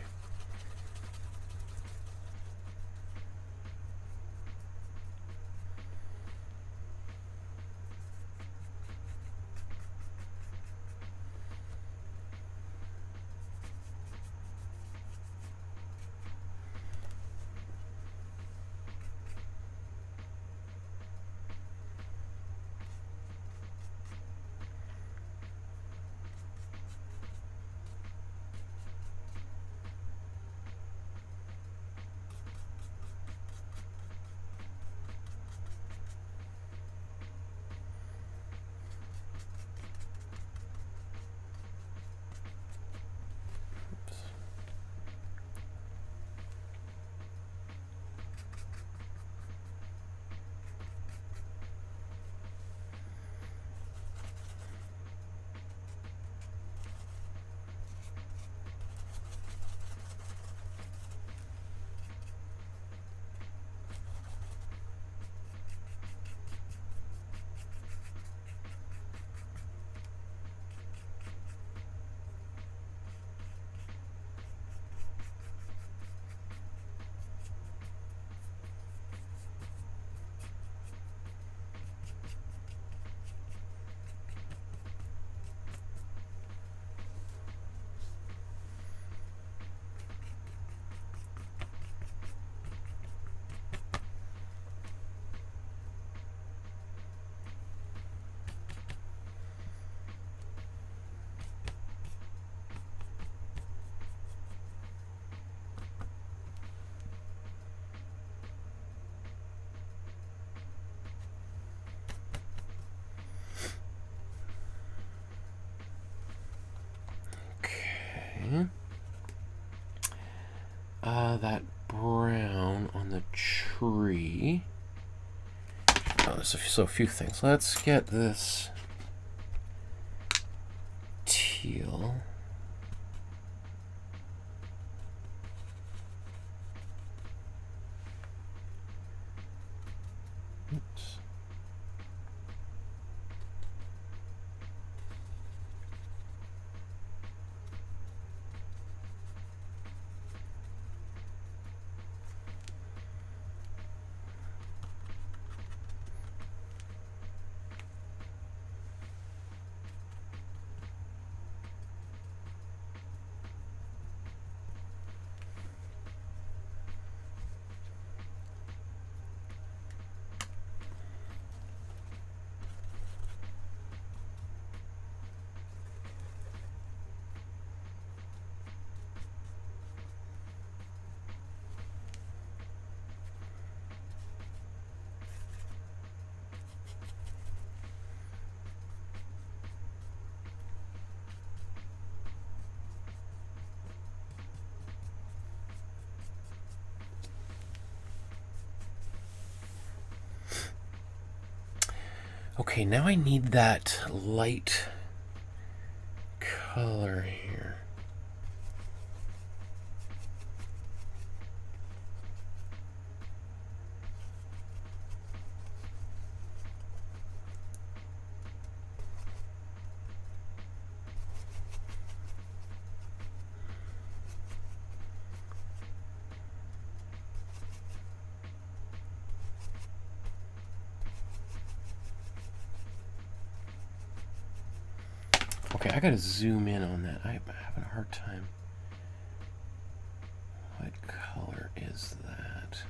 That brown on the tree. Oh, so a few things. Let's get this teal. Oops. Okay, now I need that light color here. Okay, I gotta zoom in on that. I'm having a hard time. What color is that?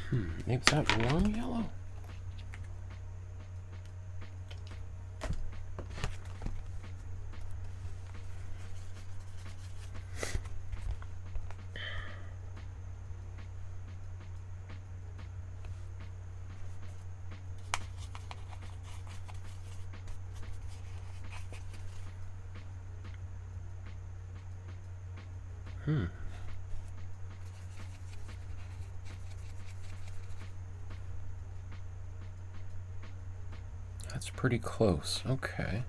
Maybe it's that warm yellow? That's pretty close. Okay.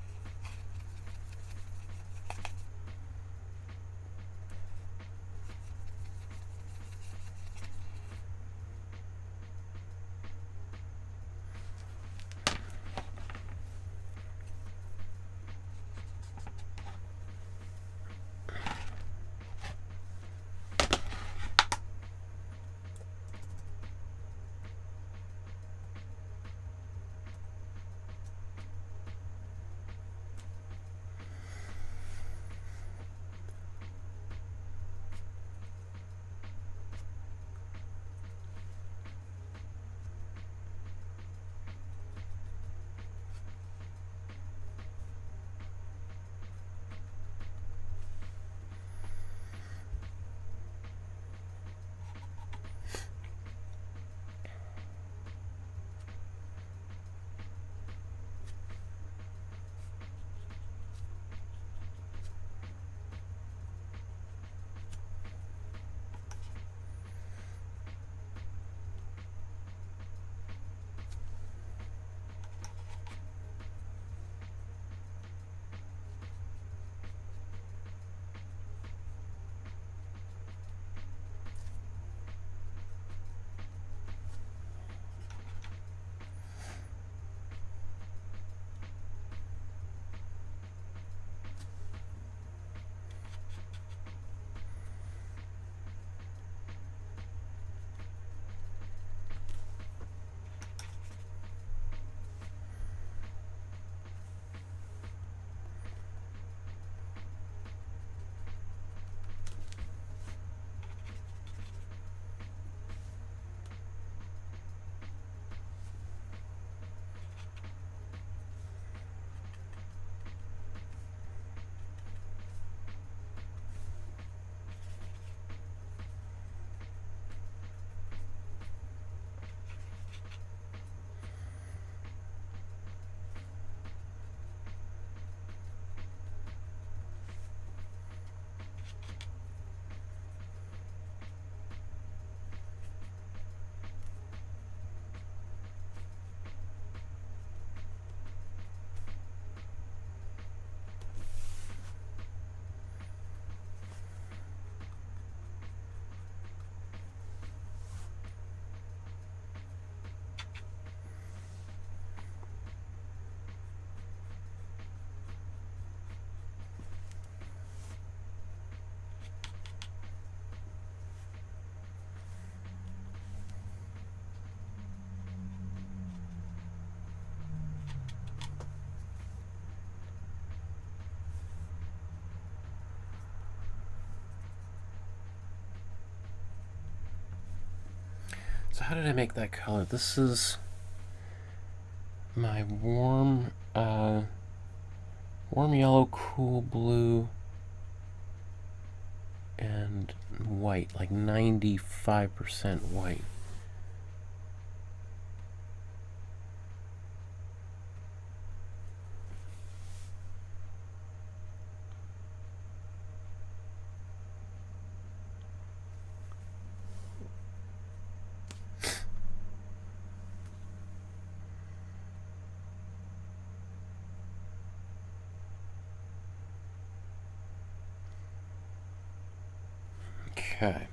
So how did I make that color? This is my warm yellow, cool blue, and white, like 95% white. Okay.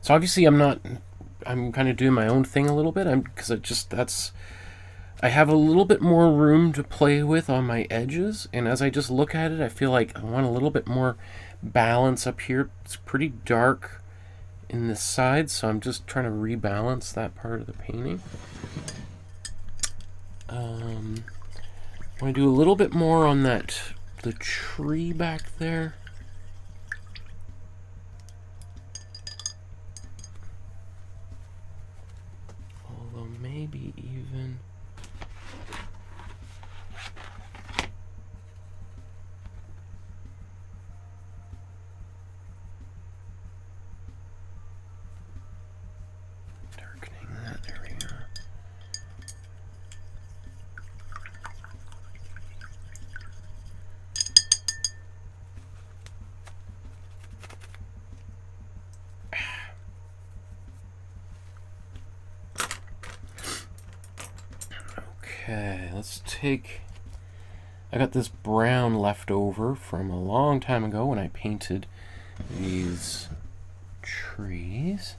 So obviously I'm kind of doing my own thing a little bit. I have a little bit more room to play with on my edges, and as I just look at it, I feel like I want a little bit more balance up here. It's pretty dark in this side, so I'm just trying to rebalance that part of the painting. I want to do a little bit more on the tree back there. Although maybe even... darkening that, there we go. Okay, let's take... I got this brown left over from a long time ago when I painted these trees.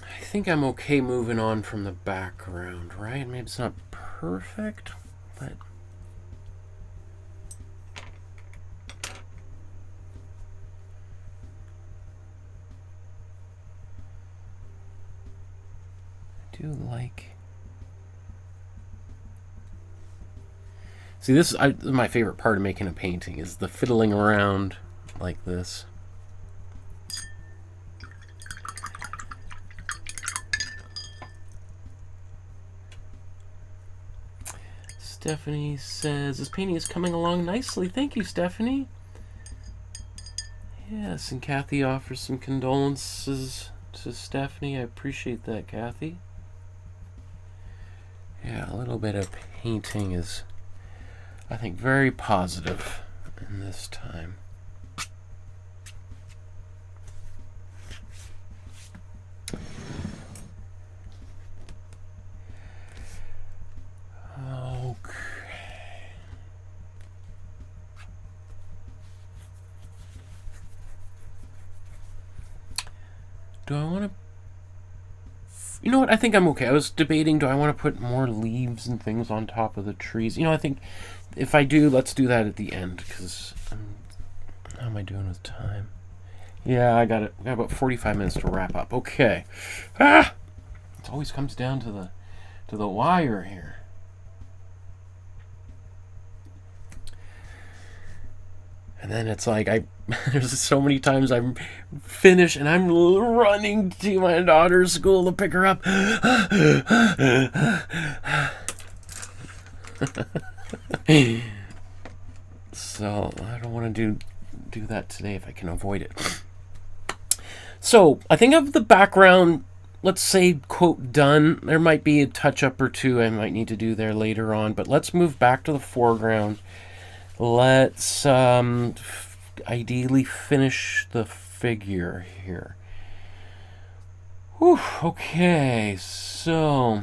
I think I'm okay moving on from the background, right? Maybe it's not perfect, but... I do like... See, this is my favorite part of making a painting, is the fiddling around like this. Stephanie says, this painting is coming along nicely. Thank you, Stephanie. Yes, and Kathy offers some condolences to Stephanie. I appreciate that, Kathy. Yeah, a little bit of painting is, I think, very positive in this time. Do I want to... You know what? I think I'm okay. I was debating, do I want to put more leaves and things on top of the trees? You know, I think if I do, let's do that at the end, because how am I doing with time? Yeah, I got it. I got about 45 minutes to wrap up. Okay. Ah! It always comes down to the wire here. And then it's like there's so many times I'm finished and I'm running to my daughter's school to pick her up. So I don't want to do that today if I can avoid it. So I think of the background, let's say, quote, done. There might be a touch-up or two I might need to do there later on, but let's move back to the foreground. Let's ideally finish the figure here. Whew, okay, so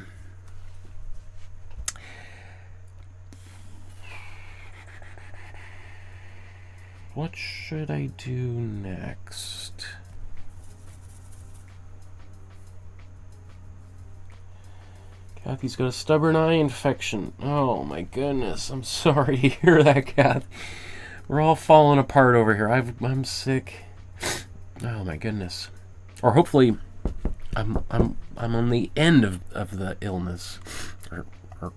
what should I do next? Kathy's got a stubborn eye infection. Oh my goodness, I'm sorry to hear that, Kath. We're all falling apart over here. I'm sick. Oh my goodness. Or hopefully I'm on the end of the illness, or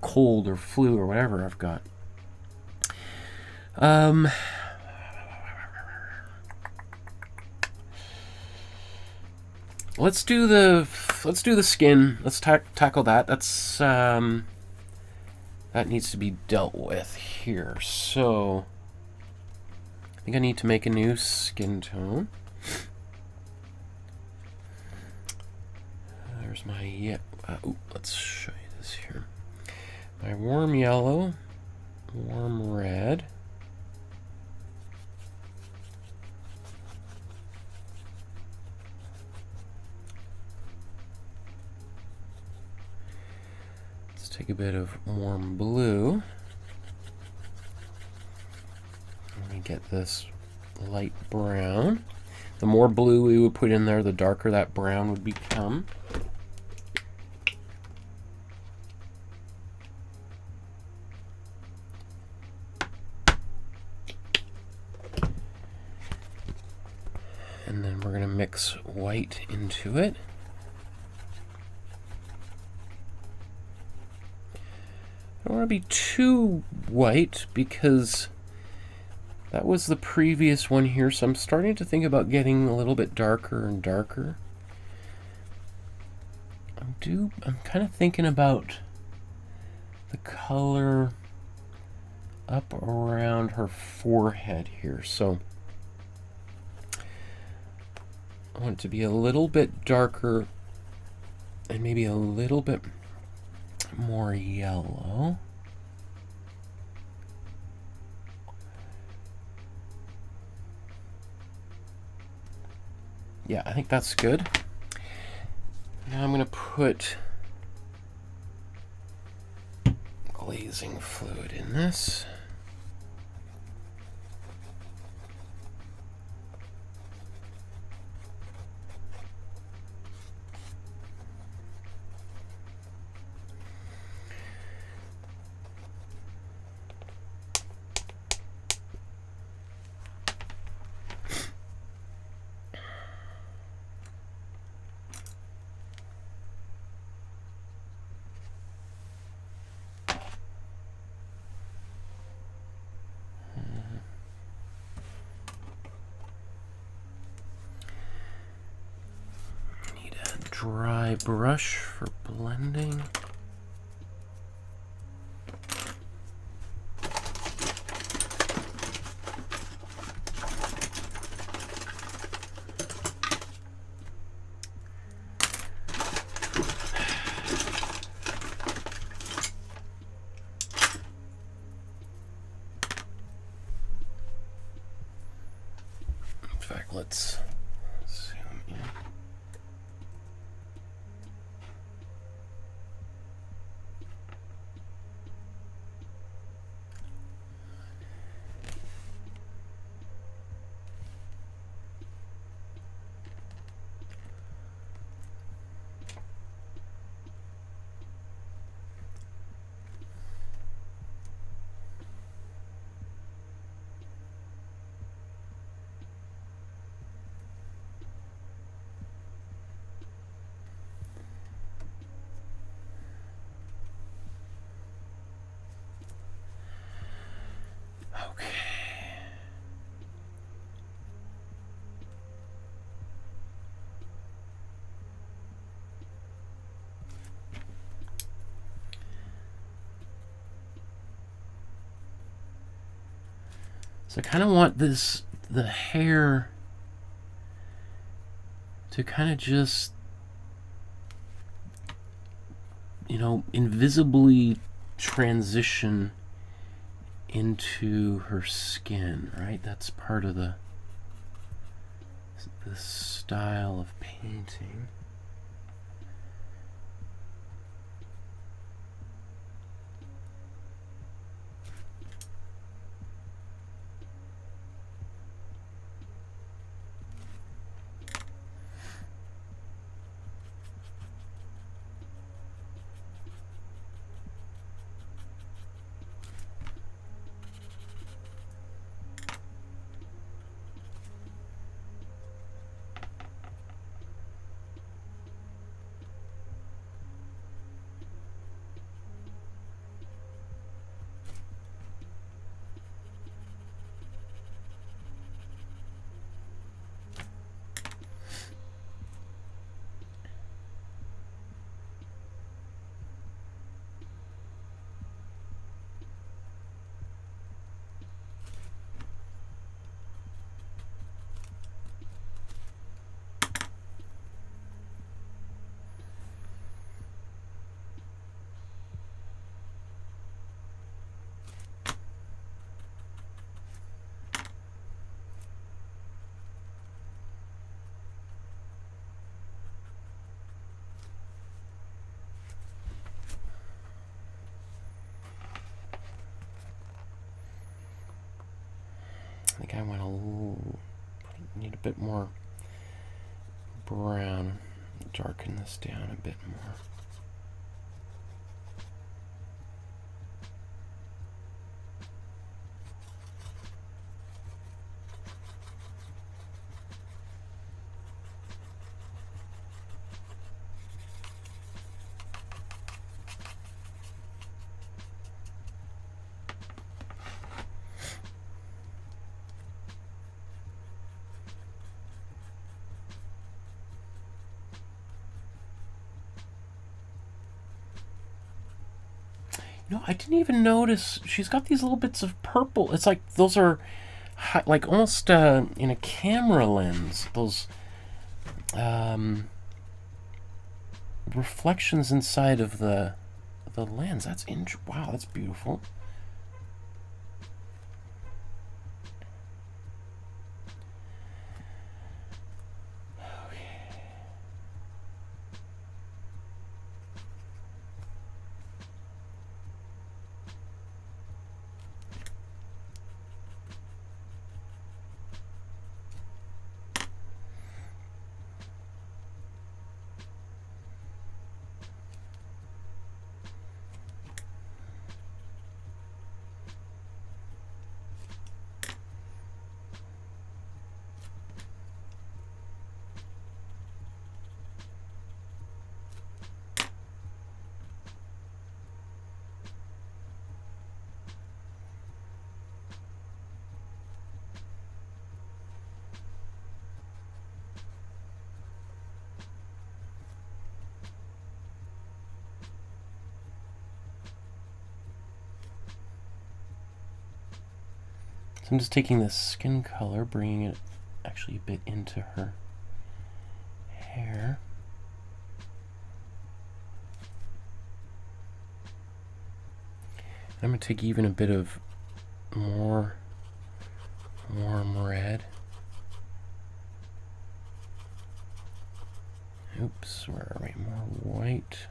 cold or flu or whatever I've got. Let's do the skin. Let's tackle that. That's that needs to be dealt with here. So I think I need to make a new skin tone. There's my let's show you this here. My warm yellow, warm red. Take a bit of warm blue. Let me get this light brown. The more blue we would put in there, the darker that brown would become. And then we're going to mix white into it. I don't want to be too white because that was the previous one here, so I'm starting to think about getting a little bit darker and darker. I'm kind of thinking about the color up around her forehead here, so I want it to be a little bit darker and maybe a little bit more yellow. Yeah, I think that's good. Now I'm going to put glazing fluid in this. Dry brush for blending. In fact, let's zoom in. So I kind of want the hair to kind of just, you know, invisibly transition into her skin, right? That's part of the style of painting. I think I want to need a bit more brown. Darken this down a bit more. You know, I didn't even notice she's got these little bits of purple. It's like those are like almost in a camera lens. Those reflections inside of the lens. That's wow, that's beautiful. So I'm just taking this skin color, bringing it actually a bit into her hair. I'm going to take even a bit of more warm red. Oops, where are we? More white.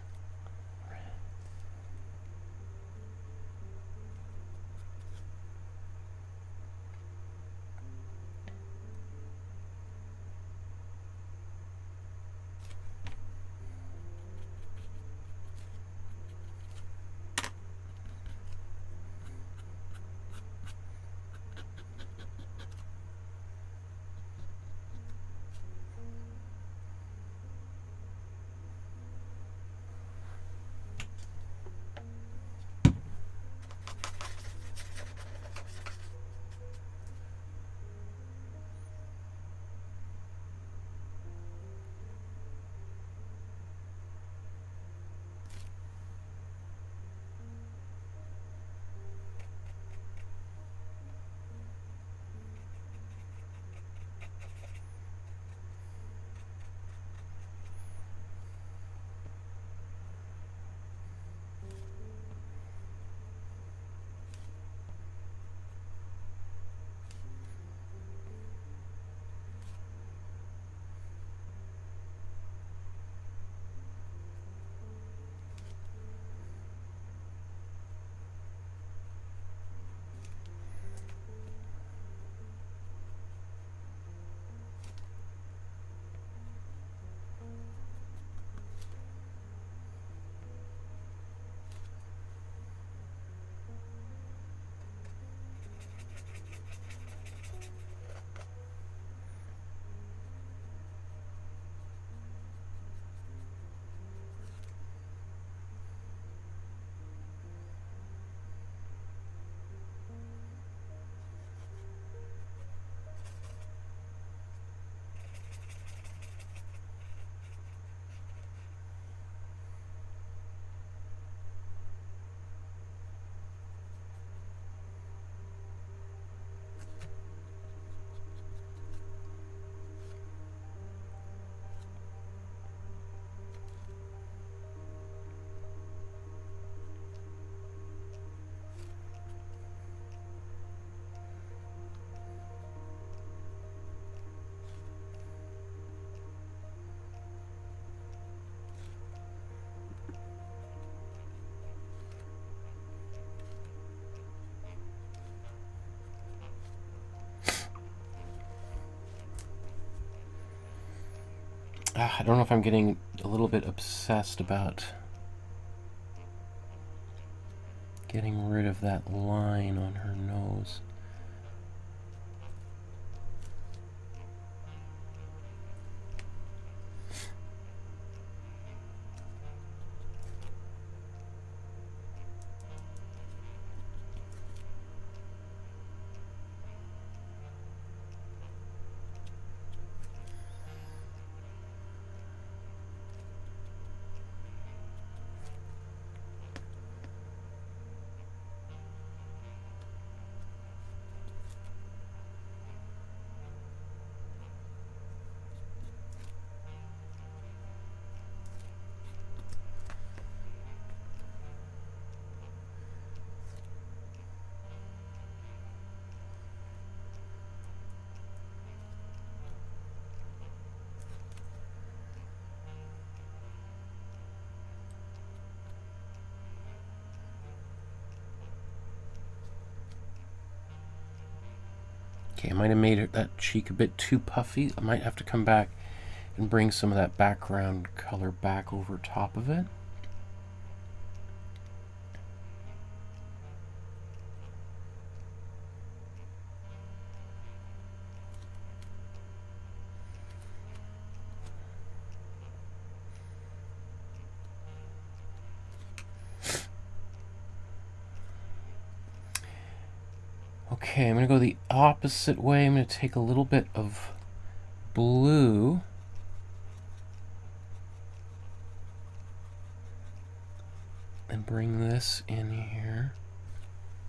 I don't know if I'm getting a little bit obsessed about getting rid of that line on her nose. Okay, I might have made that cheek a bit too puffy. I might have to come back and bring some of that background color back over top of it. Okay, I'm going to go the opposite way. I'm going to take a little bit of blue and bring this in here.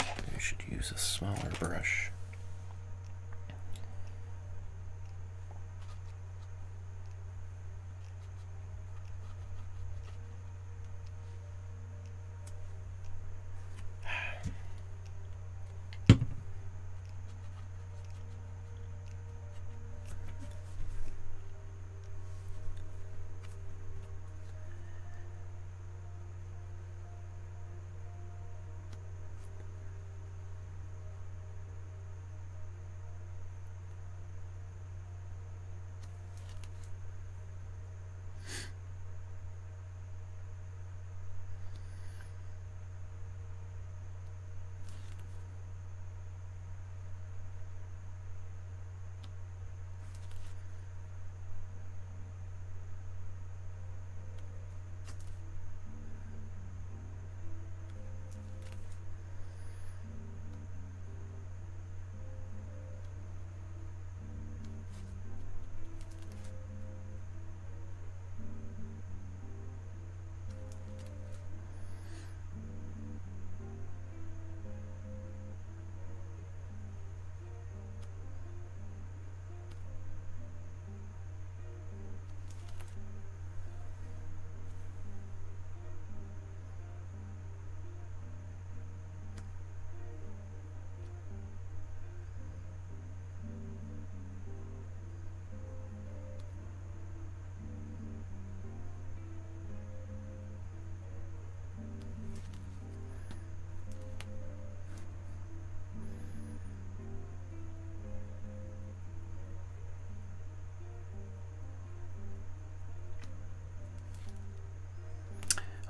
I should use a smaller brush.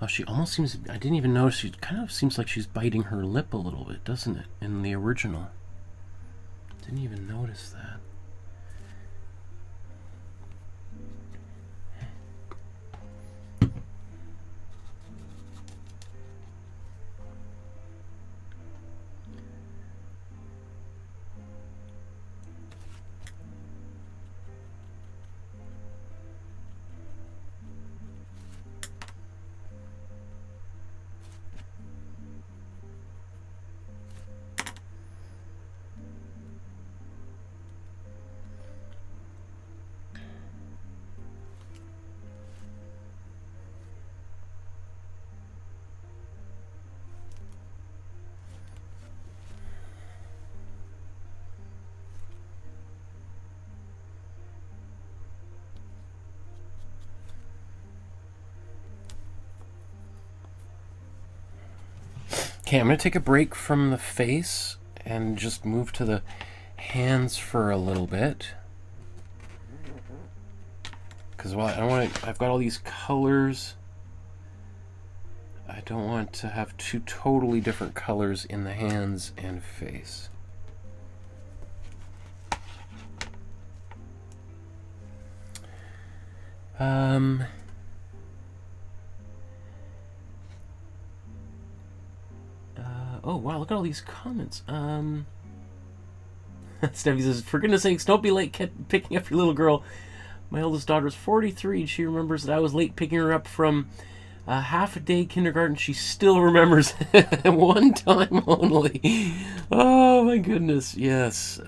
Oh, she almost seems, I didn't even notice, she kind of seems like she's biting her lip a little bit, doesn't it, in the original? Didn't even notice that. Okay, I'm going to take a break from the face and just move to the hands for a little bit. because I don't want to. I've got all these colors. I don't want to have two totally different colors in the hands and face. Oh wow, look at all these comments. Steffi says, for goodness sakes, don't be late picking up your little girl. My eldest daughter's 43 and she remembers that I was late picking her up from half a day kindergarten. She still remembers one time only. Oh my goodness, yes.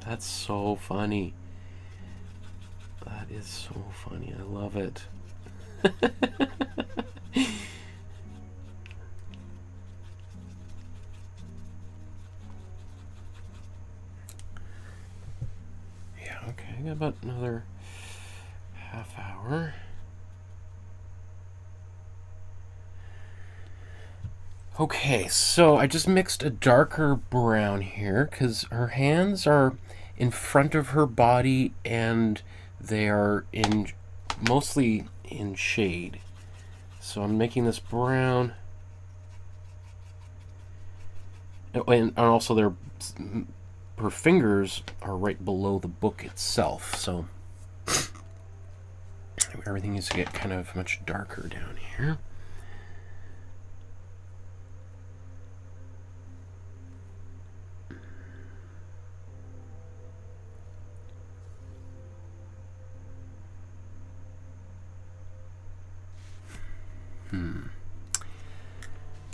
That's so funny. That is so funny. I love it. Yeah, okay. I got about another half hour. Okay, so I just mixed a darker brown here because her hands are in front of her body and they are mostly in shade. So I'm making this brown, and also her fingers are right below the book itself, so everything needs to get kind of much darker down here.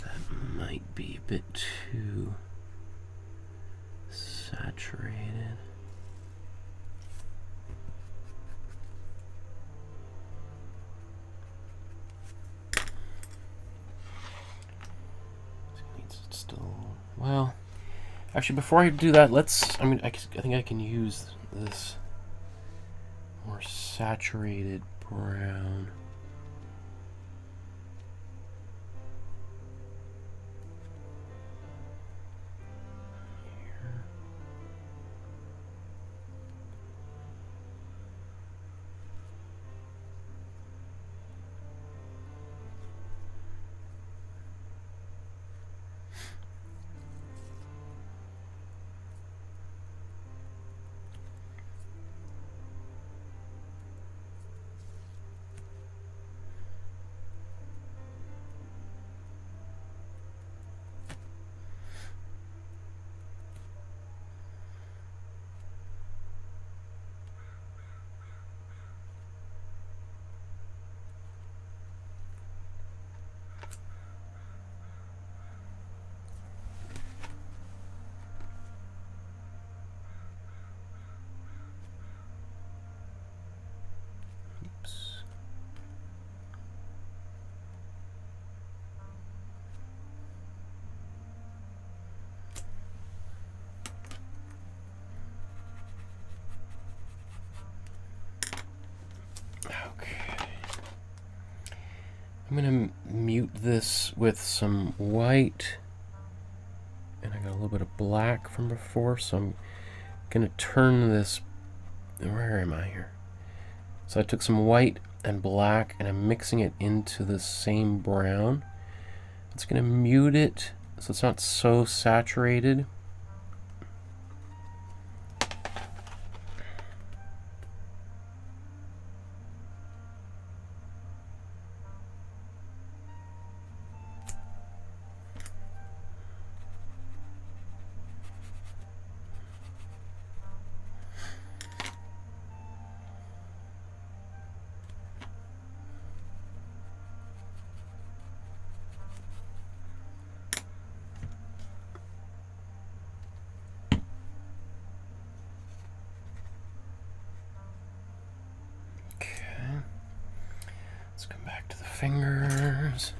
That might be a bit too saturated. Well, actually, before I do that, I think I can use this more saturated brown. I'm going to mute this with some white, and I got a little bit of black from before, so I'm going to turn this, where am I here? So I took some white and black, and I'm mixing it into the same brown. It's going to mute it so it's not so saturated. Let's come back to the fingers.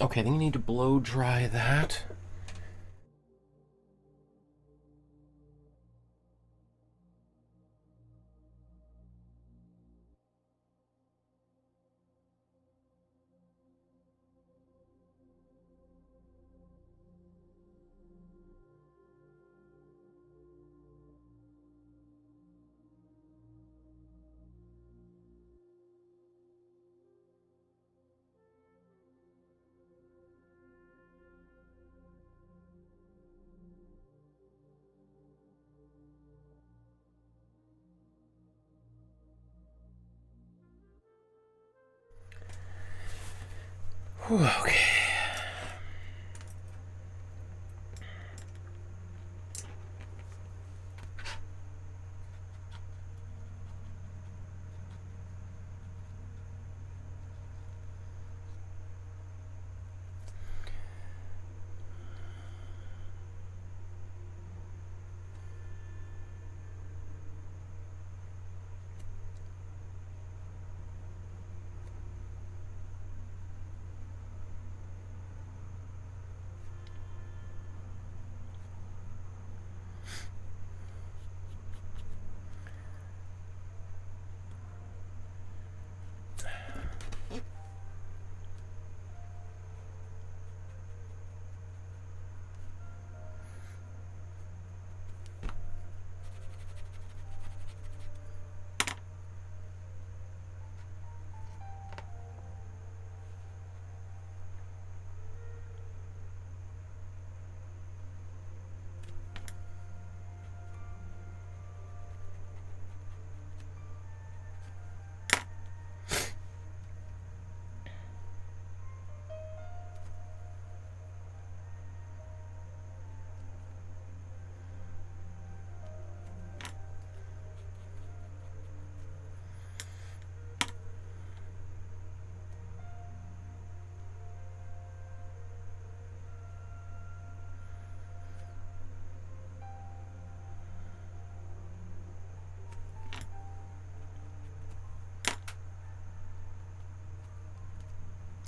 Okay, I think you need to blow dry that. Whew, okay.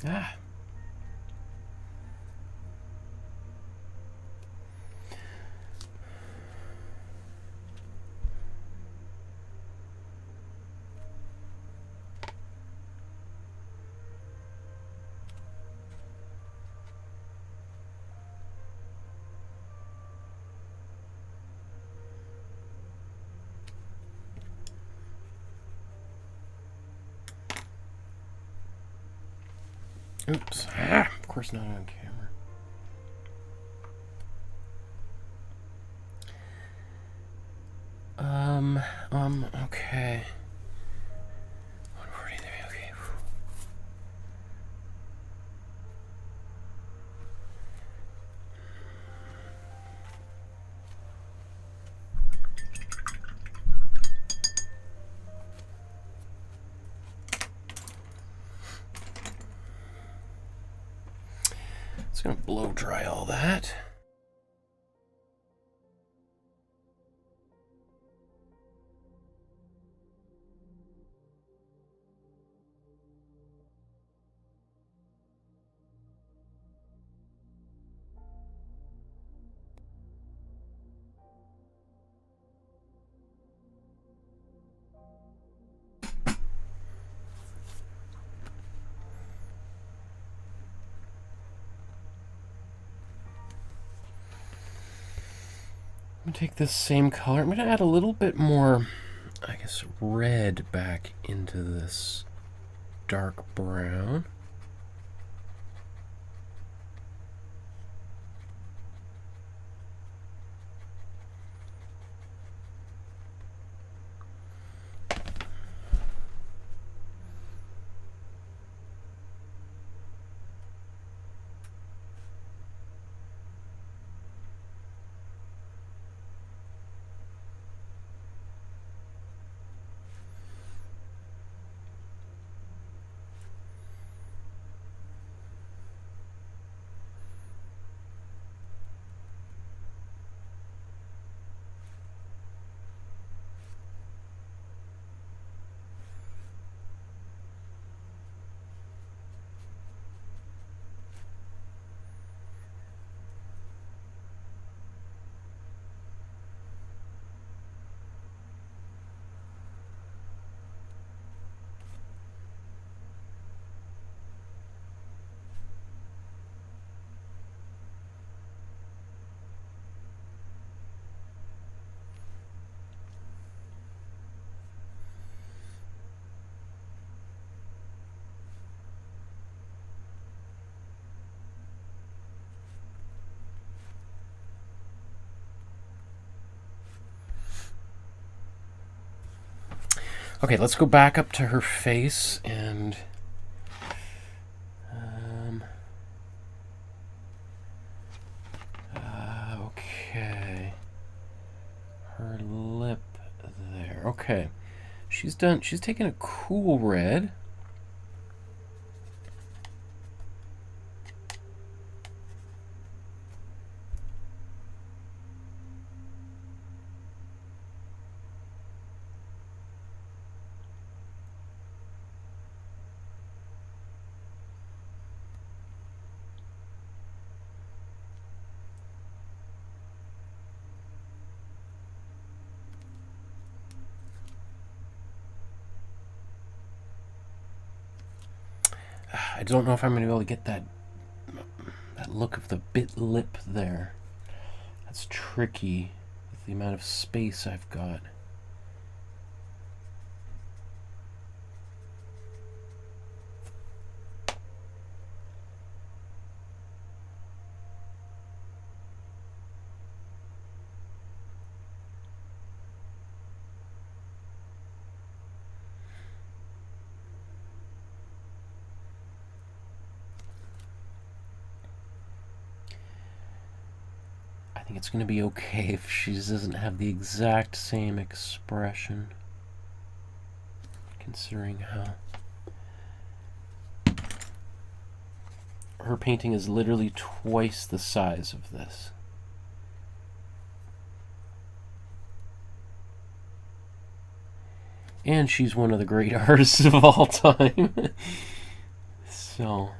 Ah. Oops. Ah, of course not on camera. Okay. 143, okay. It's gonna blow dry all that. I'm gonna take this same color. I'm gonna add a little bit more, I guess, red back into this dark brown. Okay, let's go back up to her face and okay, her lip there. Okay, she's taken a cool red. I don't know if I'm going to be able to get that look of the bit lip there. That's tricky with the amount of space I've got. I think it's going to be okay if she doesn't have the exact same expression, considering how her painting is literally twice the size of this. And she's one of the great artists of all time. So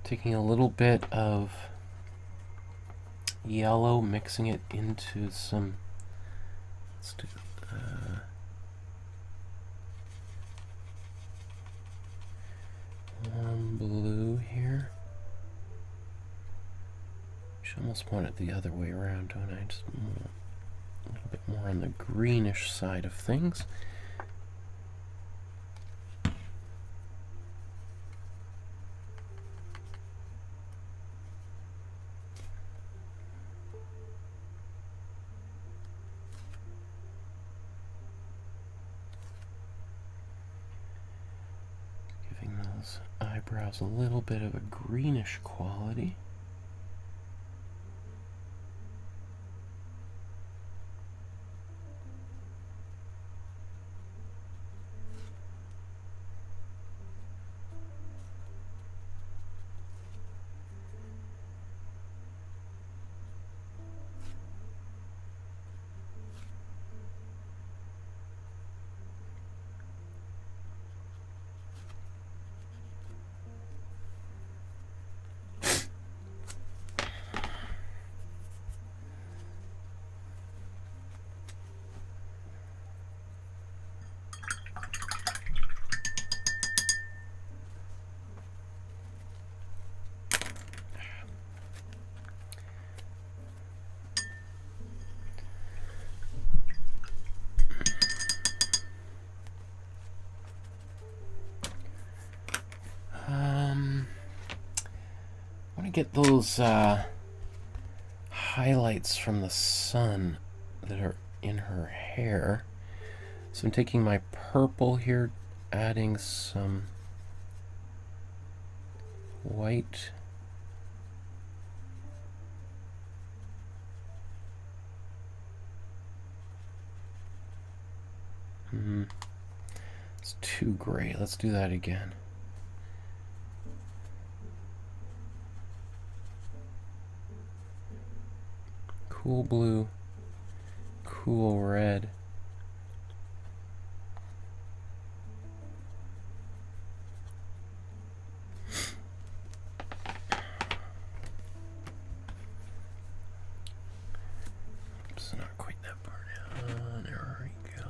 taking a little bit of yellow, mixing it into some, let's do warm blue here. I almost want it the other way around, don't I? Just a little bit more on the greenish side of things. Eyebrows a little bit of a greenish quality. get those highlights from the sun that are in her hair. So I'm taking my purple here, adding some white. It's too gray. Let's do that again. Cool blue, cool red. Oops, not quite that part. There we go.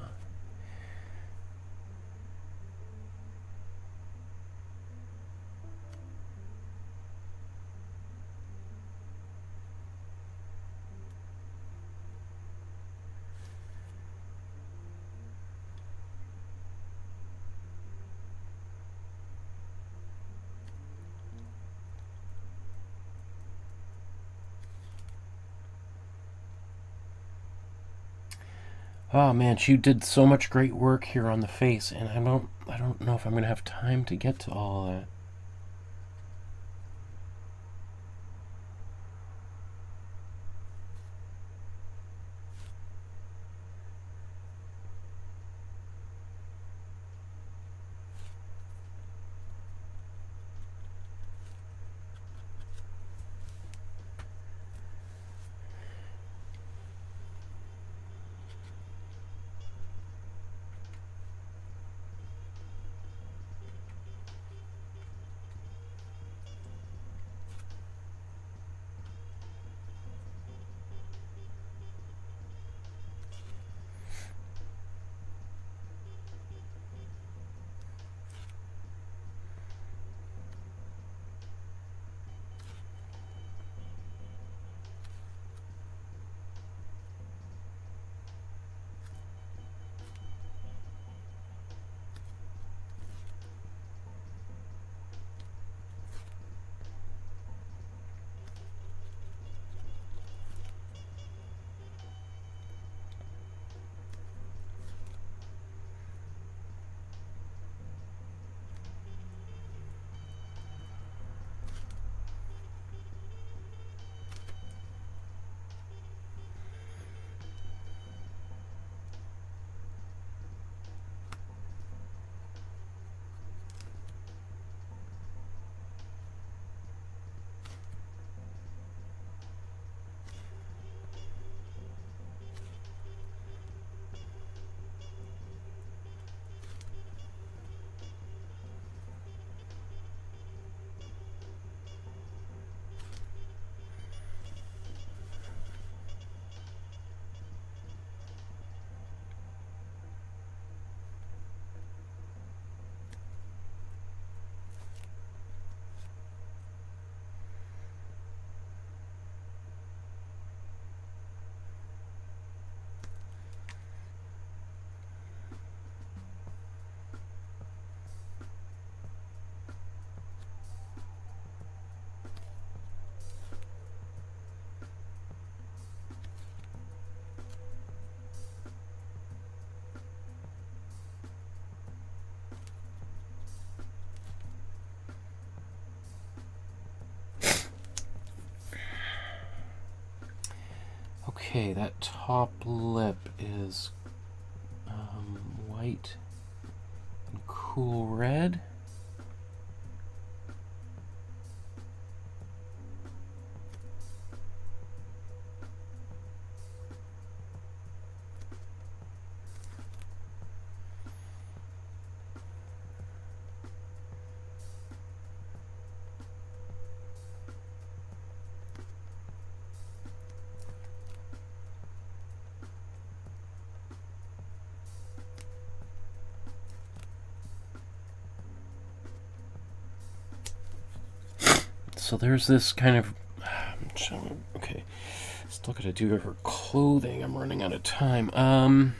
Oh man, she did so much great work here on the face, and I don't know if I'm gonna have time to get to all that. Okay, that top lip is white and cool red. So there's this kind of, okay, still gotta do her clothing. I'm running out of time.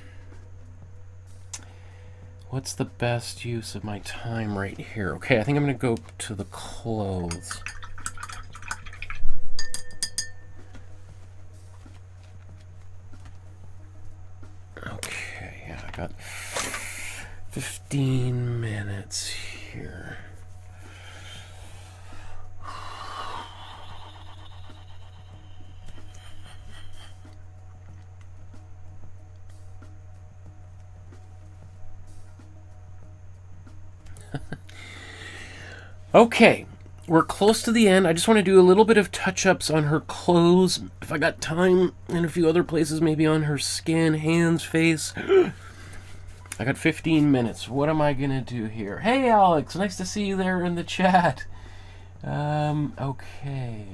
What's the best use of my time right here? Okay, I think I'm gonna go to the clothes. Okay, yeah, I got 15 minutes here. Okay, we're close to the end. I just want to do a little bit of touch-ups on her clothes, if I got time, and a few other places, maybe on her skin, hands, face. I got 15 minutes. What am I going to do here? Hey, Alex, nice to see you there in the chat. Okay.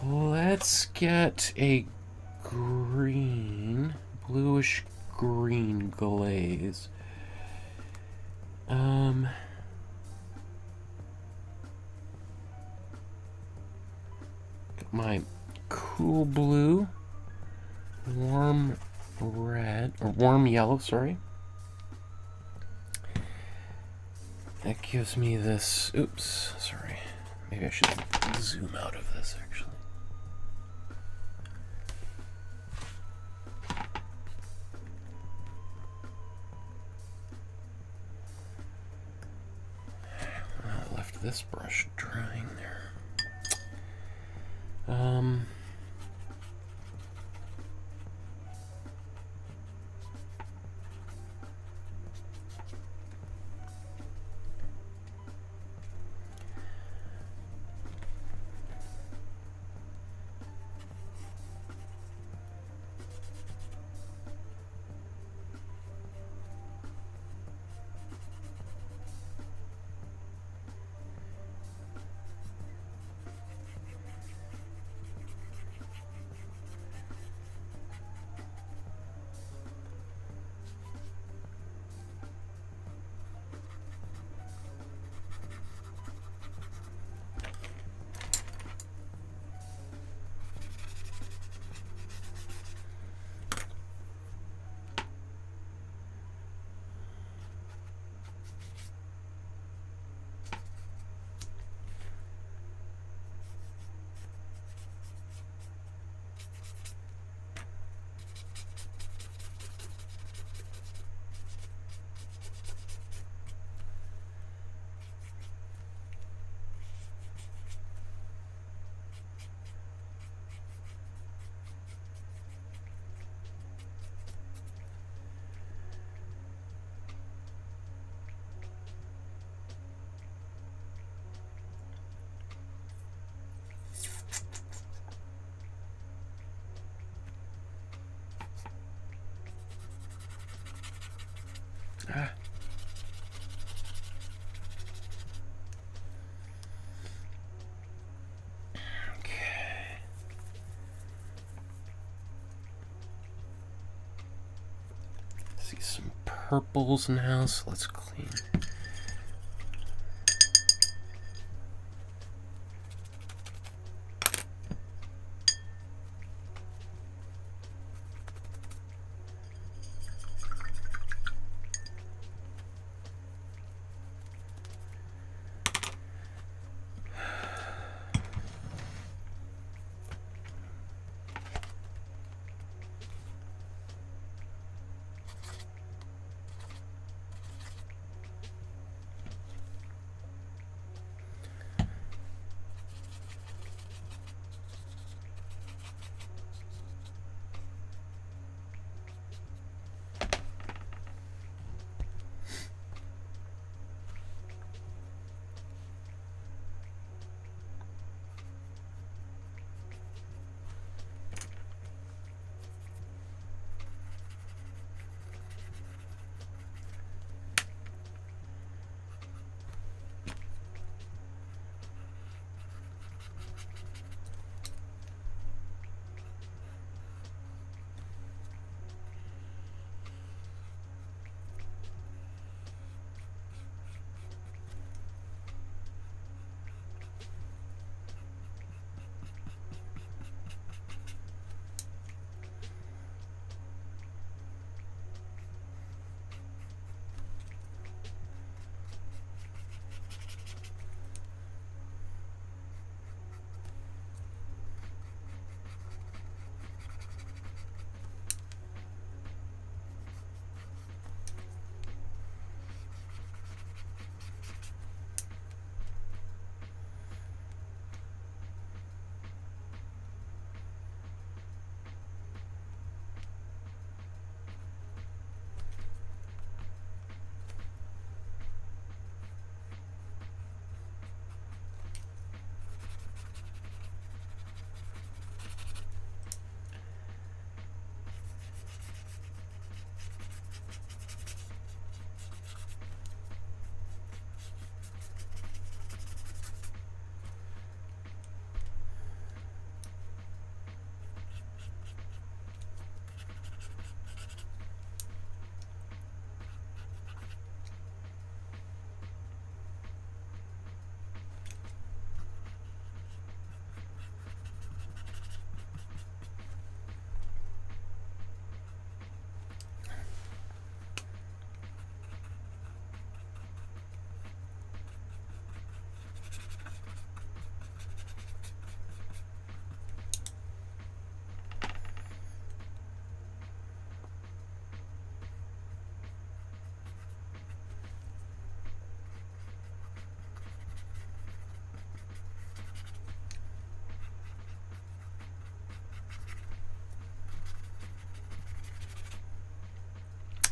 Let's get a green, bluish green glaze. Got my cool blue, warm red, or warm yellow, sorry. That gives me this, oops, sorry. Maybe I should zoom out of this, actually. I left this brush drying there. See some purples now, so let's clean.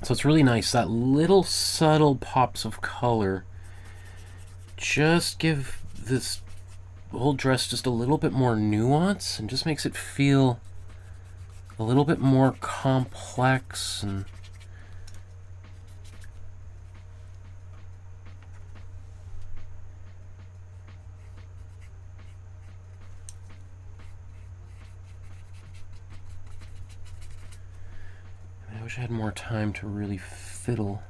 So it's really nice. That little subtle pops of color just give this whole dress just a little bit more nuance and just makes it feel a little bit more complex. And I wish I had more time to really fiddle.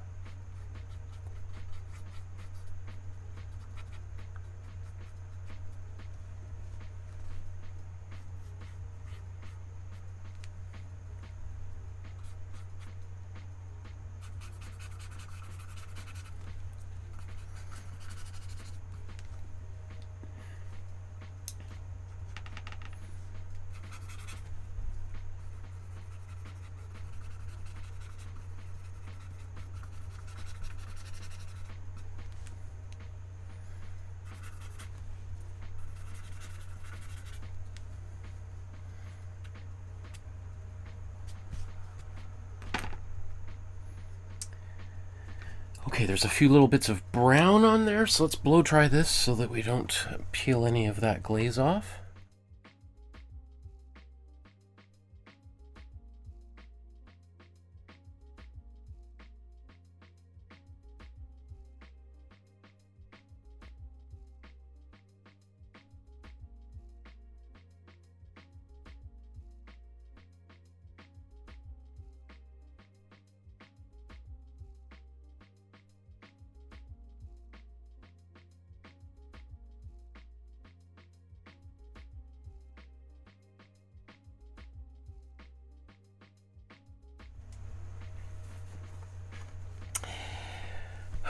Okay, there's a few little bits of brown on there, so let's blow dry this so that we don't peel any of that glaze off.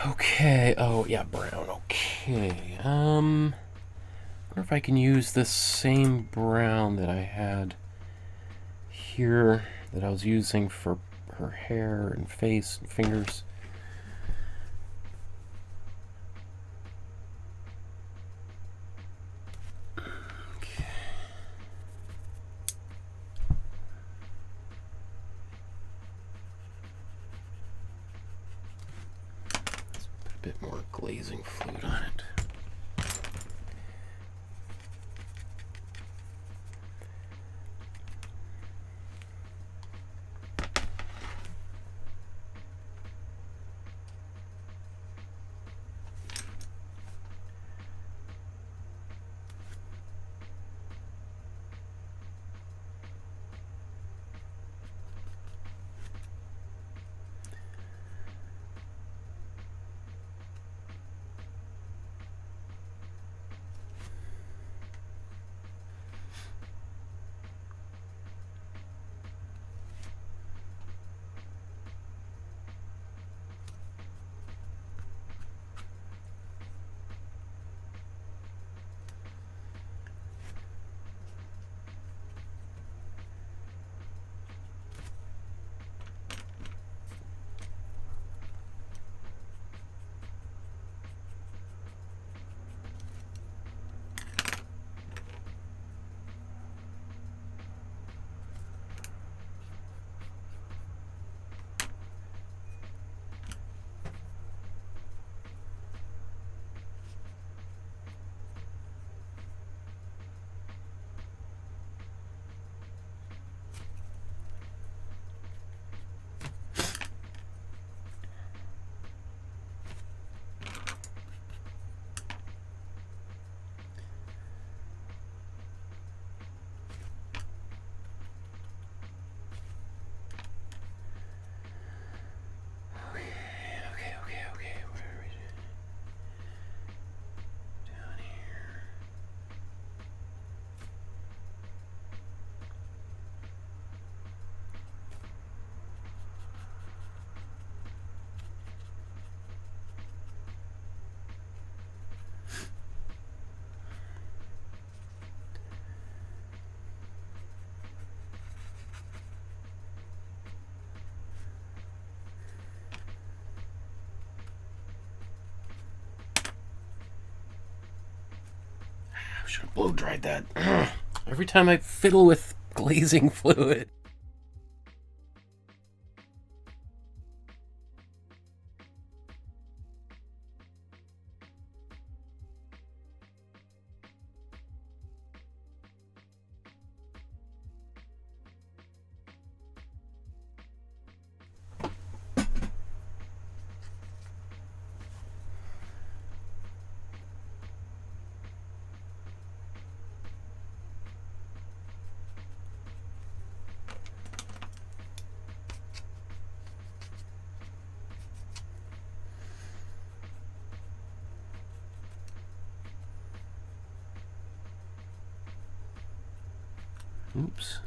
Okay, oh yeah, brown, okay. I wonder if I can use this same brown that I had here that I was using for her hair and face and fingers. Bit more glazing fluid on it. Should have blow dried that. Every time I fiddle with glazing fluid. Oops.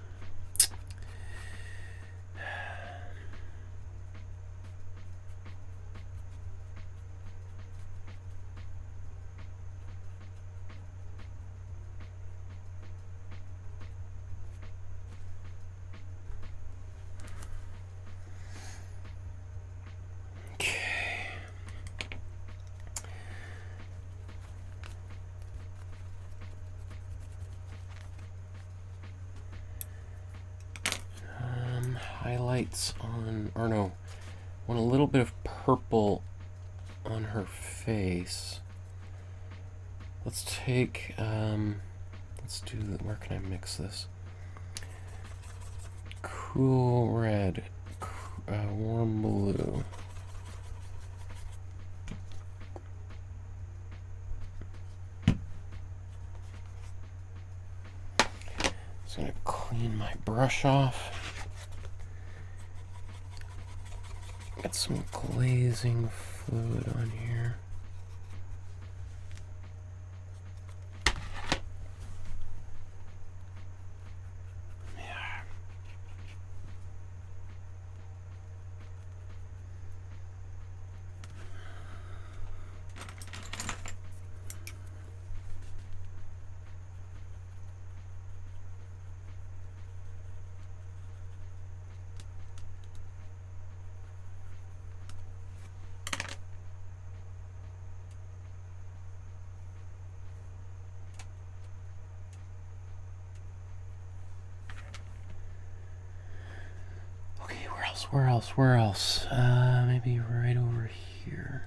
Highlights on, or no, want a little bit of purple on her face. Let's take, let's do, where can I mix this? Cool red, warm blue. Just gonna clean my brush off. Get some glazing fluid on here. Yeah. Where else? Maybe right over here.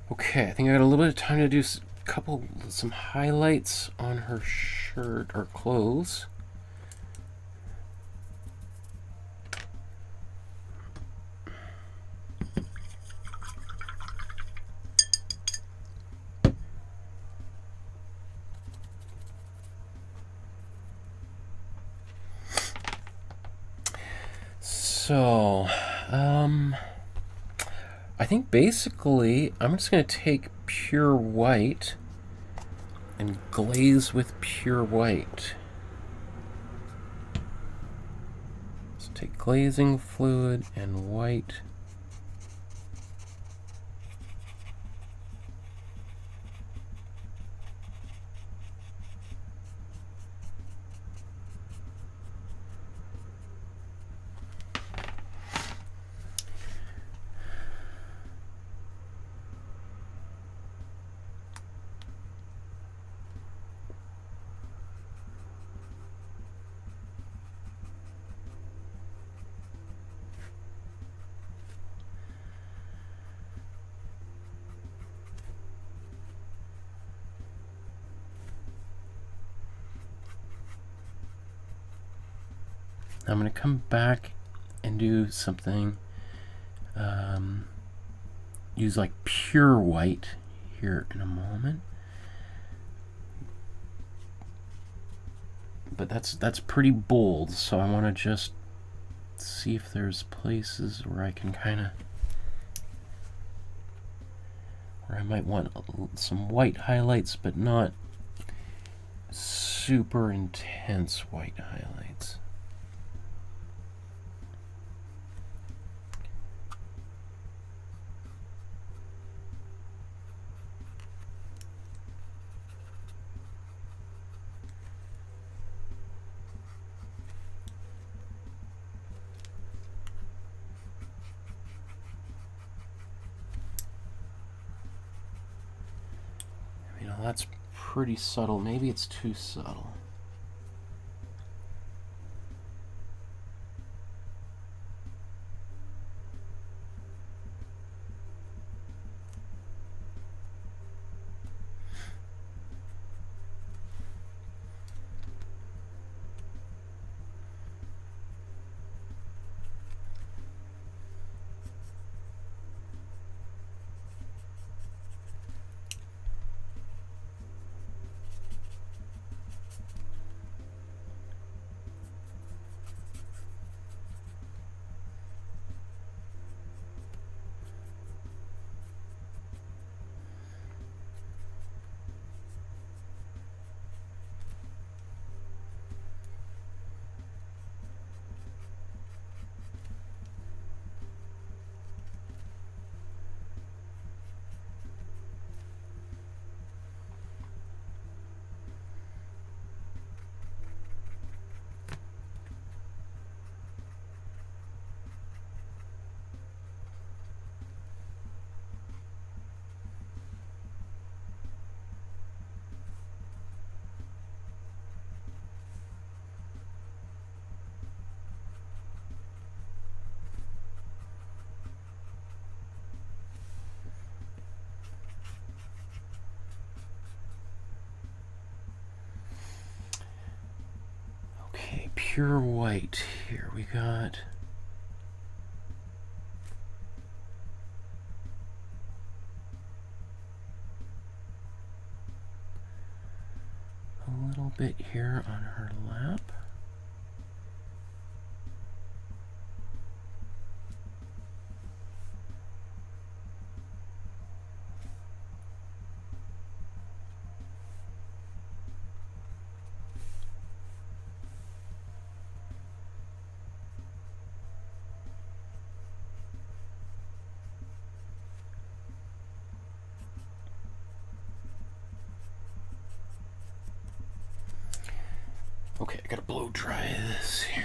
Okay, I think I got a little bit of time to do some highlights on her shirt or clothes. So, I think basically I'm just going to take pure white and glaze with pure white. So take glazing fluid and white. I'm going to come back and do something, use like pure white here in a moment. But that's pretty bold, so I want to just see if there's places where I can kind of, where I might want some white highlights, but not super intense white highlights. You know, that's pretty subtle. Maybe it's too subtle. Okay, pure white here. We got a little bit here on her lap. Okay, I gotta blow dry this here.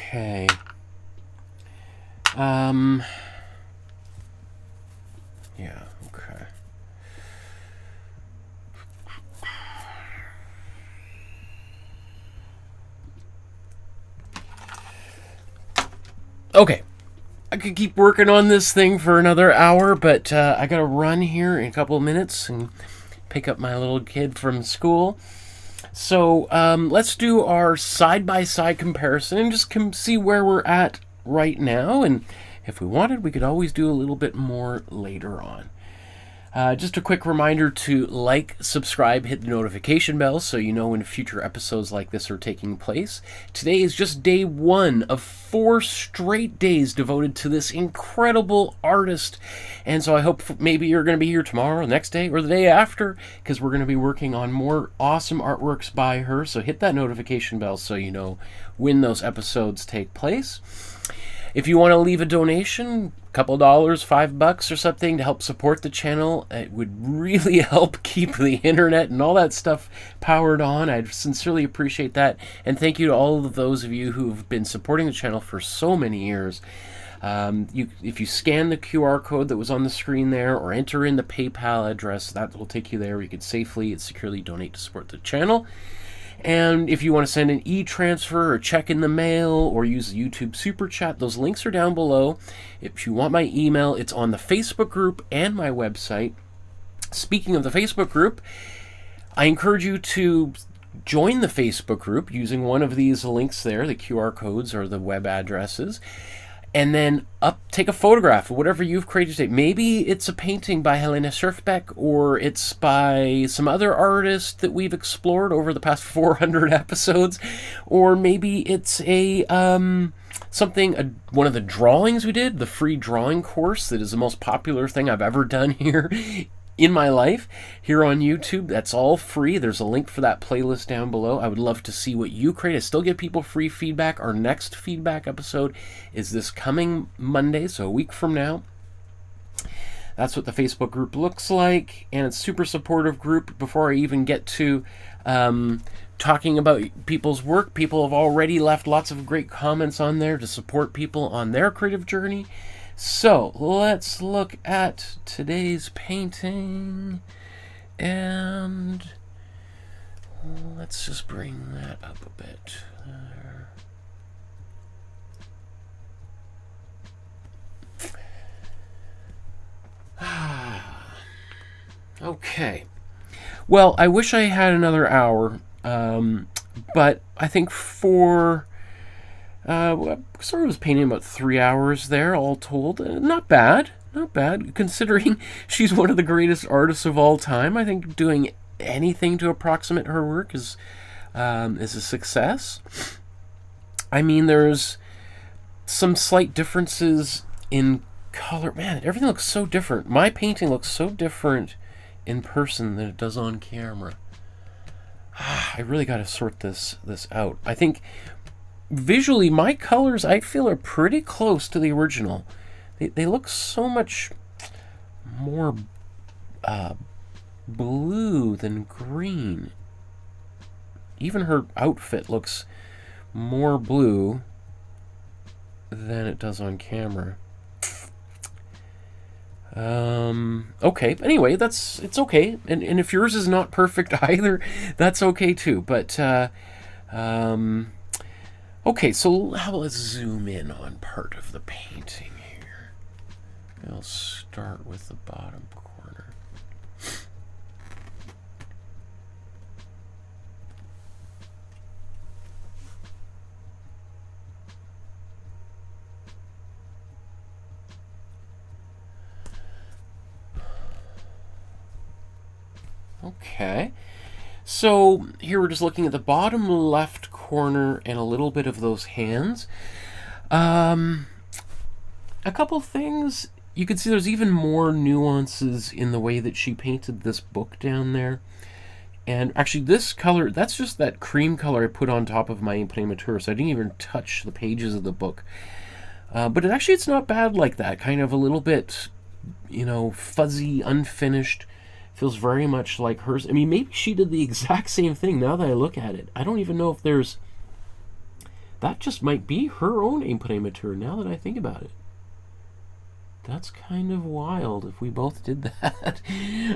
Okay. Yeah, okay. Okay. I could keep working on this thing for another hour, but I gotta run here in a couple of minutes and pick up my little kid from school. So let's do our side-by-side comparison and just see where we're at right now. And if we wanted, we could always do a little bit more later on. Just a quick reminder to like, subscribe, hit the notification bell so you know when future episodes like this are taking place. Today is just day 1 of 4 straight days devoted to this incredible artist. And so I hope maybe you're going to be here tomorrow, next day, or the day after, because we're going to be working on more awesome artworks by her. So hit that notification bell so you know when those episodes take place. If you want to leave a donation, a couple dollars, $5 or something to help support the channel, it would really help keep the internet and all that stuff powered on. I'd sincerely appreciate that. And thank you to all of those of you who've been supporting the channel for so many years. If you scan the QR code that was on the screen there or enter in the PayPal address, that will take you there where you can safely and securely donate to support the channel. And if you want to send an e-transfer or check in the mail or use the YouTube Super Chat, those links are down below. If you want my email, it's on the Facebook group and my website. Speaking of the Facebook group, I encourage you to join the Facebook group using one of these links there, the QR codes or the web addresses. And then take a photograph of whatever you've created today. Maybe it's a painting by Helene Schjerfbeck, or it's by some other artist that we've explored over the past 400 episodes, or maybe it's one of the drawings we did, the free drawing course that is the most popular thing I've ever done here in my life here on YouTube. That's all free. There's a link for that playlist down below. I would love to see what you create. I still give people free feedback. Our next feedback episode is this coming Monday, so a week from now. That's what the Facebook group looks like, and it's a super supportive group. Before I even get to talking about people's work, people have already left lots of great comments on there to support people on their creative journey. So let's look at today's painting, and let's just bring that up a bit. Okay. Well, I wish I had another hour, but I think sort of was painting about 3 hours there, all told. Not bad, not bad, considering she's one of the greatest artists of all time. I think doing anything to approximate her work is a success. I mean, there's some slight differences in color. Man, everything looks so different. My painting looks so different in person than it does on camera. I really got to sort this out. I think visually, my colors, I feel, are pretty close to the original. They look so much more blue than green. Even her outfit looks more blue than it does on camera. Okay, anyway, it's okay. And if yours is not perfect either, that's okay too. But, okay, so let's zoom in on part of the painting here. I'll start with the bottom corner. Okay, so here we're just looking at the bottom left corner and a little bit of those hands. A couple things. You can see there's even more nuances in the way that she painted this book down there. And actually this color, that's just that cream color I put on top of my Imprimatura, so I didn't even touch the pages of the book. But it's not bad like that. Kind of a little bit, you know, fuzzy, unfinished. Feels very much like hers. I mean, maybe she did the exact same thing now that I look at it. I don't even know if there's That just might be her own Imprimatura, now that I think about it. That's kind of wild if we both did that.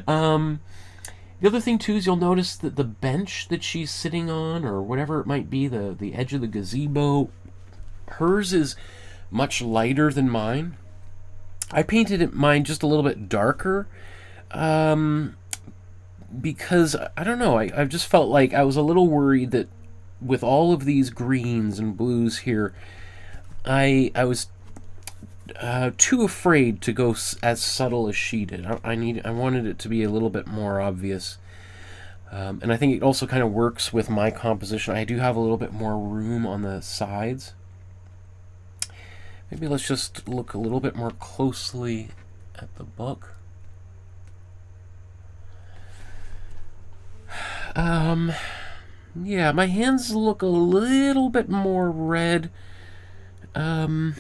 The other thing, too, is you'll notice that the bench that she's sitting on, or whatever it might be, the edge of the gazebo, hers is much lighter than mine. I painted mine just a little bit darker because, I don't know, I just felt like I was a little worried that with all of these greens and blues here, I was too afraid to go as subtle as she did. I wanted it to be a little bit more obvious, and I think it also kind of works with my composition. I do have a little bit more room on the sides. Maybe let's just look a little bit more closely at the book. Yeah, my hands look a little bit more red. There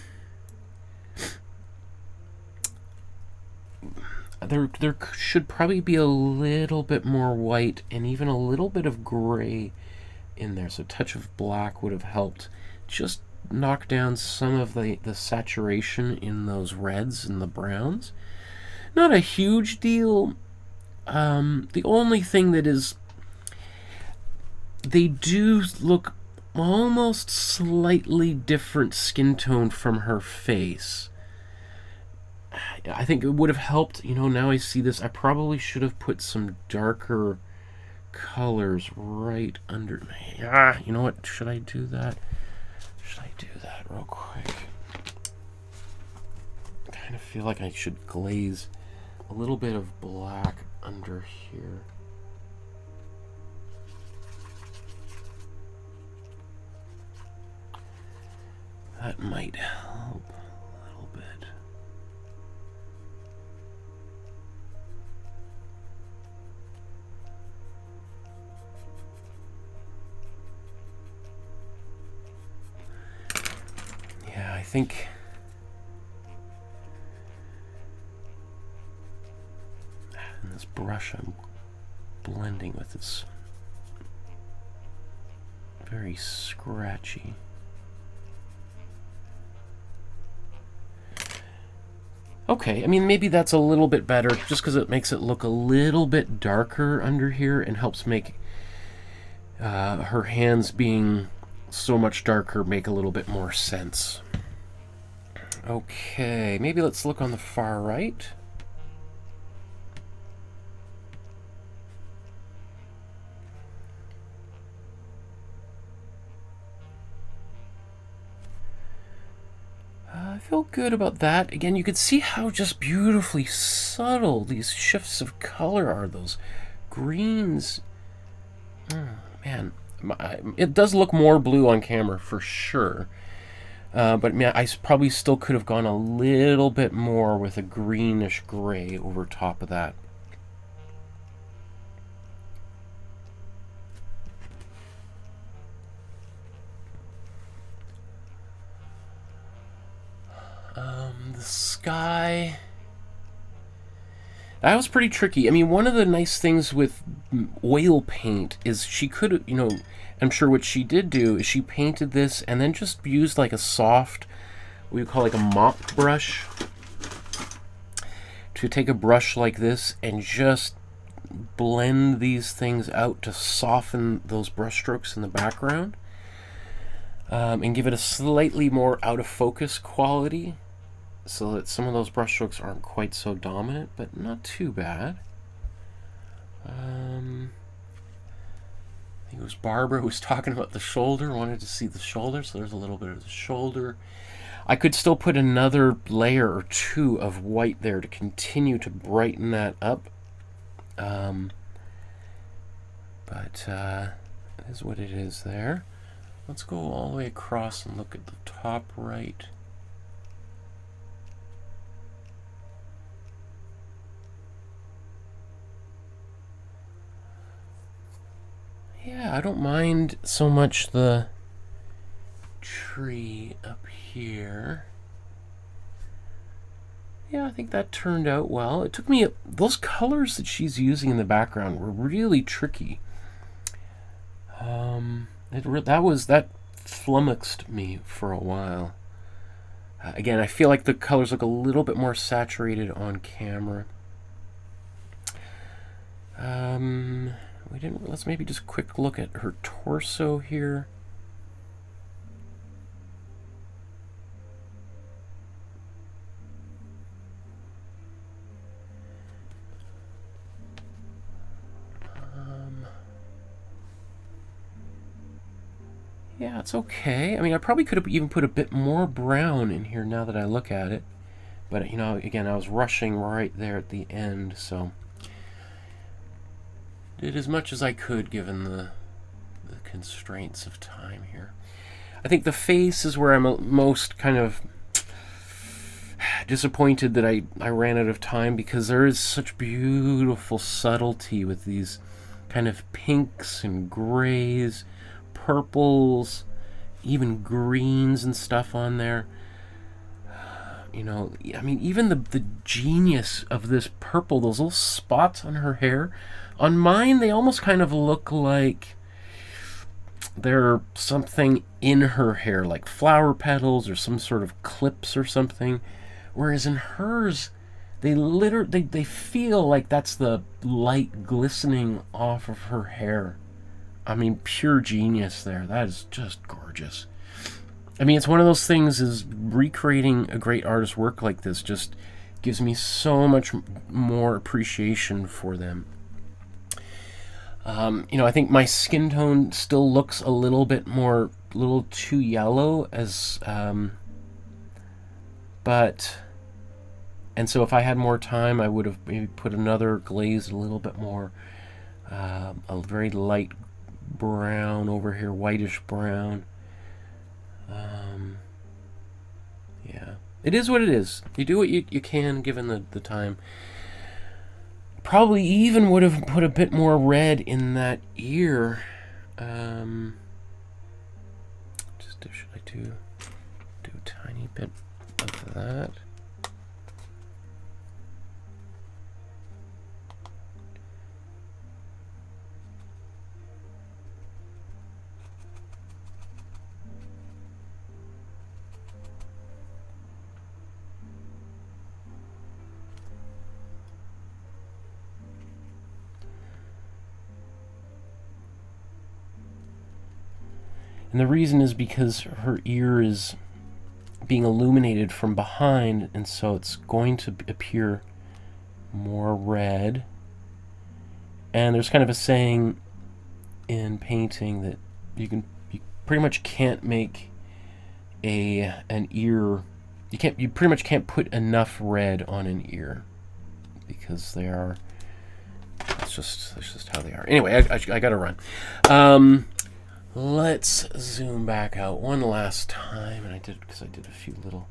should probably be a little bit more white and even a little bit of gray in there. So a touch of black would have helped just knock down some of the saturation in those reds and the browns. Not a huge deal. The only thing that is, they do look almost slightly different skin tone from her face. I think it would have helped, you know, now I see this, I probably should have put some darker colors right under. You know what, should I do that? Should I do that real quick? I kind of feel like I should glaze a little bit of black under here. That might help a little bit. Yeah, I think and this brush I'm blending with is very scratchy. Okay, I mean, maybe that's a little bit better just because it makes it look a little bit darker under here and helps make her hands being so much darker make a little bit more sense. Okay, maybe let's look on the far right. I feel good about that. Again, you can see how just beautifully subtle these shifts of color are. Those greens. Oh, man. It does look more blue on camera for sure. But man, I probably still could have gone a little bit more with a greenish gray over top of that. The sky, that was pretty tricky. I mean, one of the nice things with oil paint is she could, you know, I'm sure what she did do is she painted this and then just used like a soft, what you call like a mop brush, to take a brush like this and just blend these things out to soften those brush strokes in the background, and give it a slightly more out of focus quality, so that some of those brush strokes aren't quite so dominant, but not too bad. I think it was Barbara who was talking about the shoulder, wanted to see the shoulder, so there's a little bit of the shoulder. I could still put another layer or two of white there to continue to brighten that up. But it is what it is there. Let's go all the way across and look at the top right. Yeah, I don't mind so much the tree up here. Yeah, I think that turned out well. It took me, those colors that she's using in the background were really tricky. That flummoxed me for a while. Again, I feel like the colors look a little bit more saturated on camera. Let's maybe just quick look at her torso here. Yeah, it's okay. I mean, I probably could have even put a bit more brown in here now that I look at it. But, you know, again, I was rushing right there at the end, so did as much as I could given the constraints of time here. I think the face is where I'm most kind of disappointed that I ran out of time, because there is such beautiful subtlety with these kind of pinks and grays, purples, even greens and stuff on there. You know, I mean, even the genius of this purple, those little spots on her hair. On mine, they almost kind of look like they're something in her hair, like flower petals or some sort of clips or something. Whereas in hers, they feel like that's the light glistening off of her hair. I mean, pure genius there. That is just gorgeous. I mean, it's one of those things, is recreating a great artist's work like this just gives me so much more appreciation for them. You know, I think my skin tone still looks a little too yellow, and so if I had more time, I would have maybe put another glaze a little bit more, a very light brown over here, whitish brown. Yeah, it is what it is. You do what you can given the time. Probably even would have put a bit more red in that ear. Should I do a tiny bit of that? And the reason is because her ear is being illuminated from behind, and so it's going to appear more red. And there's kind of a saying in painting that you pretty much can't make an ear, you pretty much can't put enough red on an ear, because they are, that's just how they are. Anyway, I gotta run. Let's zoom back out one last time, and I did a few little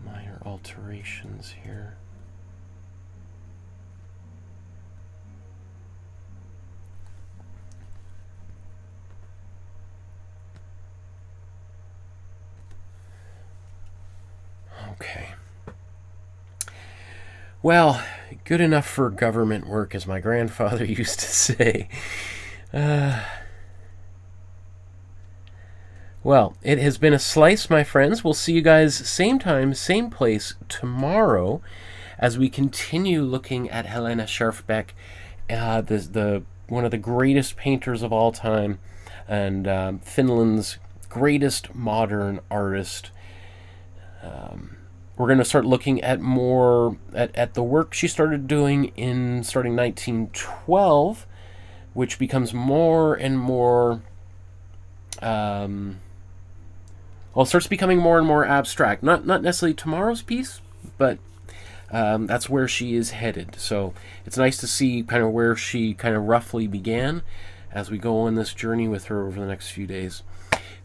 minor alterations here. Okay. Well, good enough for government work, as my grandfather used to say. Well, it has been a slice, my friends. We'll see you guys same time, same place tomorrow as we continue looking at Helene Schjerfbeck, one of the greatest painters of all time, and Finland's greatest modern artist. We're going to start looking at more at the work she started doing starting 1912, which becomes more and more well, it starts becoming more and more abstract. Not necessarily tomorrow's piece, but that's where she is headed. So it's nice to see kind of where she kind of roughly began as we go on this journey with her over the next few days.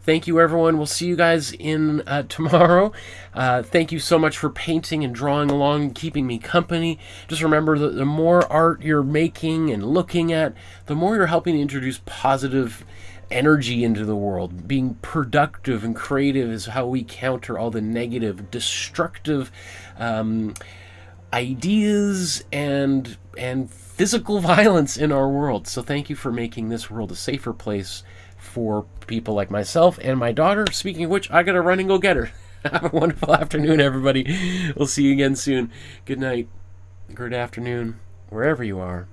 Thank you, everyone. We'll see you guys in tomorrow. Thank you so much for painting and drawing along and keeping me company. Just remember that the more art you're making and looking at, the more you're helping to introduce positive energy into the world. Being productive and creative is how we counter all the negative, destructive ideas and physical violence in our world. So thank you for making this world a safer place for people like myself and my daughter. Speaking of which, I gotta run and go get her. Have a wonderful afternoon, everybody. We'll see you again soon. Good night, good afternoon, wherever you are.